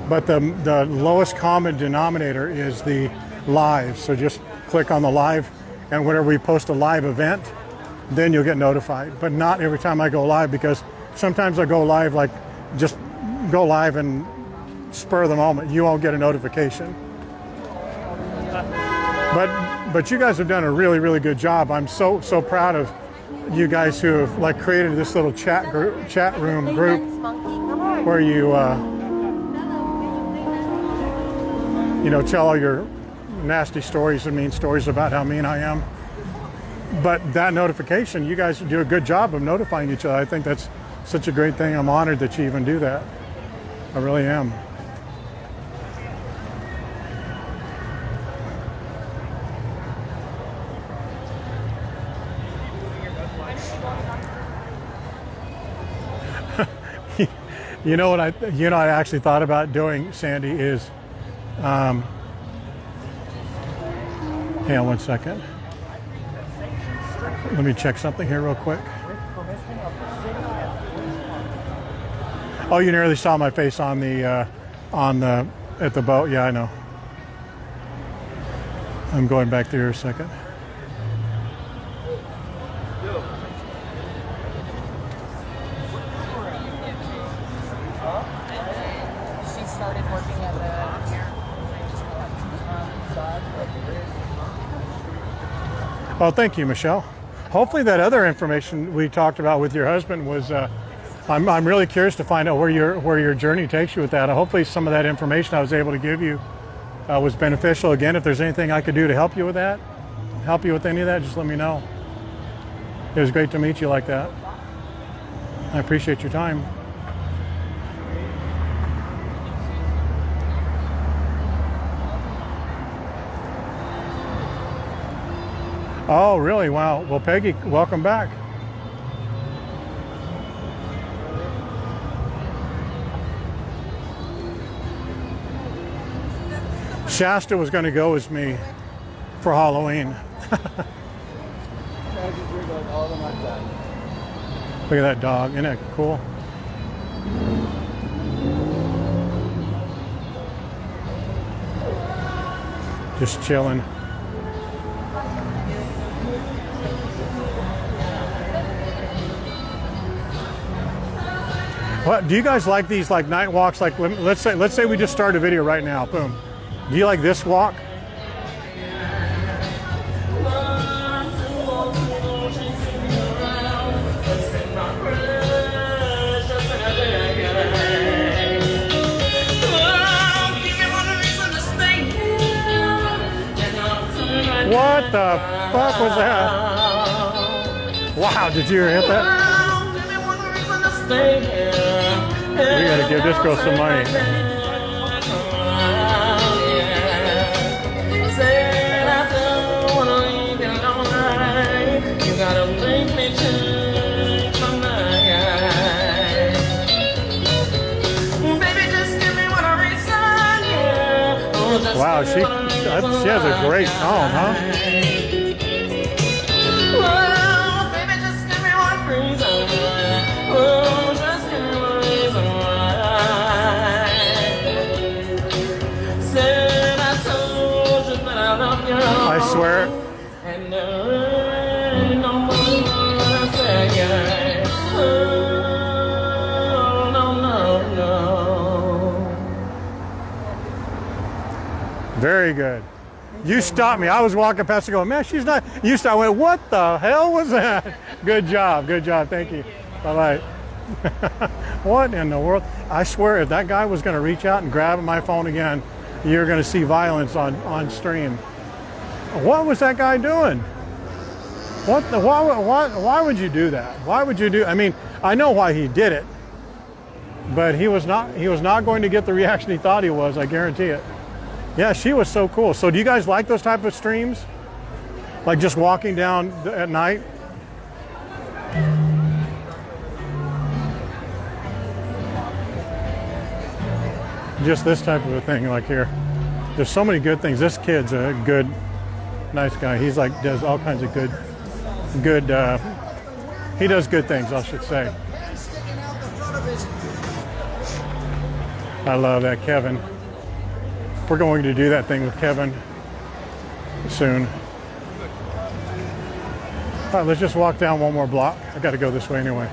But the lowest common denominator is the live. So just click on the live, and whenever we post a live event, then you'll get notified. But not every time I go live, because sometimes I go live, like just go live and spur of the moment. You won't get a notification. But you guys have done a really, really good job. I'm so proud of you guys who have like created this little chat room group where you tell all your nasty stories and mean stories about how mean I am. But that notification, you guys do a good job of notifying each other. I think that's such a great thing. I'm honored that you even do that. I really am. You know what I actually thought about doing, Sandy, is, hang on one second. Let me check something here real quick. Oh, you nearly saw my face at the boat. Yeah, I know. I'm going back there a second. Well, thank you, Michelle. Hopefully that other information we talked about with your husband was, I'm really curious to find out where your journey takes you with that. Hopefully some of that information I was able to give you was beneficial. Again, if there's anything I could do to help you with that, help you with any of that, just let me know. It was great to meet you like that. I appreciate your time. Oh, really? Wow. Well, Peggy, welcome back. Shasta was going to go as me for Halloween. Imagine you're going all the time. Look at that dog, isn't that cool? Just chilling. What do you guys like these like night walks? Like let's say we just start a video right now. Boom. Do you like this walk? What the fuck was that? Wow, did you hit that? We gotta give this girl some money. Wow, she has a great tone, huh? I swear. Very good. You stopped me. I was walking past and going, man, she's not. You stopped. I went, what the hell was that? Good job. Good job. Thank you. Bye-bye. What in the world? I swear, if that guy was going to reach out and grab my phone again, you're going to see violence on stream. What was that guy doing? Why would you do that? Why would you do? I mean, I know why he did it, but he was not going to get the reaction he thought he was. I guarantee it. Yeah, she was so cool. So do you guys like those type of streams? Like just walking down at night? Just this type of a thing like here. There's so many good things. This kid's a good, nice guy. He's like, does all kinds of good, he does good things, I should say. I love that, Kevin. We're going to do that thing with Kevin soon. All right, let's just walk down one more block. I got to go this way anyway.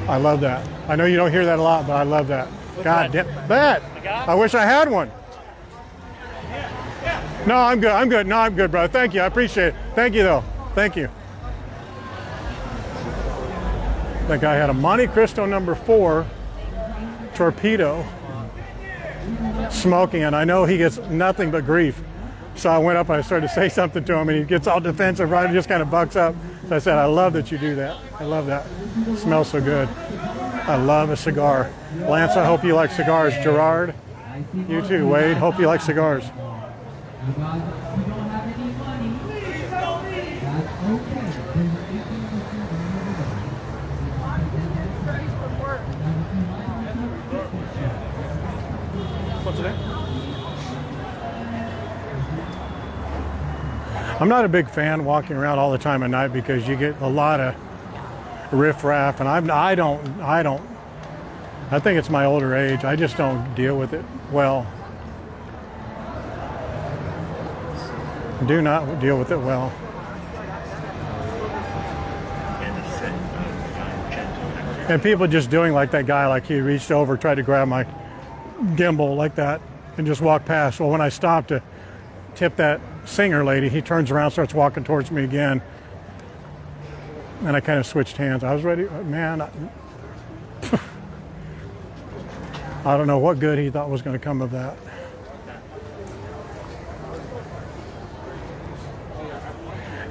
I love that. I know you don't hear that a lot, but I love that. God damn that! I wish I had one. No, I'm good. I'm good. No, I'm good, bro. Thank you. I appreciate it. Thank you, though. Thank you. That guy had a Monte Cristo #4 torpedo smoking, and I know he gets nothing but grief. So I went up and I started to say something to him, and he gets all defensive, right? He just kind of bucks up. So I said, I love that you do that. I love that. It smells so good. I love a cigar. Lance, I hope you like cigars. Gerard, you too. Wade, hope you like cigars. What's today? I'm not a big fan walking around all the time at night because you get a lot of riffraff, and I think it's my older age. I just don't deal with it well. Do not deal with it well. And people just doing like that guy, like he reached over, tried to grab my gimbal like that and just walked past. Well, when I stopped to tip that singer lady, he turns around, starts walking towards me again. And I kind of switched hands. I was ready, man. I don't know what good he thought was going to come of that.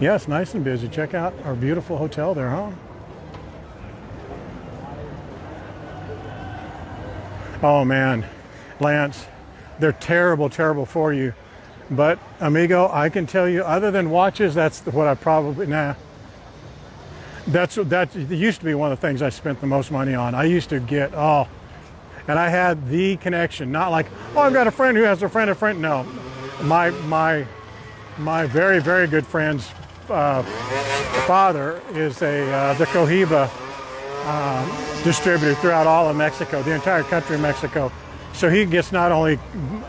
Yeah, it's nice and busy. Check out our beautiful hotel there, huh? Oh man, Lance, they're terrible, terrible for you. But amigo, I can tell you, other than watches, that's what I probably, that used to be one of the things I spent the most money on. I used to get, and I had the connection, not like, I've got a friend who has a friend. No, my very, very good friend's father is the Cohiba distributor throughout all of Mexico, the entire country of Mexico. So he gets not only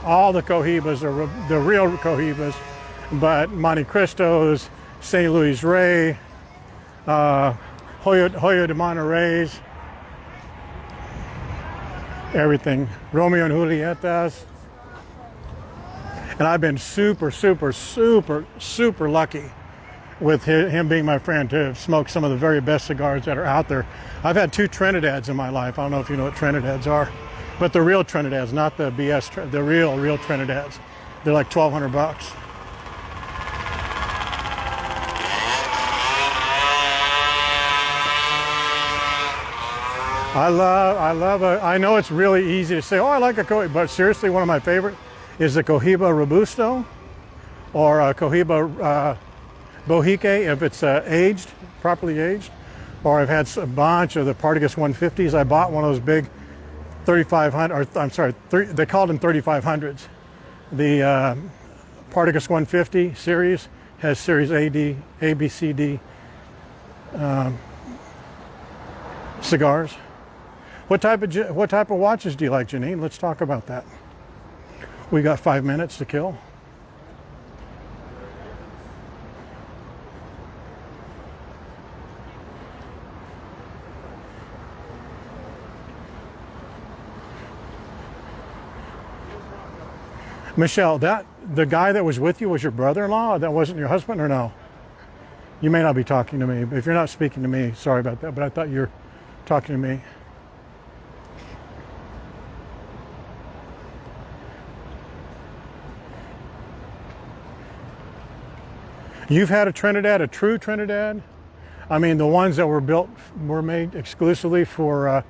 all the Cohibas, the real Cohibas, but Monte Cristos, St. Louis Rey, Hoyo de Monterrey's, everything, Romeo and Julietas. And I've been super, super, super, super lucky with him being my friend to have smoked some of the very best cigars that are out there. I've had 2 Trinidades in my life. I don't know if you know what Trinidades are, but the real Trinidades, not the BS, the real Trinidades. They're like $1,200. I know it's really easy to say, oh, I like a Cohiba, but seriously, one of my favorite is the Cohiba Robusto or a Cohiba Bohique if it's aged, properly aged. Or I've had a bunch of the Partagas 150s. I bought one of those big 3500, or I'm sorry, they called them 3500s. The Partagas 150 series has series A, B, C, D cigars. What type of watches do you like, Janine? Let's talk about that. We got 5 minutes to kill. Michelle, the guy that was with you was your brother-in-law? That wasn't your husband, or no? You may not be talking to me. If you're not speaking to me, sorry about that, but I thought you were talking to me. You've had a Trinidad, a true Trinidad? I mean, the ones that were made exclusively for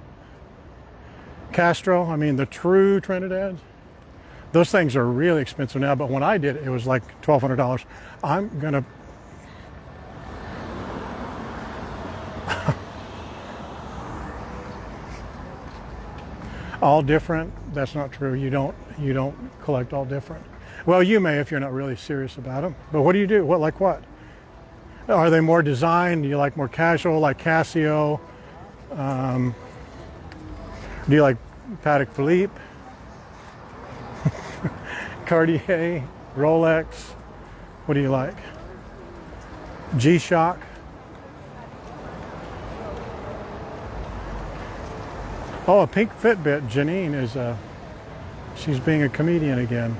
Castro. I mean, the true Trinidad. Those things are really expensive now, but when I did it, it was like $1,200. I'm gonna all different. That's not true. You don't collect all different. Well, you may if you're not really serious about them. But what do you do? Like what? Are they more design? Do you like more casual, like Casio? Do you like Patek Philippe? Cartier, Rolex? What do you like? G-Shock? Oh, a pink Fitbit. Janine is she's being a comedian again.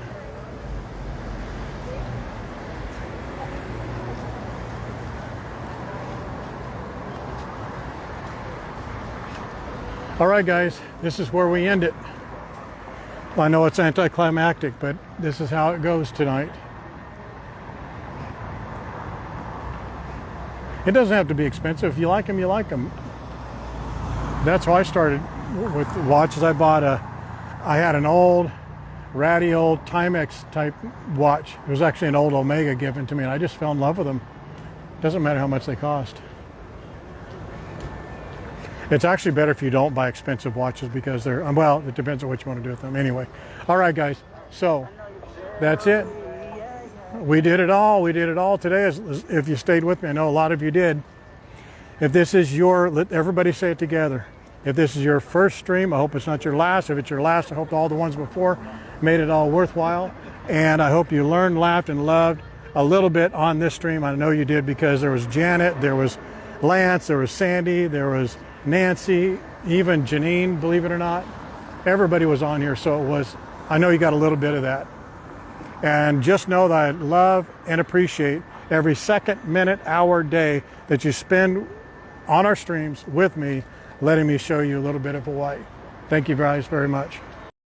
All right, guys, this is where we end it. I know it's anticlimactic, but this is how it goes tonight. It doesn't have to be expensive. If you like them, you like them. That's how I started with watches. I had an old, ratty old Timex type watch. It was actually an old Omega given to me, and I just fell in love with them. Doesn't matter how much they cost. It's actually better if you don't buy expensive watches because they're, well, it depends on what you want to do with them. Anyway, all right, guys, so that's it. We did it all. We did it all today. If you stayed with me, I know a lot of you did. If this is let everybody say it together. If this is your first stream, I hope it's not your last. If it's your last, I hope all the ones before made it all worthwhile. And I hope you learned, laughed, and loved a little bit on this stream. I know you did, because there was Janet, there was Lance, there was Sandy, there was Nancy, even Janine, believe it or not. Everybody was on here, so I know you got a little bit of that. And just know that I love and appreciate every second, minute, hour, day that you spend on our streams with me, letting me show you a little bit of Hawaii. Thank you guys very much.